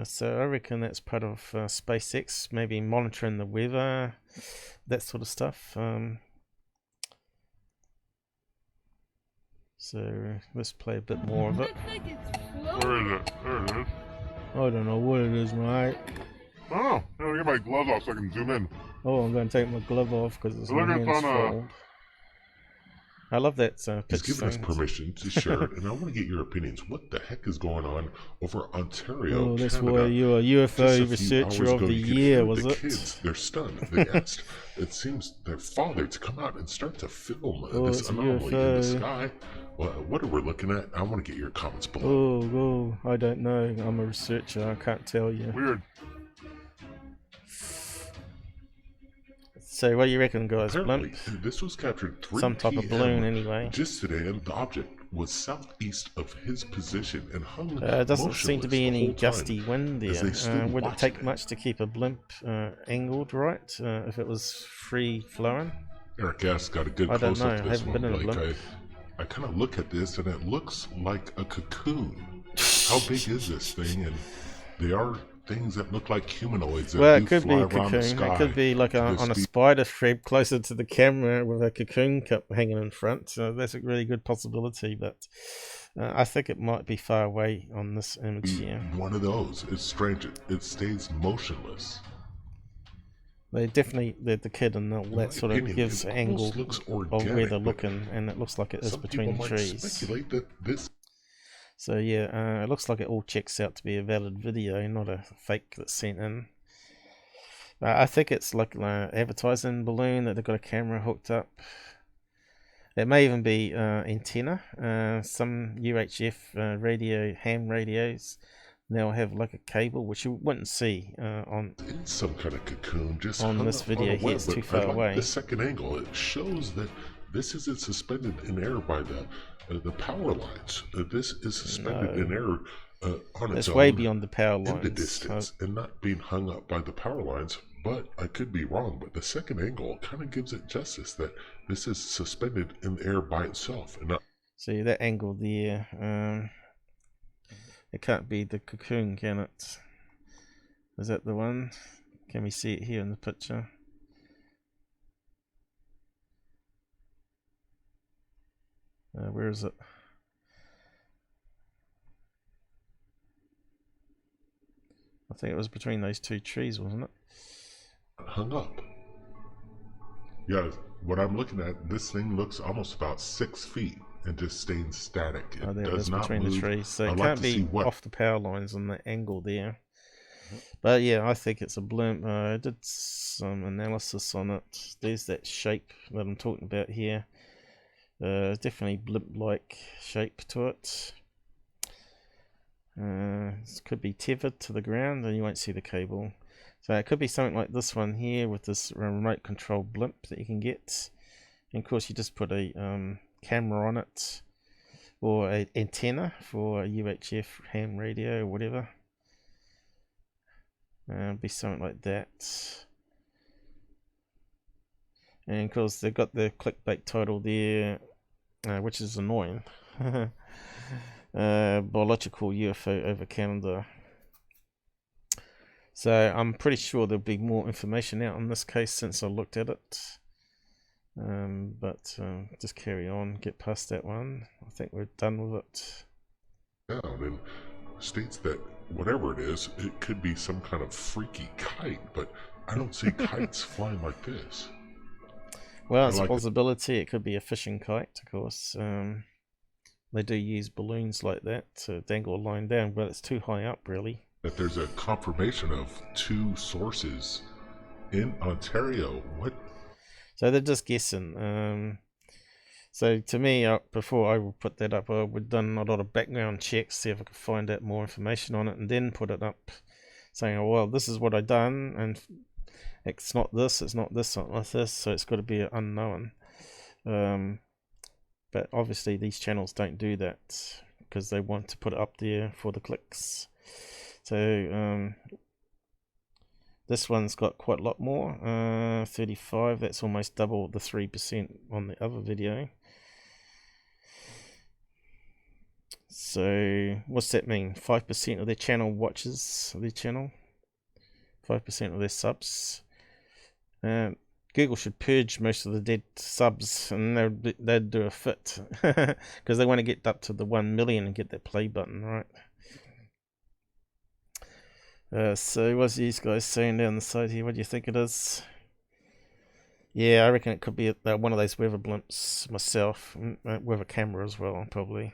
So I reckon that's part of SpaceX, maybe monitoring the weather, that sort of stuff. So let's play a bit more of it. Where is it? There it is. I don't know what it is, mate. Oh, I'm gonna get my gloves off so I can zoom in. Oh, I'm going to take my glove off because it's my hands full. I love that He's given us permission to share it, and I want to get your opinions. What the heck is going on over Ontario, Oh, that's Canada? why you're a UFO researcher of the year, was it? Kids, they're stunned. They asked, it seems, their father to come out and start to film this anomaly in the sky. What are we looking at? I want to get your comments below. Oh, I don't know. I'm a researcher. I can't tell you. Weird. So what do you reckon, guys? Apparently, Blimp? this was captured 3 Some type of balloon, anyway. Just today, and the object was southeast of his position and hung doesn't seem to be any gusty time wind there. Would it take much to keep a blimp angled right if it was free flowing? Eric S. got a good I don't close know. up to I this haven't one. been in a blimp. I kind of look at this and it looks like a cocoon. How big is this thing? And things that look like humanoids that Well, do it could be fly a around the cocoon. sky. It could be like on a spider thread closer to the camera with a cocoon cup hanging in front. So that's a really good possibility, but I think it might be far away on this image here. One of those. It's strange. It stays motionless. They definitely, the kid and all that sort of gives an angle of where they're looking, and it looks like it is between the trees. Speculate that this. So yeah, it looks like it all checks out to be a valid video, not a fake that's sent in. I think it's like an advertising balloon that they've got a camera hooked up. It may even be antenna. Some UHF radio, ham radios, they'll have like a cable, which you wouldn't see on some kind of cocoon just on this video here. It's too far away. The second angle, it shows that this isn't suspended in air by the power lines. This is suspended in air on its own. It's way beyond the power lines. In the distance, and not being hung up by the power lines. But I could be wrong. But the second angle kind of gives it justice that this is suspended in the air by itself, and not. See that angle there. It can't be the cocoon, can it? Is that the one? Can we see it here in the picture? Where is it? I think it was between those two trees, wasn't it? Hung up. Yeah, what I'm looking at, this thing looks almost about 6 feet and just staying static. It does not between move. the trees, so it I'd can't like to be see what. off the power lines on that angle there. But yeah, I think it's a blimp. I did some analysis on it. There's that shape that I'm talking about here. Definitely blimp-like shape to it. This could be tethered to the ground, and you won't see the cable. So it could be something like this one here with this remote control blimp that you can get. And of course, you just put a camera on it, or an antenna for a UHF ham radio or whatever. Be something like that. And of course, they've got the clickbait title there, which is annoying. Biological UFO over Canada. So I'm pretty sure there'll be more information out on this case since I looked at it. But just carry on, get past that one. I think we're done with it. Down and states that whatever it is, it could be some kind of freaky kite, but I don't see kites flying like this. Well, it's a possibility. It could be a fishing kite, of course. They do use balloons like that to dangle a line down, but it's too high up, really. That there's a confirmation of 2 sources in Ontario. What? So they're just guessing. So to me, before I would put that up, I would have done a lot of background checks, see if I could find out more information on it, and then put it up, saying, "Oh well, this is what I've done, and it's not this, it's not this, not this, so it's got to be unknown." But obviously, these channels don't do that because they want to put it up there for the clicks. So this one's got quite a lot more, 35. That's almost double the 3% on the other video. So what's that mean? 5% of their channel watches their channel, 5% of their subs. Google should purge most of the dead subs, and they'd do a fit because they want to get up to the 1 million and get that play button, right? So what's these guys saying down the side here? What do you think it is? Yeah, I reckon it could be one of those weather blimps myself, with a camera as well, probably.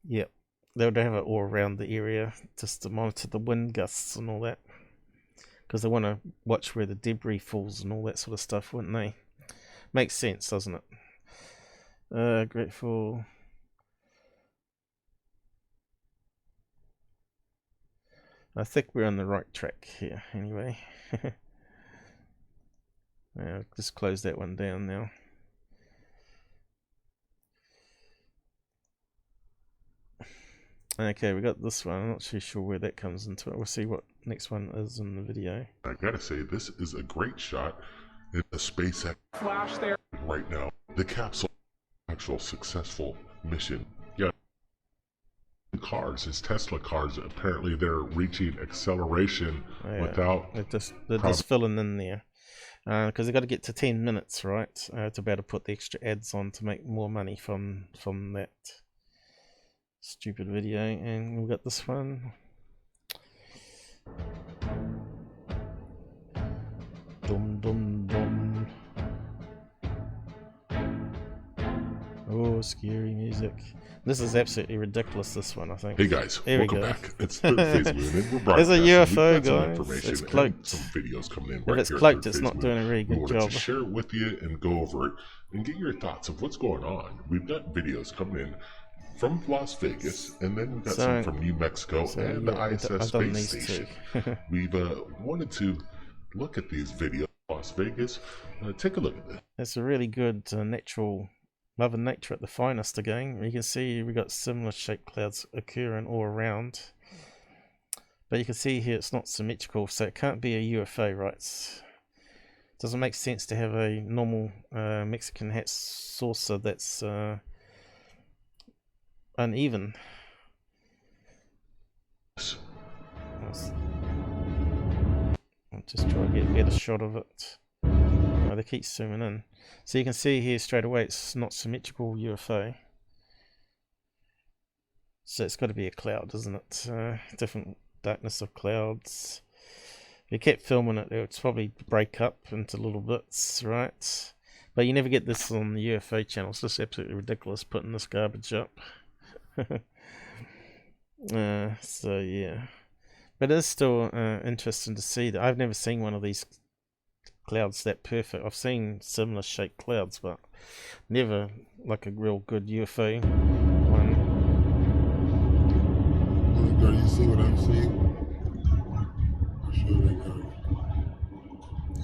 Yep, they would have it all around the area just to monitor the wind gusts and all that, because they want to watch where the debris falls and all that sort of stuff, wouldn't they? Makes sense, doesn't it? Grateful. I think we're on the right track here, anyway. Just close that one down now. Okay, we got this one. I'm not too sure where that comes into it. We'll see what next one is in the video. I gotta say, this is a great shot in the SpaceX flash there right now. The capsule, actual successful mission. Yeah. cars, his Tesla cars, apparently they're reaching acceleration without... They're just filling in there. Because they've got to get to 10 minutes, right? To be able to put the extra ads on to make more money from that stupid video. And we've got this one. Dum dum dum. Oh, scary music. This is absolutely ridiculous, this one, I think. Hey guys, welcome back. It's Third Phase Moon, and we're There's a UFO, guys. It's cloaked. Some videos coming in If right it's here cloaked, at it's Third not Phase doing a Moon. really We good wanted job. to share it with you and go over it and get your thoughts of what's going on. We've got videos coming in from Las Vegas, and then we've got some from New Mexico and the ISS space station. We've wanted to look at these videos. Las Vegas, take a look at this. It's a really good natural Mother Nature at the finest again. You can see we've got similar shaped clouds occurring all around. But you can see here it's not symmetrical, so it can't be a UFO, right? It doesn't make sense to have a normal Mexican hat saucer that's uneven. I'll just try to get a better shot of it. Oh, they keep zooming in. So you can see here straight away it's not symmetrical UFO. So it's got to be a cloud, isn't it? Different darkness of clouds. If you kept filming it, it would probably break up into little bits, right? But you never get this on the UFO channel. It's just absolutely ridiculous putting this garbage up. So yeah. But it is still interesting to see that. I've never seen one of these clouds that perfect. I've seen similar shaped clouds, but never like a real good UFO one. Girl, you see what I'm seeing? I'll show you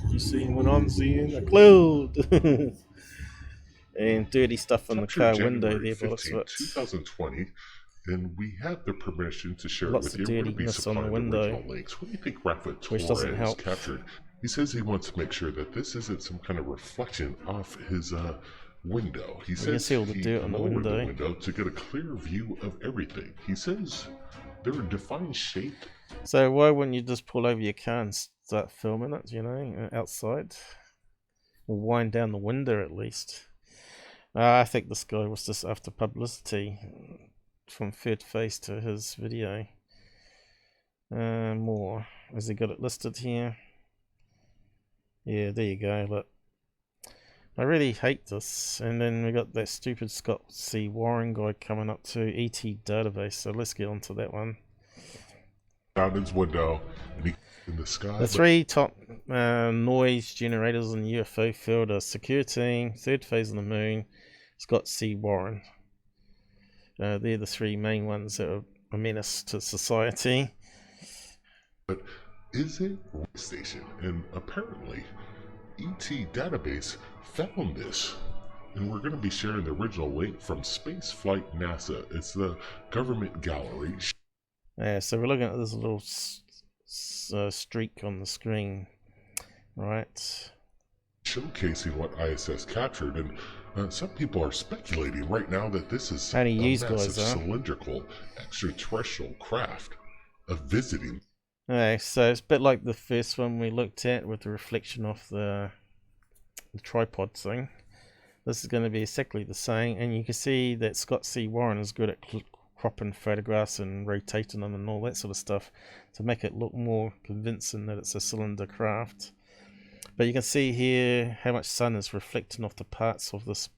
guys. You seeing what I'm seeing? A cloud! And dirty stuff on the car window there, but 2020. And we have the permission to share lots it with of you. We're going to be dirtiness on the supplying window, original links. What do you think Rafa which doesn't Torres help. captured? He says he wants to make sure that this isn't some kind of reflection off his window. He says see all the dirt on the lowered window. the window to get a clear view of everything. He says they're a defined shape. So why wouldn't you just pull over your car and start filming it, you know, outside? Or wind down the window at least. I think this guy was just after publicity from Third Phase to his video. More. Has he got it listed here? Yeah, there you go, look. I really hate this. And then we got that stupid Scott C. Warren guy coming up to ET database, so let's get on to that one. Found his window in the sky. The three top noise generators in the UFO field are Secureteam, Third Phase of the Moon, Scott C. Warren. They're the three main ones that are a menace to society. But is it a station? And apparently, ET database found this. And we're going to be sharing the original link from Spaceflight NASA. It's the government gallery. Yeah, so we're looking at this little streak on the screen, right? Showcasing what ISS captured, and some people are speculating right now that this is How do a you use massive guys, cylindrical extraterrestrial craft of visiting. Okay, so it's a bit like the first one we looked at with the reflection off the tripod thing. This is going to be exactly the same, and you can see that Scott C. Warren is good at cropping photographs and rotating them and all that sort of stuff to make it look more convincing that it's a cylinder craft. But you can see here how much sun is reflecting off the parts of this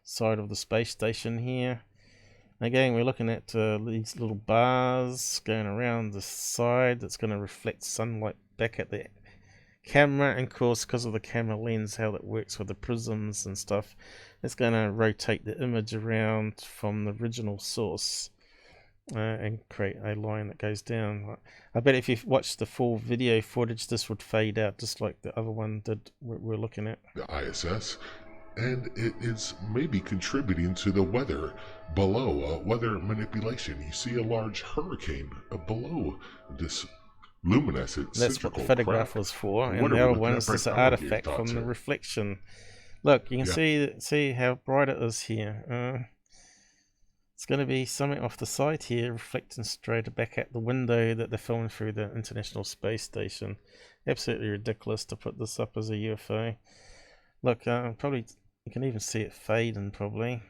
side of the space station here. Again, we're looking at these little bars going around the side that's going to reflect sunlight back at the camera, and of course because of the camera lens, how that works with the prisms and stuff, it's going to rotate the image around from the original source and create a line that goes down. I bet if you watch the full video footage, this would fade out just like the other one did we're looking at. The ISS, and it is maybe contributing to the weather below, weather manipulation. You see a large hurricane below this luminescent. That's what the photograph was for, and the other one is just an artifact from the reflection. Look, you can see how bright it is here. It's going to be something off the side here, reflecting straight back at the window that they're filming through the International Space Station. Absolutely ridiculous to put this up as a UFO. Look, probably you can even see it fading probably.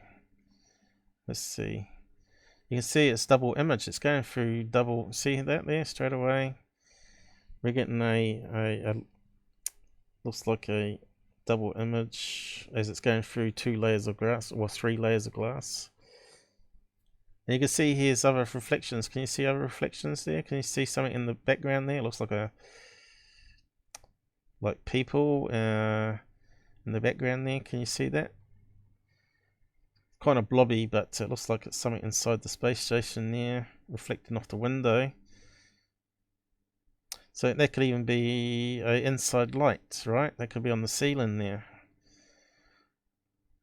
Let's see. You can see it's double image. It's going through double. See that there straight away? We're getting a looks like a double image as it's going through 2 layers of glass or 3 layers of glass. And you can see here's other reflections. Can you see other reflections there? Can you see something in the background there? It looks like people in the background there. Can you see that? Kind of blobby, but it looks like it's something inside the space station there, reflecting off the window. So that could even be an inside light, right? That could be on the ceiling there.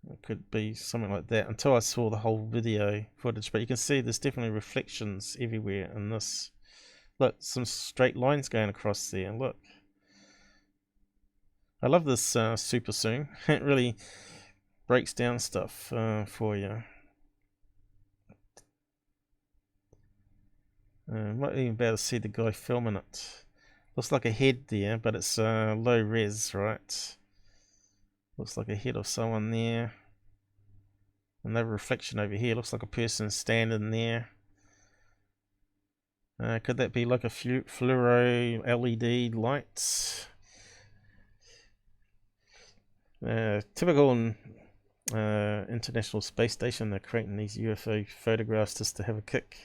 It could be something like that until I saw the whole video footage. But you can see there's definitely reflections everywhere in this. Look, some straight lines going across there. Look. I love this super zoom. It really breaks down stuff for you. Might even be able to see the guy filming it. Looks like a head there, but it's low res, right? Looks like a head of someone there. Another reflection over here. Looks like a person standing there. Could that be like a fluoro LED light? Typical International Space Station. They're creating these UFO photographs just to have a kick.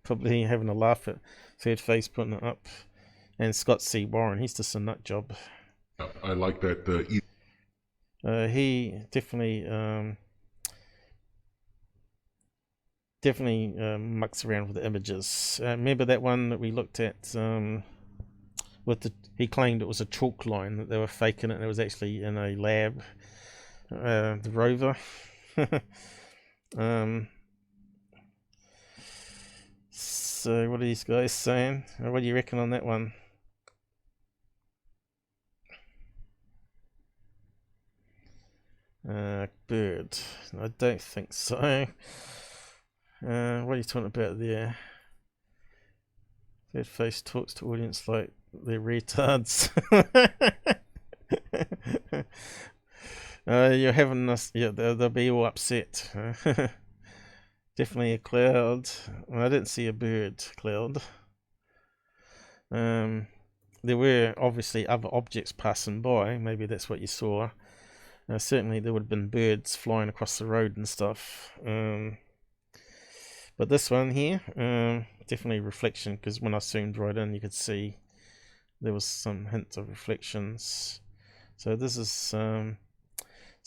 Probably having a laugh at Third Face putting it up. And Scott C. Warren, he's just a nut job. I like that. He definitely mucks around with the images. Remember that one that we looked at with he claimed it was a chalk line, that they were faking it and it was actually in a lab, the rover. So what are these guys saying? What do you reckon on that one? Bird. I don't think so. What are you talking about there? Third Face talks to audience like they're retards. You're having us. Yeah, they'll be all upset. Definitely a cloud. Well, I didn't see a bird cloud. There were obviously other objects passing by. Maybe that's what you saw. Certainly there would have been birds flying across the road and stuff. But this one here, definitely reflection, because when I zoomed right in, you could see there was some hints of reflections. So this is some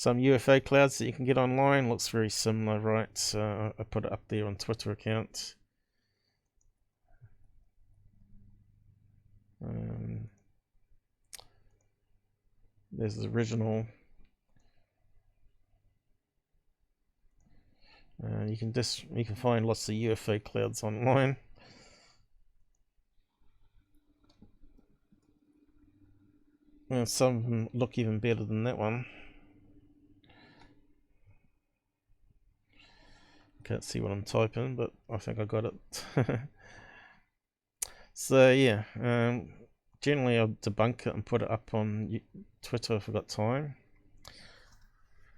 UFO clouds that you can get online. Looks very similar, right? I put it up there on Twitter account. There's the original. You can find lots of UFO clouds online. And some of them look even better than that one. Can't see what I'm typing, but I think I got it. So yeah, generally I'll debunk it and put it up on Twitter if I've got time.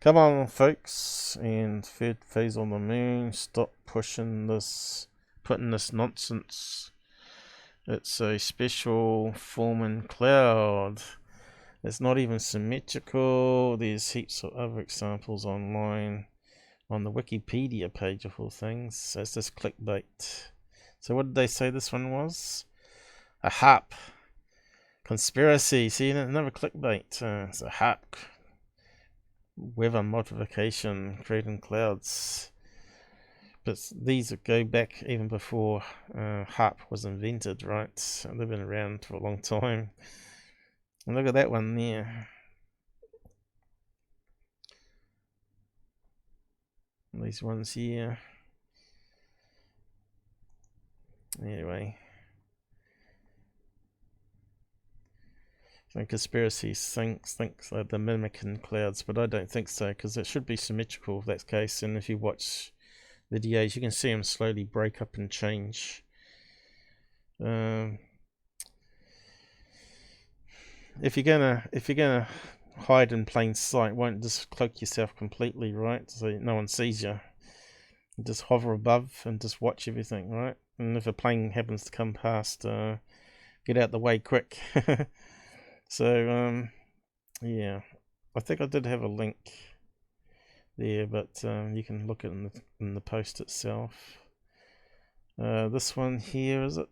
Come on, folks, and Third Phase on the Moon, stop pushing this, putting this nonsense. It's a special forming cloud. It's not even symmetrical. There's heaps of other examples online on the Wikipedia page of all things. So it's just clickbait. So what did they say this one was? A HARP. Conspiracy. See, another clickbait. It's a HARP. Weather modification, creating clouds. But these go back even before HARP was invented, right? They've been around for a long time. And look at that one there. And these ones here. Anyway. So conspiracy thinks they're mimicking clouds, but I don't think so, because it should be symmetrical if that's the case. And if you watch videos, you can see them slowly break up and change. If you're gonna hide in plain sight, won't just cloak yourself completely, right? So no one sees you. Just hover above and just watch everything, right? And if a plane happens to come past, get out the way quick. So yeah, I think I did have a link there, but you can look at it in the post itself. This one here, is it?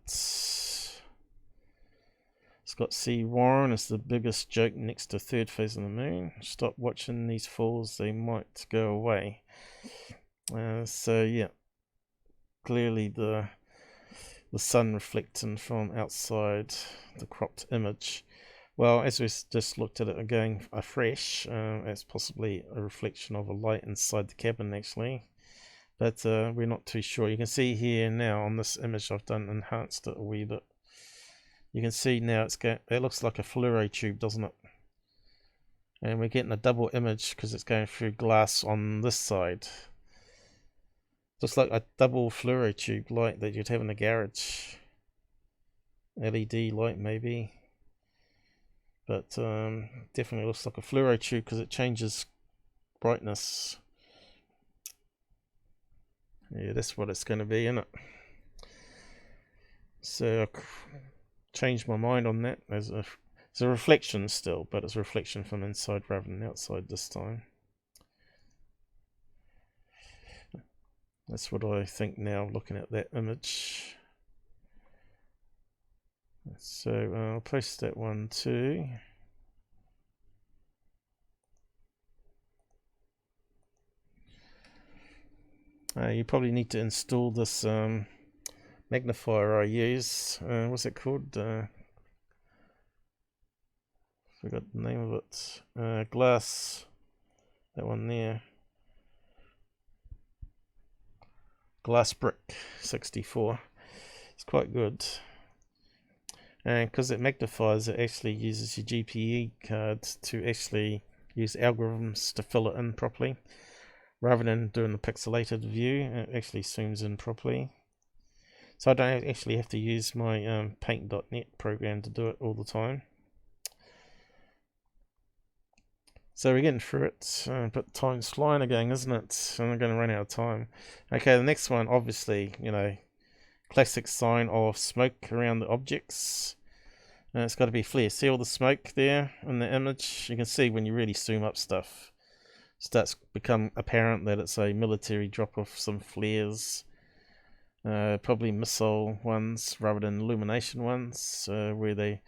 It's got C. Warren is the biggest joke next to third phase of the moon. Stop watching these fools, they might go away. So yeah, clearly the sun reflecting from outside the cropped image. Well, as we just looked at it again afresh, it's possibly a reflection of a light inside the cabin actually, but we're not too sure. You can see here now on this image I've enhanced it a wee bit. You can see now it looks like a fluoro tube, doesn't it? And we're getting a double image because it's going through glass on this side. Looks like a double fluoro tube light that you'd have in a garage. LED light maybe. But definitely looks like a fluoro tube because it changes brightness. Yeah, that's what it's going to be, isn't it? So I changed my mind on that. It's a reflection still, but it's a reflection from inside rather than outside this time. That's what I think now, looking at that image. So I'll post that one too. You probably need to install this magnifier I use. What's it called? Forgot the name of it. Glass. That one there. Glass Brick 64. It's quite good. And because it magnifies, it actually uses your GPU card to actually use algorithms to fill it in properly. Rather than doing the pixelated view, it actually zooms in properly. So I don't actually have to use my paint.net program to do it all the time. So we're getting through it, but time's flying again, isn't it? And I'm going to run out of time. Okay, the next one, obviously, you know, classic sign of smoke around the objects. It's got to be flare. See all the smoke there in the image? You can see when you really zoom up stuff. Starts become apparent that it's a military drop off some flares. Probably missile ones rather than illumination ones, where they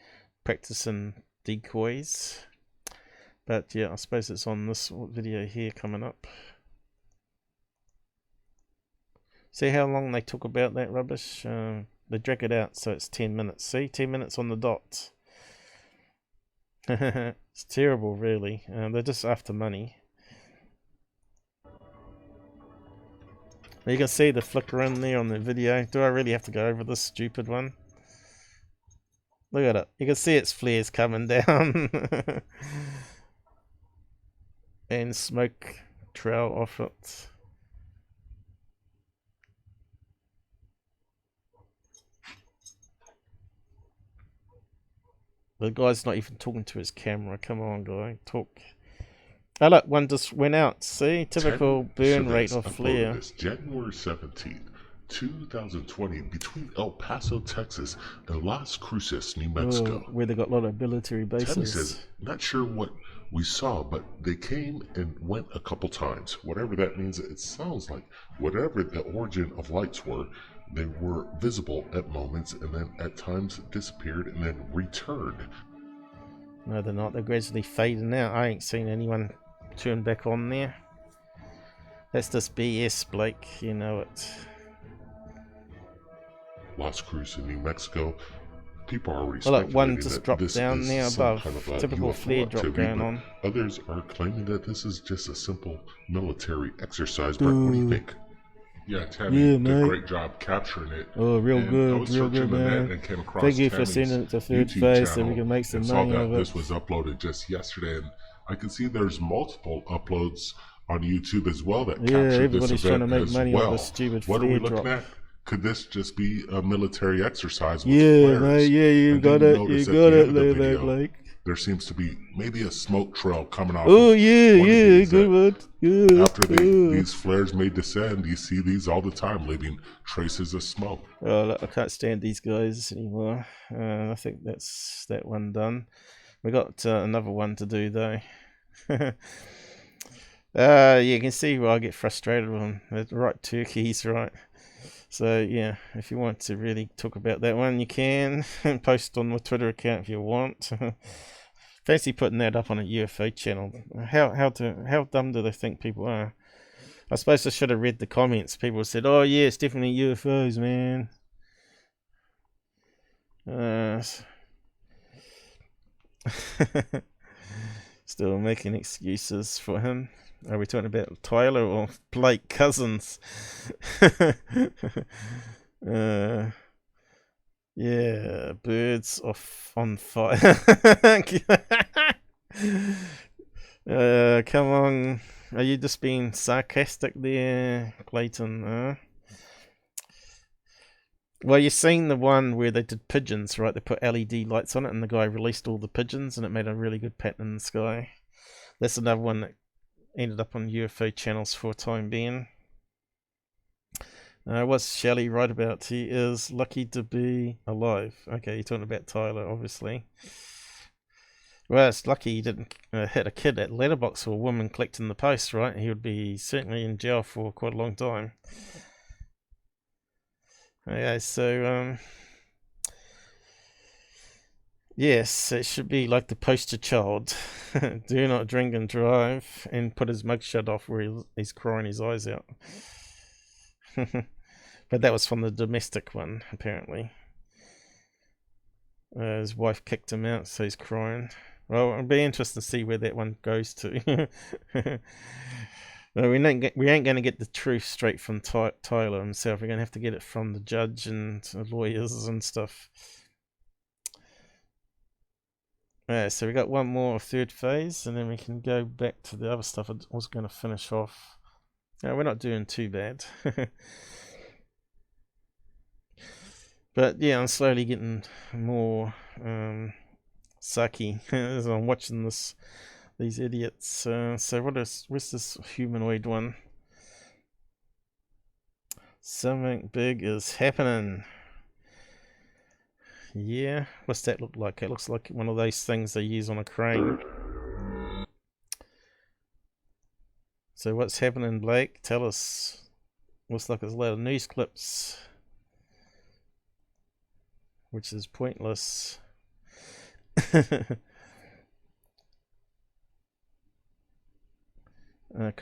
practice in decoys. But yeah, I suppose it's on this video here coming up. See how long they talk about that rubbish? They drag it out so it's 10 minutes. See, 10 minutes on the dot. It's terrible, really. They're just after money. You can see the flicker in there on the video. Do I really have to go over this stupid one? Look at it. You can see its flares coming down. And smoke trail off it. The guy's not even talking to his camera. Come on, guy. Talk. Oh, look, one just went out. See? Typical burn rate of flare. January 17th, 2020, between El Paso, Texas, and Las Cruces, New Mexico. Where they got a lot of military bases. Teddy says, not sure what we saw, but they came and went a couple times. Whatever that means, it sounds like whatever the origin of lights were, they were visible at moments and then at times disappeared and then returned. No, they're not. They're gradually fading out. I ain't seen anyone turn back on there. That's just BS, Blake. You know it. Las Cruces in New Mexico. People are already well, look, one speculating just that dropped this down is there some above. kind of a Typical UFO flare drop activity, going but on. others are claiming that this is just a simple military exercise. Brett, what do you think? Yeah, Tammy did a great job capturing it. Oh, real and good, I was real searching good, the man. net and came across Thank you for Tammy's sending it to third YouTube phase so channel we can make some and saw money that of it. this was uploaded just yesterday, and I can see there's multiple uploads on YouTube as well that Yeah, captured this everybody's trying to event make as money well. off this stupid What are we flare looking drop. at? Could this just be a military exercise with Yeah, flares? mate, yeah, you And got then it. notice You at got the it end of the there, video, Blake. there seems to be maybe a smoke trail coming off Oh, of yeah, one of yeah, these good one. Good. after these flares may descend. You see these all the time, leaving traces of smoke. Oh, look, I can't stand these guys anymore. I think that's that one done. We got another one to do though. You can see where I get frustrated with them. They're right turkeys, right? So yeah, if you want to really talk about that one, you can post on my Twitter account if you want. Fancy putting that up on a UFO channel. How dumb do they think people are? I suppose I should have read the comments. People said, "Oh yeah, it's definitely UFOs, man." Still making excuses for him. Are we talking about Tyler or Blake Cousins? Yeah, birds off on fire. Come on. Are you just being sarcastic there, Clayton? Well, you've seen the one where they did pigeons, right? They put LED lights on it and the guy released all the pigeons and it made a really good pattern in the sky. That's another one that ended up on UFO channels for a time being. What's Shelley right about? He is lucky to be alive. Okay, you're talking about Tyler, obviously. Well, it's lucky he didn't hit a kid at letterbox or a woman collecting the post, right? He would be certainly in jail for quite a long time. Okay, so yes, it should be like the poster child. Do not drink and drive, and put his mugshot off where he's crying his eyes out. But that was from the domestic one, apparently. His wife kicked him out, so he's crying. Well, it'll be interesting to see where that one goes to. We ain't going to get the truth straight from Tyler himself. We're going to have to get it from the judge and the lawyers and stuff. So we got one more third phase, and then we can go back to the other stuff I was going to finish off. We're not doing too bad. But yeah, I'm slowly getting more sucky as I'm watching these idiots. So where's this humanoid one? Something big is happening. Yeah, what's that look like? It looks like one of those things they use on a crane. So what's happening, Blake? Tell us. Looks like there's a lot of news clips, which is pointless. Because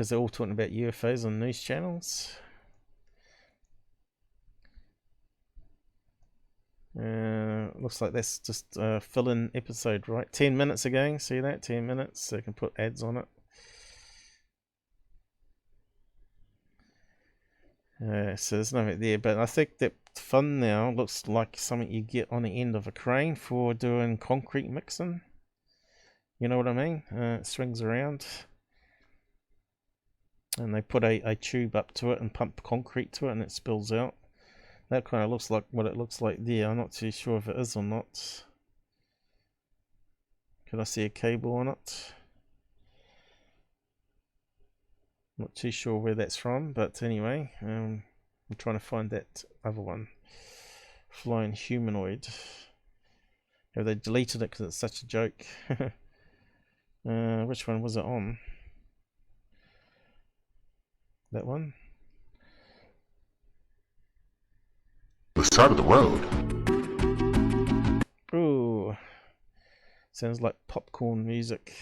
they're all talking about UFOs on news channels. Looks like that's just a fill-in episode, right? 10 minutes again, see that? 10 minutes, so you can put ads on it. So there's nothing there, but I think that fun now looks like something you get on the end of a crane for doing concrete mixing. You know what I mean? It swings around. And they put a tube up to it and pump concrete to it and it spills out. That kind of looks like what it looks like there. I'm not too sure if it is or not. Can I see a cable on it? Not too sure where that's from, but anyway, I'm trying to find that other one. Flying humanoid. Have they deleted it because it's such a joke? Which one was it on? That one? The side of the road. Ooh. Sounds like popcorn music.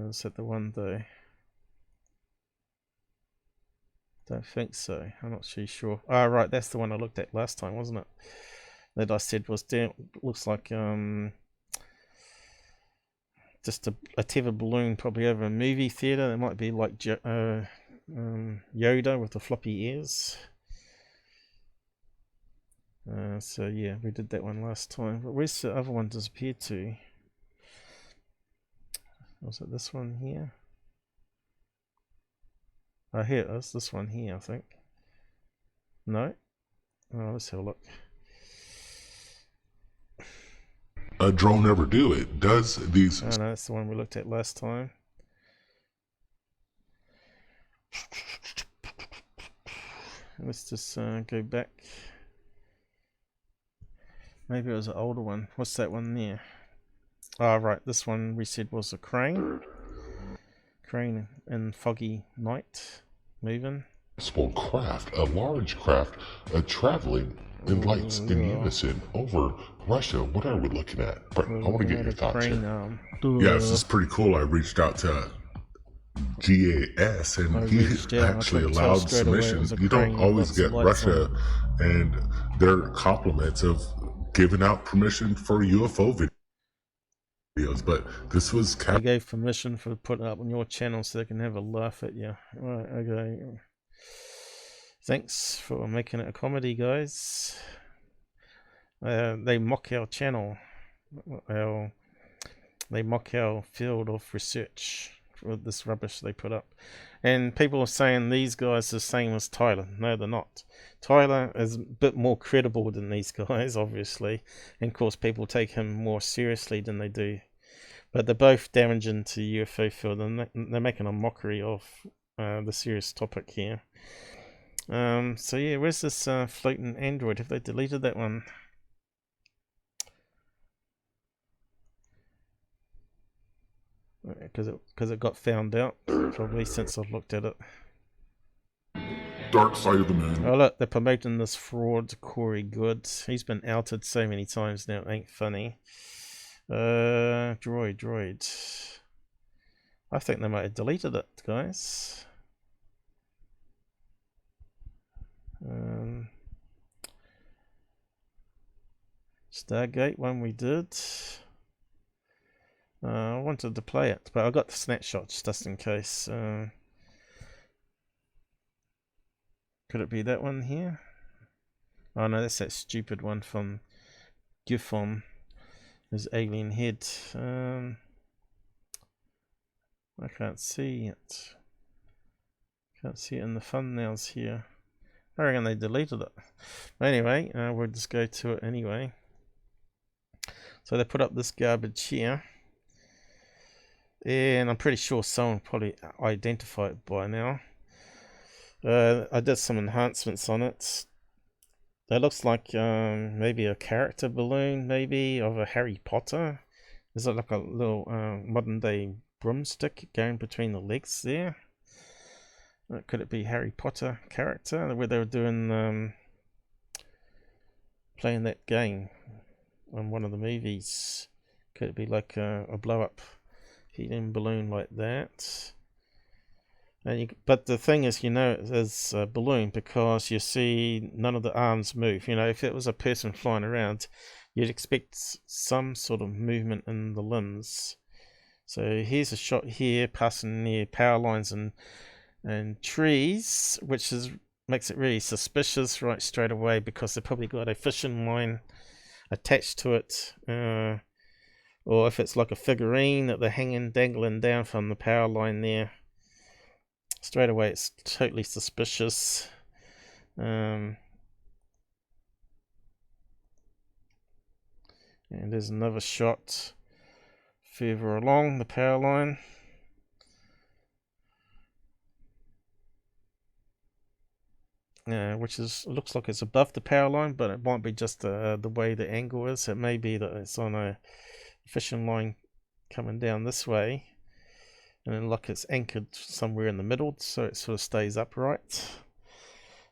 Is that the one though? Don't think so. I'm not too sure. Oh, right, that's the one I looked at last time, wasn't it? That I said was down. Looks like just a tether balloon, probably over a movie theater. It might be like Yoda with the floppy ears. So yeah, we did that one last time. But where's the other one disappeared to? Was it this one here? Oh, here it is. This one here, I think. No? Oh, let's have a look. A drone never do it. Does these... Oh, no, that's the one we looked at last time. Let's just go back. Maybe it was an older one. What's that one there? Oh, right. This one we said was a crane. Crane in foggy night. Moving. Craft, a large craft, traveling in lights in unison over Russia. What are we looking at? I want to get your thoughts here. Yes, it's pretty cool. I reached out to GAS and he actually allowed submissions. You don't always get Russia and their compliments of giving out permission for UFO videos, but this was... They gave permission for putting it up on your channel so they can have a laugh at you. Right, okay. Thanks for making it a comedy, guys. They mock our channel. They mock our field of research for this rubbish they put up. And people are saying these guys are the same as Tyler. No, they're not. Tyler is a bit more credible than these guys, obviously. And of course, people take him more seriously than they do. But they're both damaging to the UFO field, and they're making a mockery of the serious topic here. So yeah, where's this floating android? Have they deleted that one? Because it got found out, probably, since I've looked at it. Dark Side of the Moon. Oh look, they're promoting this fraud, Corey Good. He's been outed so many times now, it ain't funny. Droid. I think they might have deleted it, guys. Stargate one we did. I wanted to play it, but I got the snapshots just in case. Could it be that one here? Oh no, that's that stupid one from Gifon. His alien head. I can't see it. Can't see it in the thumbnails here. I reckon they deleted it. Anyway, we'll just go to it anyway. So they put up this garbage here. And I'm pretty sure someone probably identified it by now. I did some enhancements on it. That looks like maybe a character balloon, maybe, of a Harry Potter. Is it like a little modern day broomstick going between the legs there? Could it be Harry Potter character where they were doing playing that game on one of the movies? Could it be like a blow up helium balloon like that? And but the thing is, it is a balloon because you see none of the arms move. If it was a person flying around, you'd expect some sort of movement in the limbs. So here's a shot here passing near power lines and trees, which makes it really suspicious right straight away because they've probably got a fishing line attached to it. Or if it's like a figurine that they're dangling down from the power line there. Straight away it's totally suspicious. And there's another shot further along the power line. Which looks like it's above the power line, but it might be just the way the angle is. It may be that it's on a fishing line coming down this way. And then look, it's anchored somewhere in the middle, so it sort of stays upright.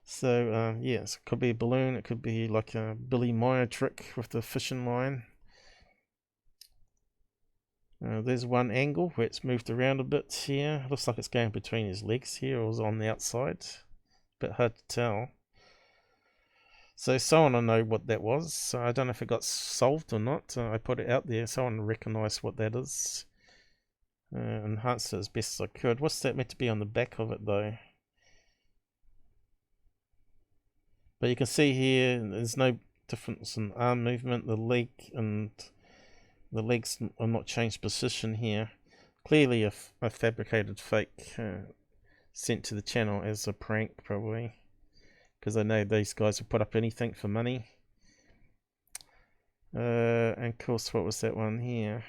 So, yes, it could be a balloon. It could be like a Billy Meyer trick with the fishing line. There's one angle where it's moved around a bit here. Looks like it's going between his legs here, or is on the outside. Bit hard to tell. So someone will know what that was. So I don't know if it got solved or not. I put it out there. Someone recognized what that is. Enhanced it as best as I could. What's that meant to be on the back of it though? But you can see here there's no difference in arm movement. The leg and the legs are not changed position here. Clearly a fabricated fake sent to the channel as a prank, probably, because I know these guys will put up anything for money. And of course, what was that one here?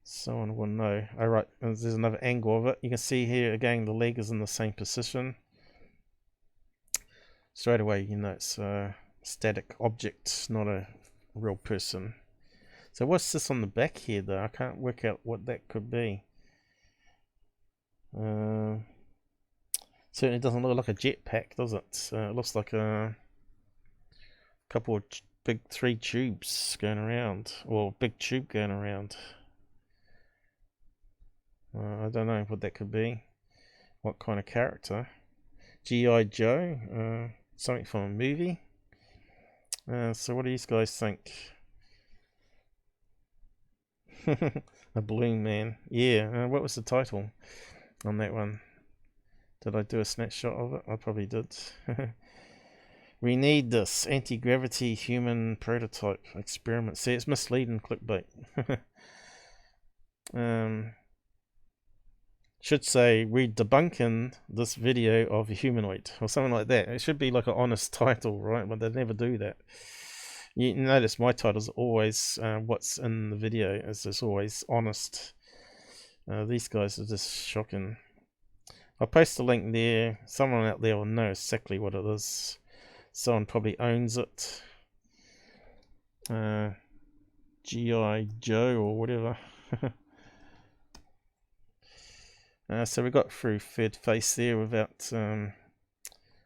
Someone will know. Alright, there's another angle of it. You can see here again the leg is in the same position. Straight away you know it's a static object, not a real person. So what's this on the back here though? I can't work out what that could be. Certainly doesn't look like a jetpack, does it? It looks like a couple of big 3 tubes going around, or big tube going around. I don't know what that could be. What kind of character? G.I. Joe? Something from a movie? So what do these guys think? A balloon man. Yeah, what was the title on that one? Did I do a snapshot of it? I probably did. We need this anti-gravity human prototype experiment. See, it's misleading clickbait. Should say we're debunking this video of a humanoid or something like that. It should be like an honest title, right? But they never do that. You notice my title's always what's in the video is just always honest. These guys are just shocking. I'll post a link there. Someone out there will know exactly what it is. Someone probably owns it. G.I. Joe or whatever. So we got through third face there without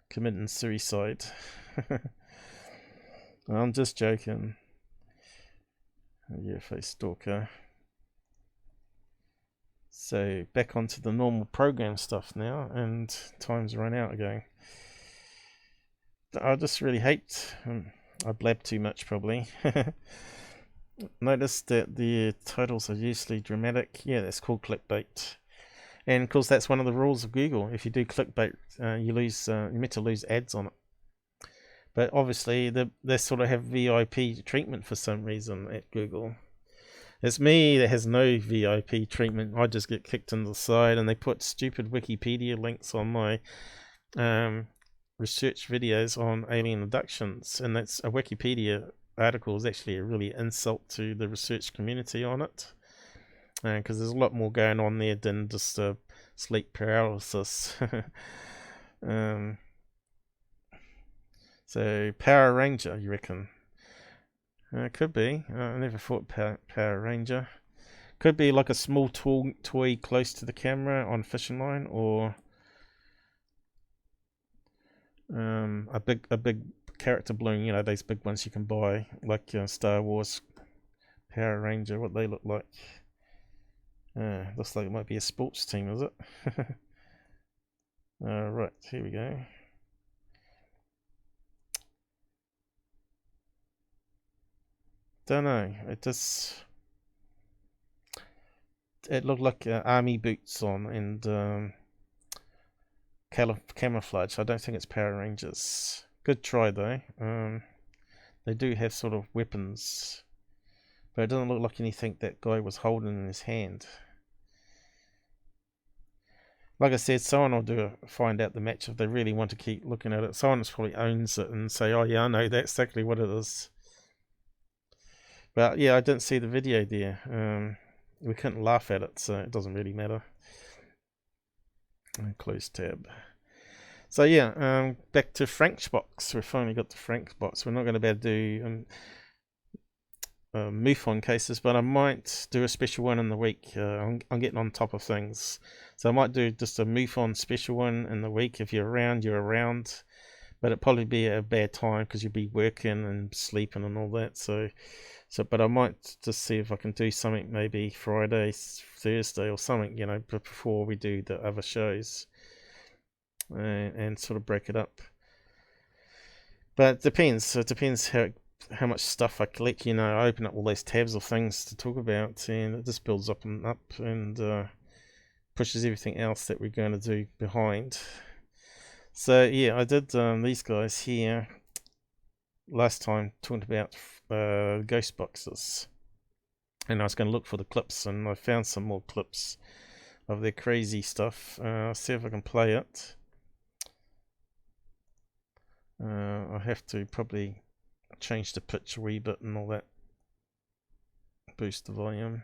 committing suicide. I'm just joking. UFO stalker. So back onto the normal program stuff now, and time's run out again. I just really hate. I blab too much probably. Notice that the titles are usually dramatic. Yeah, that's called clickbait. And of course, that's one of the rules of Google. If you do clickbait, you're meant to lose ads on it. But obviously, they sort of have VIP treatment for some reason at Google. It's me that has no VIP treatment. I just get kicked into the side, and they put stupid Wikipedia links on my research videos on alien abductions. And that's a Wikipedia article is actually a really insult to the research community on it. Because there's a lot more going on there than just sleep paralysis. So Power Ranger, you reckon? Could be. I never thought Power Ranger. Could be like a small toy close to the camera on fishing line, or a big character balloon. You know, those big ones you can buy, like Star Wars Power Ranger. What they look like. Looks like it might be a sports team, is it? Right, here we go. Don't know. It looked like army boots on and camouflage. I don't think it's Power Rangers. Good try though. They do have sort of weapons, but it doesn't look like anything that guy was holding in his hand. Like I said, someone will find out the match if they really want to keep looking at it. Someone probably owns it and say, oh yeah, I know that's exactly what it is. But yeah, I didn't see the video there. We couldn't laugh at it, so it doesn't really matter. And close tab. So yeah, back to Frank's box. We finally got the Frank's box. We're not going to be able to do MUFON cases, but I might do a special one in the week. I'm getting on top of things, so I might do just a MUFON special one in the week. If you're around, you're around, but it'd probably be a bad time because you'd be working and sleeping and all that. So but I might just see if I can do something maybe Friday, Thursday or something, you know, before we do the other shows, and sort of break it up. But it depends. It depends how much stuff I collect. You know, I open up all those tabs of things to talk about, and it just builds up and pushes everything else that we're going to do behind. So yeah, I did these guys here last time, talking about ghost boxes. and I was going to look for the clips, and I found some more clips of their crazy stuff. I'll see if I can play it. I have to probably change the pitch a wee bit and all that. Boost the volume.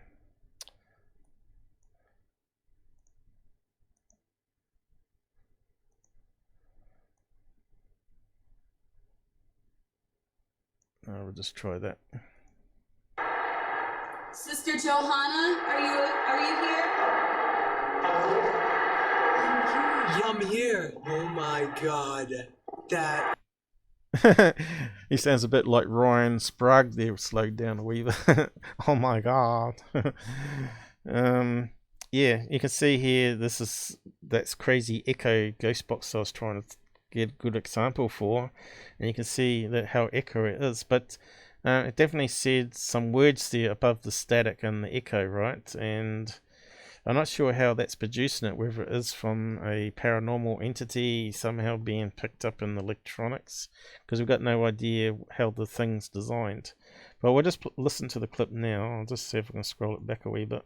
We'll just try that. Sister Johanna, are you here? I'm here. Oh my god. That. He sounds a bit like Ryan Sprague there, slowed down a wee bit. Oh my god. Yeah, you can see here, that's crazy echo ghost box I was trying to get a good example for, and you can see that how echo it is, but it definitely said some words there above the static and the echo, right? And I'm not sure how that's producing it, whether it is from a paranormal entity somehow being picked up in the electronics, because we've got no idea how the thing's designed. But we'll just listen to the clip now. I'll just see if I can scroll it back a wee bit,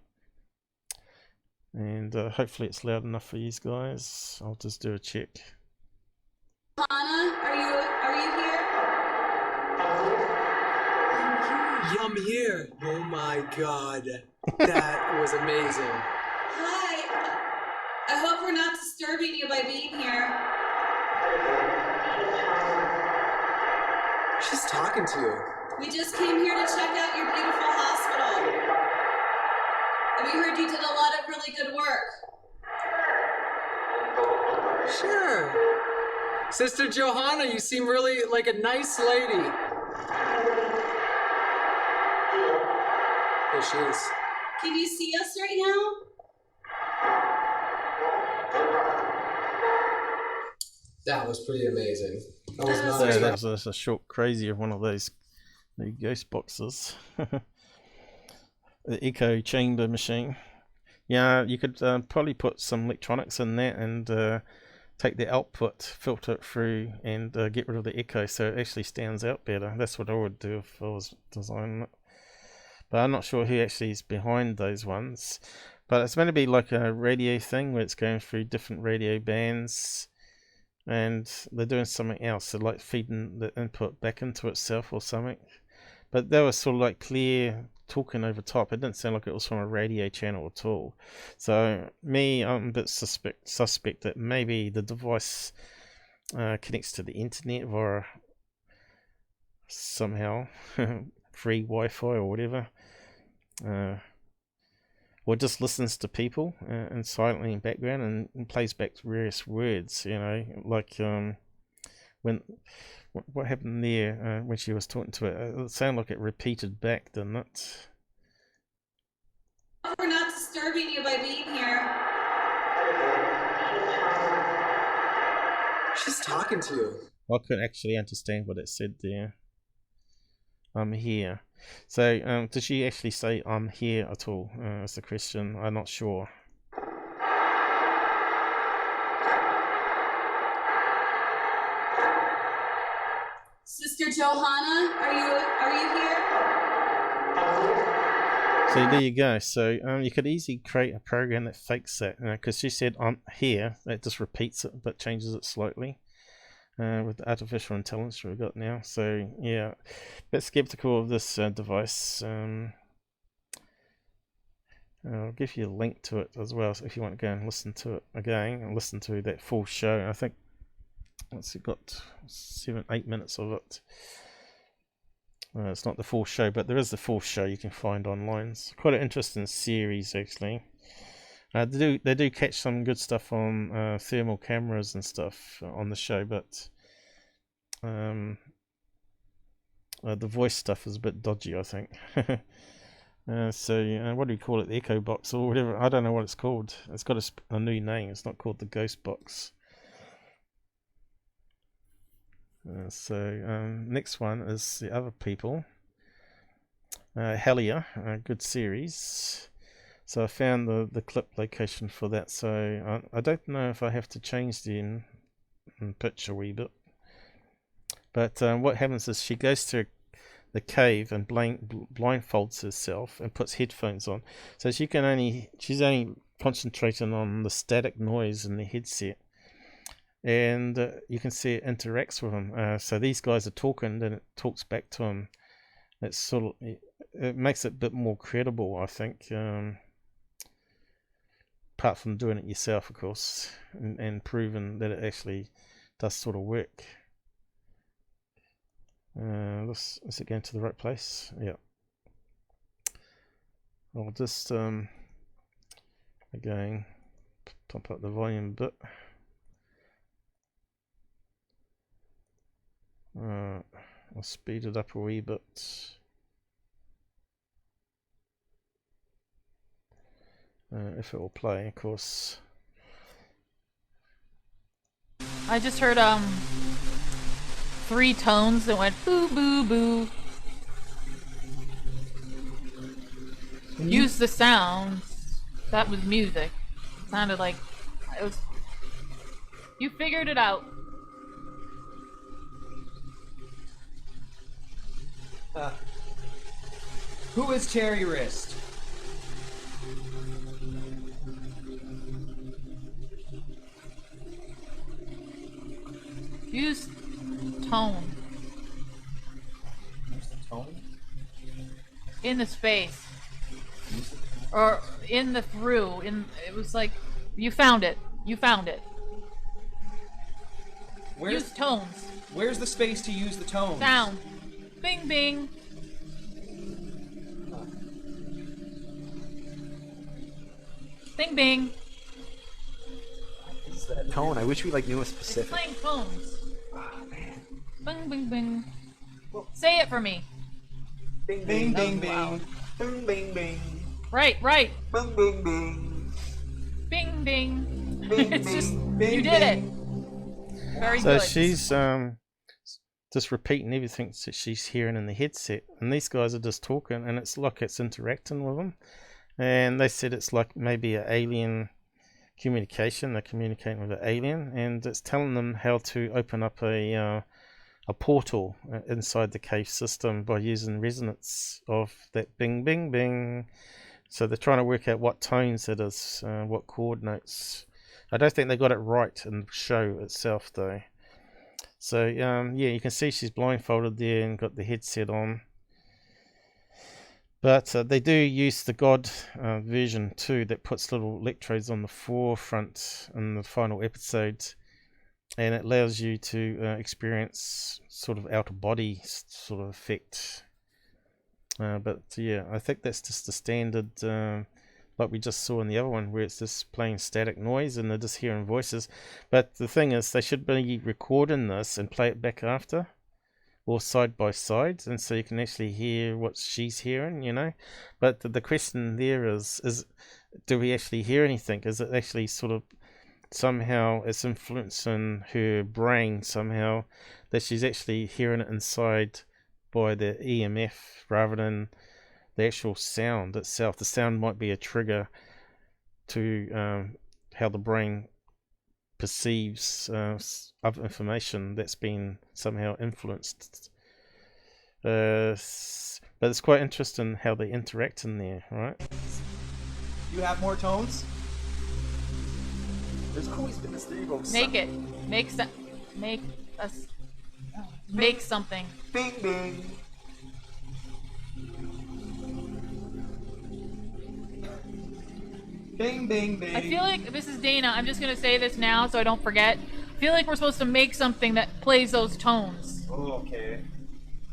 and hopefully it's loud enough for you guys. I'll just do a check. Johanna, are you here? I'm here. Oh my god. That was amazing. Hi. I hope we're not disturbing you by being here. She's talking to you. We just came here to check out your beautiful hospital. And we heard you did a lot of really good work. Sure. Sister Johanna, you seem really like a nice lady. There she is. Can you see us right now? That was pretty amazing. I was not So expecting. that's a short crazy of one of those the ghost boxes. The echo chamber machine. Yeah, you could probably put some electronics in that and take the output, filter it through, and get rid of the echo so it actually stands out better. That's what I would do if I was designing it. But I'm not sure who actually is behind those ones. But it's meant to be like a radio thing where it's going through different radio bands, and they're doing something else. They're like feeding the input back into itself or something. But they were sort of like clear talking over top. It didn't sound like it was from a radio channel at all. So I'm a bit suspect that maybe the device connects to the internet via somehow free Wi-Fi or whatever, or just listens to people and silently in background and plays back various words, you know, like when what happened there when she was talking to it sounded like it repeated back, didn't it? We're not disturbing you by being here. She's talking to you. I couldn't actually understand what it said there. I'm here. So, did she actually say I'm here at all? That's the question. I'm not sure. Sister Johanna, are you here? So there you go. So you could easily create a program that fakes that, because she said I'm here. It just repeats it but changes it slightly. With the artificial intelligence we've got now. So yeah, a bit skeptical of this device. I'll give you a link to it as well, so if you want to go and listen to it again and listen to that full show. I think it's got 7-8 minutes of it. It's not the full show, but there is the full show you can find online. It's quite an interesting series actually. They do catch some good stuff on thermal cameras and stuff on the show, but the voice stuff is a bit dodgy, I think. So what do we call it? The Echo Box or whatever? I don't know what it's called. It's got a new name. It's not called the Ghost Box. Next one is the other people. Hellier, a good series. So I found the clip location for that. So I don't know if I have to change the pitch a wee bit. But what happens is she goes to the cave and blindfolds herself and puts headphones on. So she's only concentrating on the static noise in the headset. And you can see it interacts with them. So these guys are talking, and it talks back to them. It's sort of, it makes it a bit more credible, I think. Apart from doing it yourself, of course, and proving that it actually does sort of work. Is it going to the right place? Yeah. I'll just again pump up the volume a bit. I'll speed it up a wee bit. If it will play, of course. I just heard 3 tones that went boo boo boo. Use the sounds. That was music. It sounded like it was. You figured it out. Who is Cherry Wrist? Use tone. Use the tone? In the space. Or in the through. It was like you found it. You found it. Use tones. Where's the space to use the tones? Sound. Bing bing. Bing bing. What is that tone? I wish we knew a specific. It's playing tones. Oh man. Bing bing bing. Say it for me. Bing bing bing bing. Bing bing bing. Right. Bing bing bing. Bing bing. Bing, It's bing, just bing, you did bing. it. Very So good. she's just repeating everything that she's hearing in the headset, and these guys are just talking, and it's like it's interacting with them. And they said it's like maybe an alien communication. They're communicating with an alien, and it's telling them how to open up a portal inside the cave system by using resonance of that bing bing bing. So they're trying to work out what tones it is, what coordinates. I don't think they got it right in the show itself though. So yeah, you can see she's blindfolded there and got the headset on. But they do use the God version too, that puts little electrodes on the forefront in the final episode, and it allows you to experience sort of out of body sort of effect. But yeah, I think that's just the standard, like we just saw in the other one, where it's just playing static noise and they're just hearing voices. But the thing is, they should be recording this and play it back after, or side by side, and so you can actually hear what she's hearing, you know. But the question there is do we actually hear anything? Is it actually sort of somehow it's influencing her brain somehow, that she's actually hearing it inside by the EMF rather than the actual sound itself? The sound might be a trigger to how the brain perceives other information that's been somehow influenced. But it's quite interesting how they interact in there, right? You have more tones? There's always been this thing of Make it. Make something. Bing bing. Bing bing bing. I feel like, this is Dana, I'm just gonna say this now so I don't forget. I feel like we're supposed to make something that plays those tones. Oh, okay.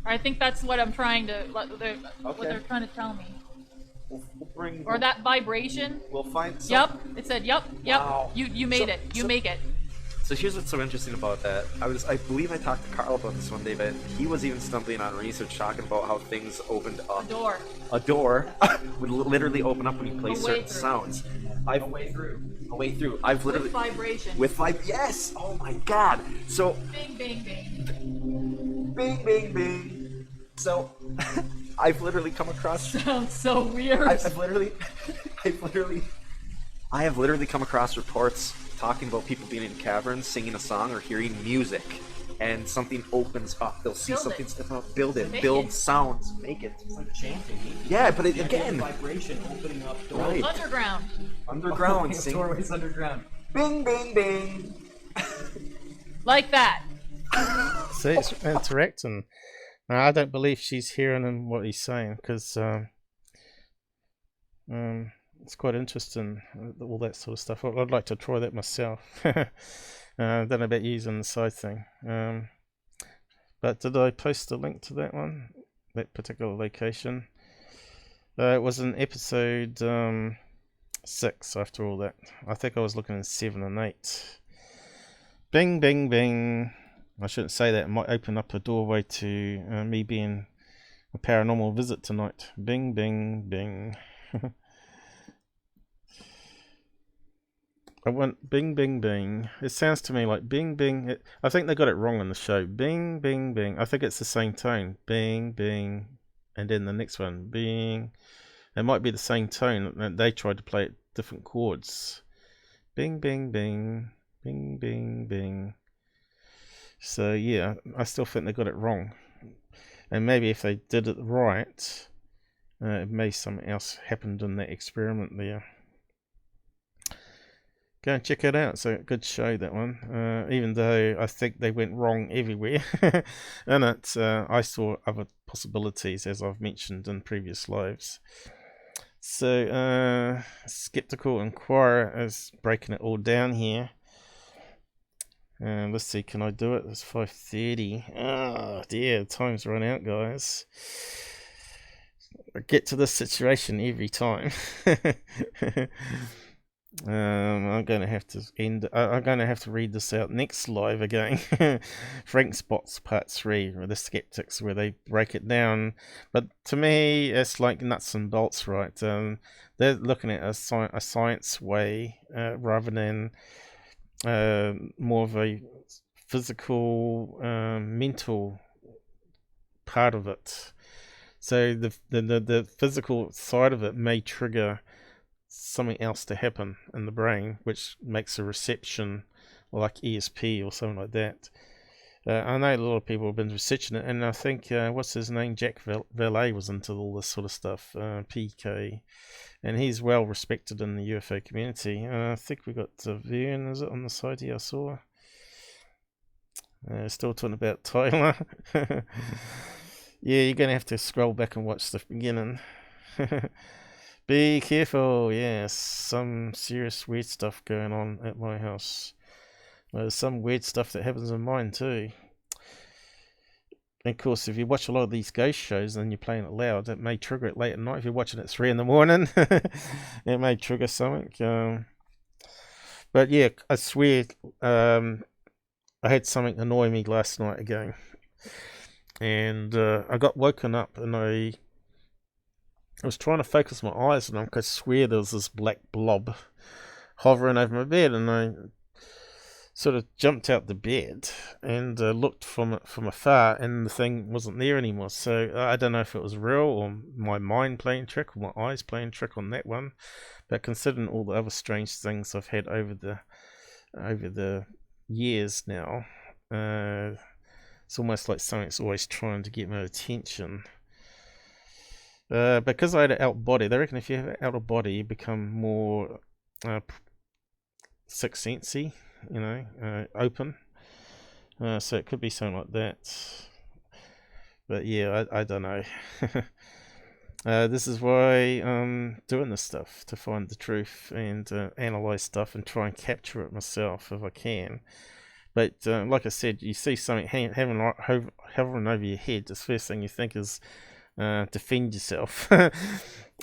I think that's what I'm trying to, what they're trying to tell me. We'll bring. Or that vibration. We'll find. Yep. It said yep. Wow. You made it. You make it. So here's what's so interesting about that. I believe I talked to Carl about this one day, but he was even stumbling on research talking about how things opened up. A door would literally open up when you play certain sounds. A way through. I've literally with vibration. Yes. Oh my God. So. Bing bing bing. Bing bing bing. So. I've literally come across. Sounds so weird. I have literally come across reports talking about people being in caverns, singing a song, or hearing music, and something opens up. They'll see Build something it. step up, build it, Make build it. sounds, make it. It's like chanting. Yeah, but it, The idea of again, vibration opening up doors. right. Underground. Underground, Opening up sing. doorways underground. Bing, bing, bing. Like that. See, it's interacting. I don't believe she's hearing him what he's saying, because it's quite interesting, all that sort of stuff. I'd like to try that myself. Don't know about using the side thing. But did I post a link to that one? That particular location? It was in episode 6 after all that. I think I was looking at 7 and 8. Bing, bing, bing. I shouldn't say that. It might open up a doorway to me being a paranormal visit tonight. Bing, bing, bing. I went bing, bing, bing. It sounds to me like bing, bing. I think they got it wrong on the show. Bing, bing, bing. I think it's the same tone. Bing, bing. And then the next one. Bing. It might be the same tone. They tried to play it different chords. Bing, bing, bing. Bing, bing, bing. So yeah, I still think they got it wrong. And maybe if they did it right, maybe something else happened in that experiment there. Go and check it out. It's a good show, that one. Even though I think they went wrong everywhere in it, I saw other possibilities, as I've mentioned in previous lives. So, Skeptical Inquirer is breaking it all down here. Let's see, can I do it? It's 5:30. Oh dear, time's run out, guys. I get to this situation every time. I'm going to have to end. I'm going to have to read this out next live again. Frank Spots Part 3, with the skeptics, where they break it down. But to me, it's like nuts and bolts, right? They're looking at a science way rather than more of a physical, mental part of it. So the physical side of it may trigger something else to happen in the brain, which makes a reception like ESP or something like that. I know a lot of people have been researching it, and I think what's his name, Jack Valet, was into all this sort of stuff, PK, and he's well respected in the UFO community. I think we got Vern, is it, on the side here? I saw. Still talking about Tyler. Yeah, you're gonna have to scroll back and watch the beginning. Be careful, yes, some serious weird stuff going on at my house. There's some weird stuff that happens in mine too. And of course, if you watch a lot of these ghost shows and you're playing it loud, it may trigger it late at night. If you're watching it 3 in the morning, it may trigger something. But yeah, I swear, I had something annoy me last night again. And I got woken up and I was trying to focus my eyes and I could swear there was this black blob hovering over my bed, and I sort of jumped out the bed and looked from afar, and the thing wasn't there anymore. So I don't know if it was real or my mind playing trick or my eyes playing trick on that one. But considering all the other strange things I've had over the years now, it's almost like something's always trying to get my attention. Because I had an out body, they reckon if you have an out of body, you become more sixth sensey, open. So it could be something like that. But yeah, I don't know. This is why I'm doing this stuff, to find the truth and analyze stuff and try and capture it myself if I can. But like I said, you see something hovering over your head, the first thing you think is defend yourself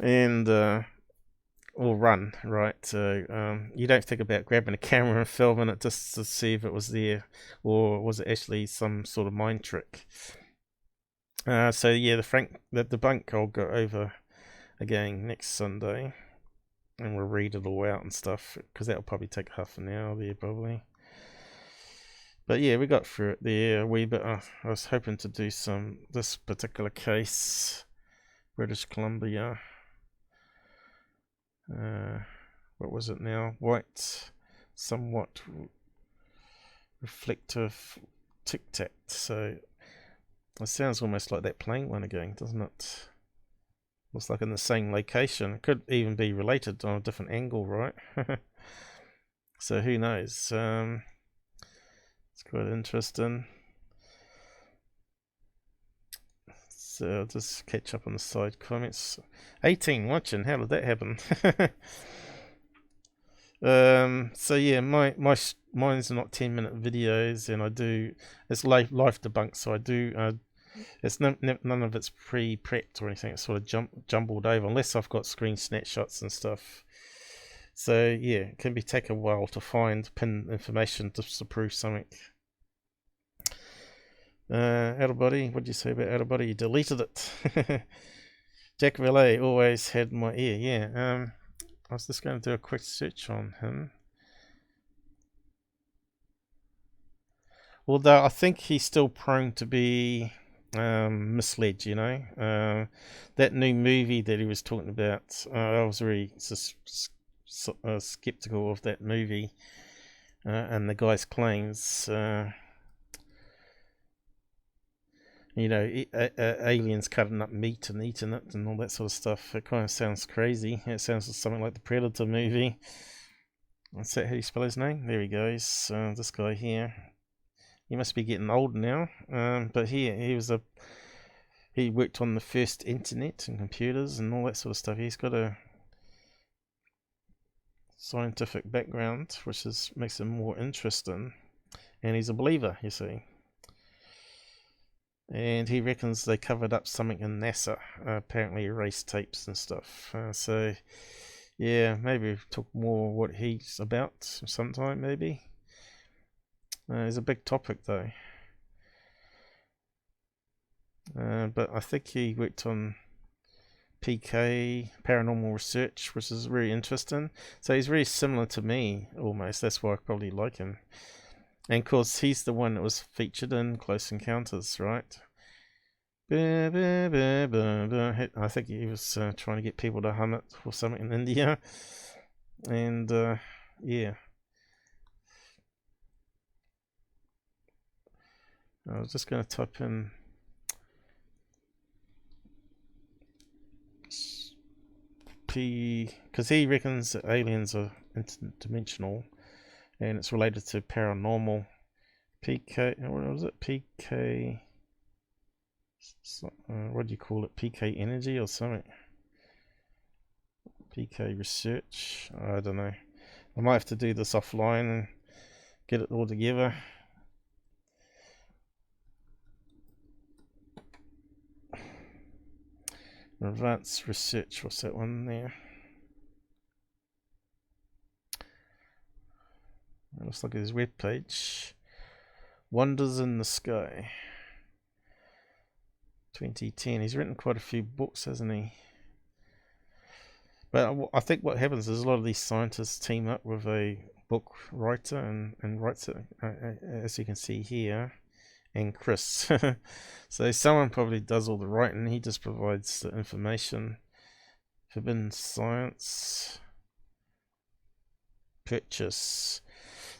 and or run, right? So you don't think about grabbing a camera and filming it just to see if it was there, or was it actually some sort of mind trick. So yeah, the bunk I'll go over again next Sunday, and we'll read it all out and stuff, because that'll probably take half an hour there probably. But yeah, we got through it there a wee bit. I was hoping to do this particular case, British Columbia. What was it now? White, somewhat reflective Tic Tac. So it sounds almost like that plane one again, doesn't it? Looks like in the same location. It could even be related on a different angle, right? So who knows? It's quite interesting. So I'll just catch up on the side comments. 18 watching. How did that happen? So yeah, mine's not 10-minute videos, and I do it's live debunk. So I do it's none of it's pre-prepped or anything. It's sort of jumbled over, unless I've got screen snapshots and stuff. So yeah, it can take a while to find pin information to prove something. Outerbody, what did you say about Outerbody? You deleted it. Jack Valet always had my ear. Yeah. I was just going to do a quick search on him. Although I think he's still prone to be misled, you know. That new movie that he was talking about, I was very skeptical of that movie and the guy's claims. You know, aliens cutting up meat and eating it and all that sort of stuff. It kind of sounds crazy. It sounds something like the Predator movie. Is that how you spell his name? There he goes. This guy here. He must be getting old now. But he worked on the first internet and computers and all that sort of stuff. He's got a scientific background, which makes him more interesting. And he's a believer, you see. And he reckons they covered up something in NASA, apparently erased tapes and stuff. So, yeah, maybe we'll talk more what he's about sometime, maybe. It's a big topic, though. But I think he worked on PK, paranormal research, which is very interesting. So he's very similar to me, almost. That's why I probably like him. And of course, he's the one that was featured in Close Encounters, right? I think he was trying to get people to hum it or something in India. And, yeah. I was just going to type in because he reckons that aliens are interdimensional. And it's related to paranormal. PK, what was it? PK, what do you call it? PK energy or something? PK research? I don't know. I might have to do this offline and get it all together. Advanced research, what's that one there? Let's look at his webpage. Wonders in the Sky. 2010. He's written quite a few books, hasn't he? But I think what happens is a lot of these scientists team up with a book writer and writes it, as you can see here, and Chris. So someone probably does all the writing. He just provides the information. Forbidden Science. Purchase.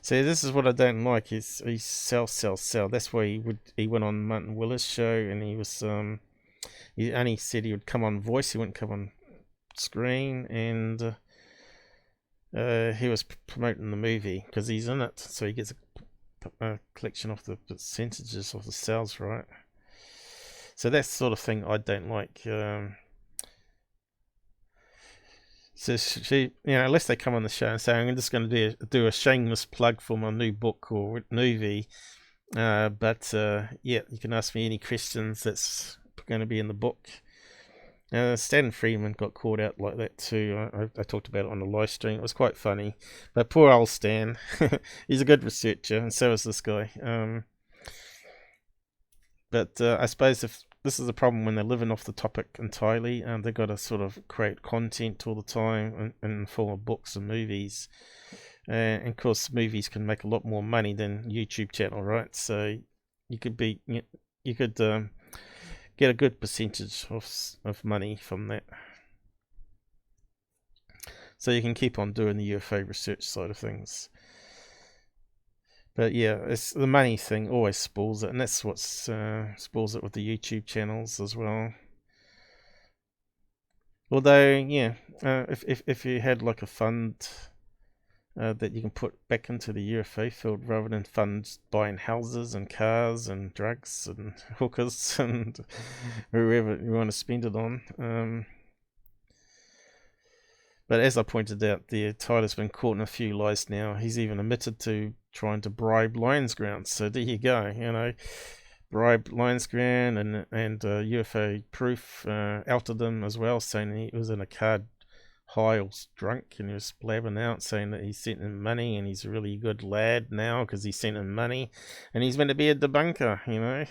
See, this is what I don't like. He's sell. That's why he went on Martin Willis show, and he was he only said he would come on voice. He wouldn't come on screen, and he was promoting the movie because he's in it, so he gets a collection of the percentages of the sales, right? So that's the sort of thing I don't like. So she, unless they come on the show and say, I'm just going to do a shameless plug for my new book or movie, but yeah, you can ask me any questions that's going to be in the book. Stan Freeman got caught out like that too. I talked about it on the live stream. It was quite funny, but poor old Stan. He's a good researcher, and so is this guy. But I suppose if this is the problem when they're living off the topic entirely, and they've got to sort of create content all the time in the form of books and movies. And of course, movies can make a lot more money than YouTube channel, right? So you could get a good percentage of money from that. So you can keep on doing the UFO research side of things. But yeah, it's the money thing always spoils it, and that's what spoils it with the YouTube channels as well. Although, yeah, if you had like a fund that you can put back into the UFO field rather than funds buying houses and cars and drugs and hookers and whoever you want to spend it on. But as I pointed out there, Tyler's been caught in a few lies now. He's even admitted to trying to bribe Lions Ground. So there you go, you know. Bribed Lions Ground and UFO Proof outed him as well, saying he was in a car high or drunk, and he was blabbing out saying that he sent him money and he's a really good lad now because he sent him money and he's meant to be a debunker, you know.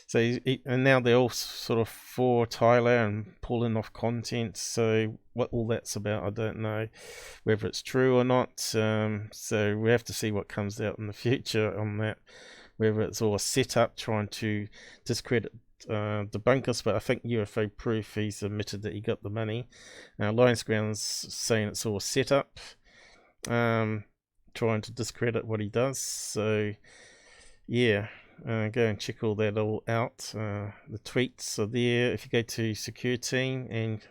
So and now they're all sort of for Tyler and pulling off content. So what all that's about, I don't know whether it's true or not. So we have to see what comes out in the future on that, whether it's all a setup trying to discredit debunkers. But I think UFO Proof, he's admitted that he got the money. Lions Ground's saying it's all a setup, trying to discredit what he does. So yeah. Go and check all that all out. The tweets are there. If you go to Secureteam and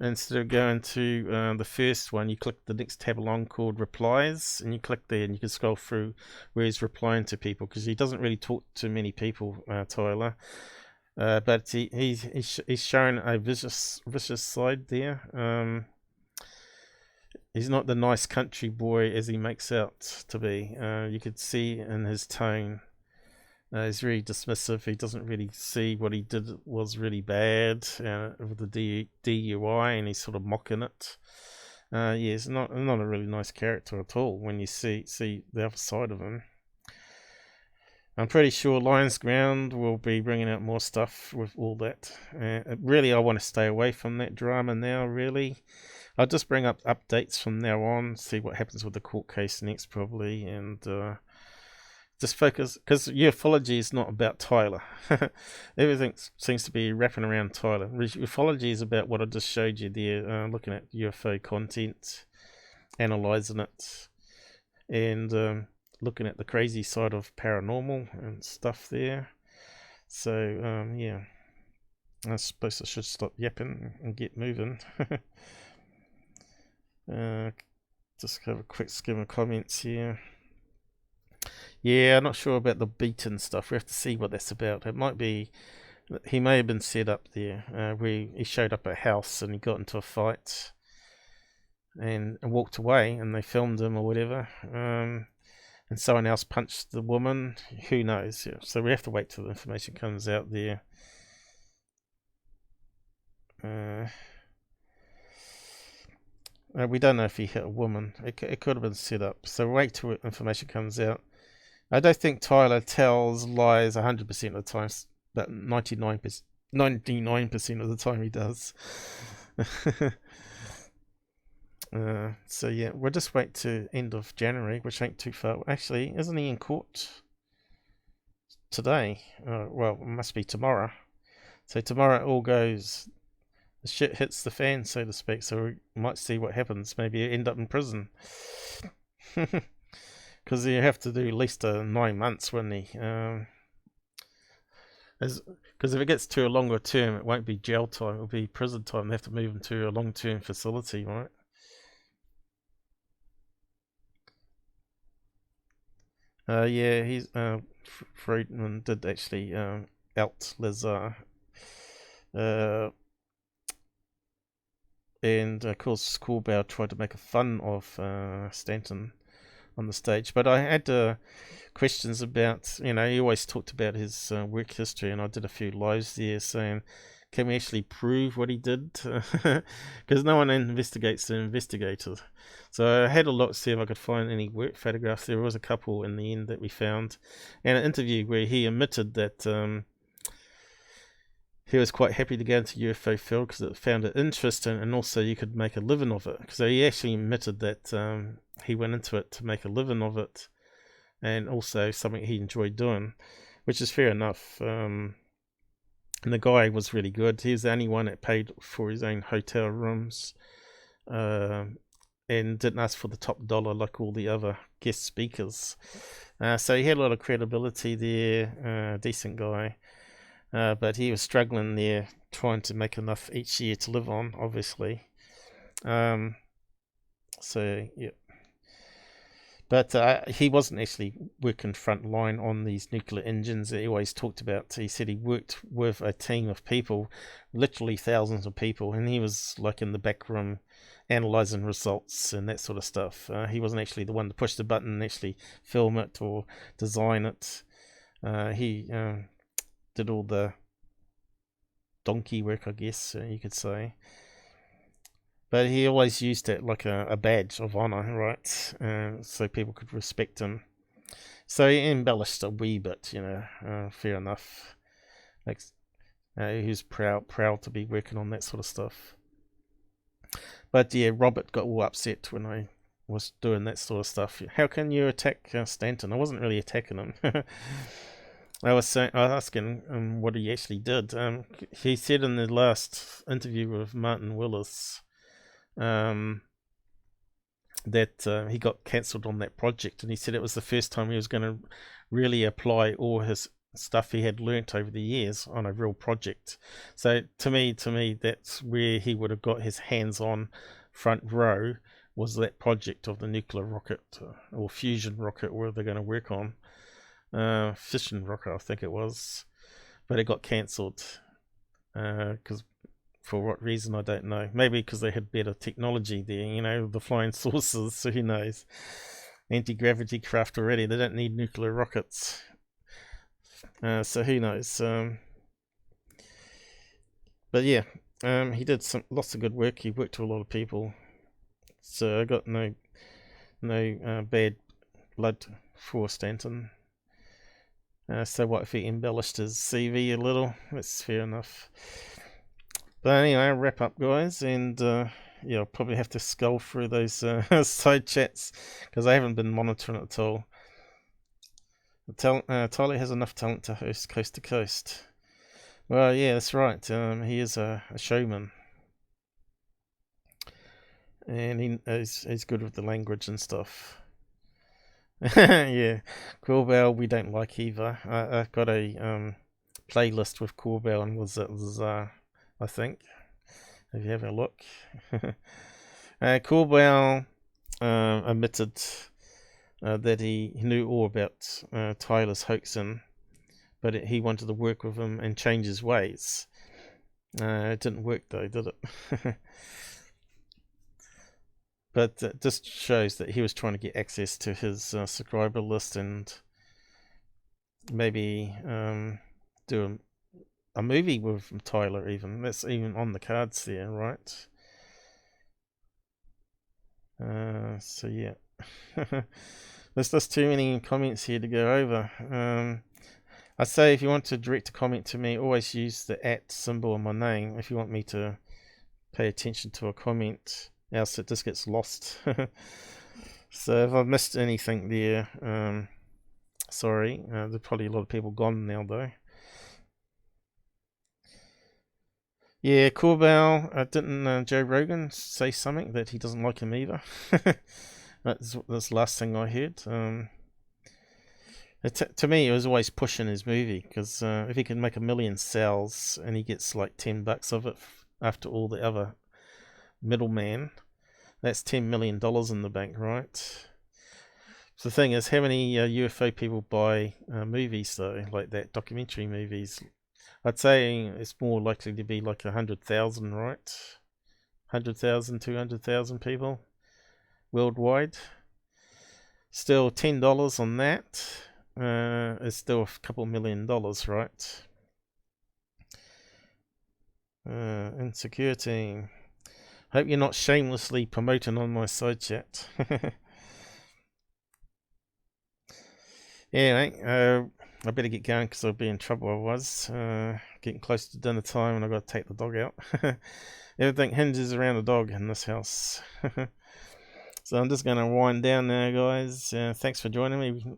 instead of going to the first one, you click the next tab along called Replies, and you click there and you can scroll through where he's replying to people, because he doesn't really talk to many people, Tyler. But he's showing a vicious side there. He's not the nice country boy as he makes out to be. You could see in his tone. He's very dismissive. He doesn't really see what he did was really bad with the DUI, and he's sort of mocking it. Yeah, he's not a really nice character at all when you see the other side of him. I'm pretty sure Lions Ground will be bringing out more stuff with all that. Really, I want to stay away from that drama now, really. I'll just bring up updates from now on, see what happens with the court case next, probably, and just focus, because ufology is not about Tyler. Everything seems to be wrapping around Tyler. Ufology is about what I just showed you there, looking at UFO content, analysing it, and looking at the crazy side of paranormal and stuff there. So, yeah. I suppose I should stop yapping and get moving. Just have a quick skim of comments here. Yeah, I'm not sure about the beaten stuff. We have to see what that's about. It might be, he may have been set up there. He showed up at a house and he got into a fight and walked away, and they filmed him or whatever. And someone else punched the woman. Who knows? Yeah. So we have to wait till the information comes out there. We don't know if he hit a woman. It could have been set up. So wait till information comes out. I don't think Tyler tells lies 100% of the time, but 99% of the time he does. So yeah, we'll just wait to end of January, which ain't too far. Actually, isn't he in court today? Well, it must be tomorrow. So tomorrow it all goes, the shit hits the fan, so to speak. So we might see what happens. Maybe end up in prison. Because you have to do at least 9 months, wouldn't he? Because if it gets to a longer term, it won't be jail time, it'll be prison time. They have to move him to a long-term facility, right? Yeah, he's Friedman did actually out Lazar. And of course, Coolbow tried to make a fun of Stanton on the stage, but I had questions about, he always talked about his work history, and I did a few lives there saying, can we actually prove what he did? Because no one investigates the investigator. So I had a look to see if I could find any work photographs. There was a couple in the end that we found, and an interview where he admitted that he was quite happy to go into UFO field because it found it interesting, and also you could make a living of it. So he actually admitted that he went into it to make a living of it, and also something he enjoyed doing, which is fair enough. And the guy was really good. He was the only one that paid for his own hotel rooms. and didn't ask for the top dollar like all the other guest speakers. So he had a lot of credibility there, decent guy. But he was struggling there, trying to make enough each year to live on, obviously. So, yeah. But he wasn't actually working front line on these nuclear engines that he always talked about. He said he worked with a team of people, literally thousands of people, and he was like in the back room analysing results and that sort of stuff. He wasn't actually the one to push the button and actually film it or design it. He did all the donkey work, I guess you could say. But he always used it like a badge of honour, right? So people could respect him. So he embellished a wee bit, you know, fair enough. Like, he was proud to be working on that sort of stuff. But yeah, Robert got all upset when I was doing that sort of stuff. How can you attack Stanton? I wasn't really attacking him. I was asking what he actually did. He said in the last interview with Martin Willis that he got cancelled on that project, and he said it was the first time he was going to really apply all his stuff he had learnt over the years on a real project. So to me, that's where he would have got his hands on front row, was that project of the nuclear rocket or fusion rocket where they're going to work on. Fission rocket, I think it was, but it got cancelled because for what reason I don't know. Maybe because they had better technology there, you know, the flying saucers. So who knows? Anti-gravity craft already. They don't need nuclear rockets. So who knows? But yeah, he did lots of good work. He worked with a lot of people. So I got no bad blood for Stanton. So what if he embellished his CV a little? That's fair enough. But anyway, I'll wrap up, guys, and yeah, I'll probably have to skull through those side chats because I haven't been monitoring it at all. Tyler has enough talent to host Coast to Coast. Well, yeah, that's right. He is a showman, and he's good with the language and stuff. Yeah, Corbell we don't like either. I've got a playlist with Corbell and Lazar, I think. If you have a look. Corbell admitted that he knew all about Tyler's hoaxing, but he wanted to work with him and change his ways. It didn't work though, did it? But it just shows that he was trying to get access to his subscriber list and maybe do a movie with Tyler even. That's even on the cards there, right? So yeah. There's just too many comments here to go over. I say if you want to direct a comment to me, always use the @ symbol in my name if you want me to pay attention to a comment. Else it just gets lost. So if I've missed anything there, sorry. There's probably a lot of people gone now though. Yeah, Corbell, didn't Joe Rogan say something that he doesn't like him either? That's the last thing I heard. To me, it was always pushing his movie because if he can make 1 million sales and he gets like $10 of it after all the other middleman, that's $10 million in the bank, right? So the thing is, how many UFO people buy movies though, like that, documentary movies? I'd say it's more likely to be like 100,000, right? 100,000, 200,000 people worldwide. Still $10 on that is still a couple $1 million, right? And Secureteam. Hope you're not shamelessly promoting on my side chat. Anyway, I better get going because I'll be in trouble. I was getting close to dinner time and I've got to take the dog out. Everything hinges around the dog in this house. So I'm just going to wind down now, guys. Thanks for joining me.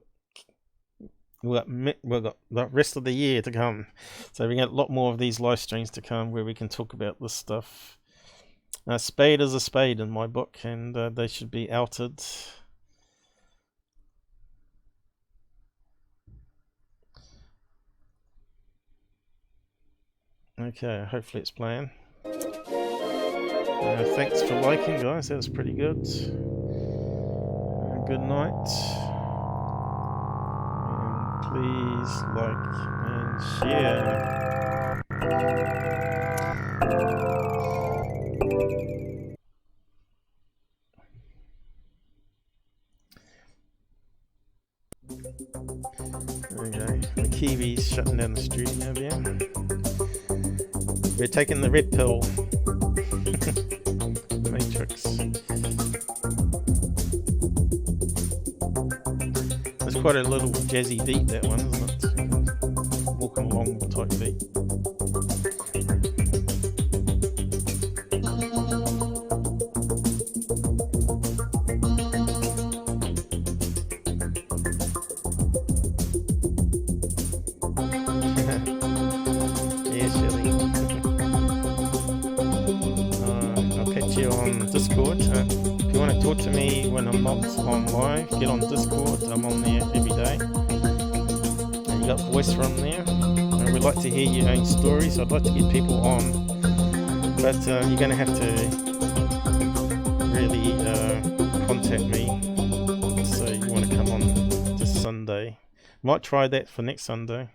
We've got the rest of the year to come. So we got a lot more of these live streams to come where we can talk about this stuff. A spade is a spade in my book, and they should be outed. Okay, hopefully it's playing. Thanks for liking, guys. That was pretty good. Good night. And please like and share. Okay, the Kiwi's shutting down the street now, yeah. We're taking the red pill. Matrix. It's quite a little jazzy beat, that one, isn't it? Walking along type beat. Discord. If you want to talk to me when I'm not on live, get on Discord. I'm on there every day. And you got voice from there. And we'd like to hear your own stories. I'd like to get people on, but you're going to have to really contact me. So you want to come on this Sunday? Might try that for next Sunday.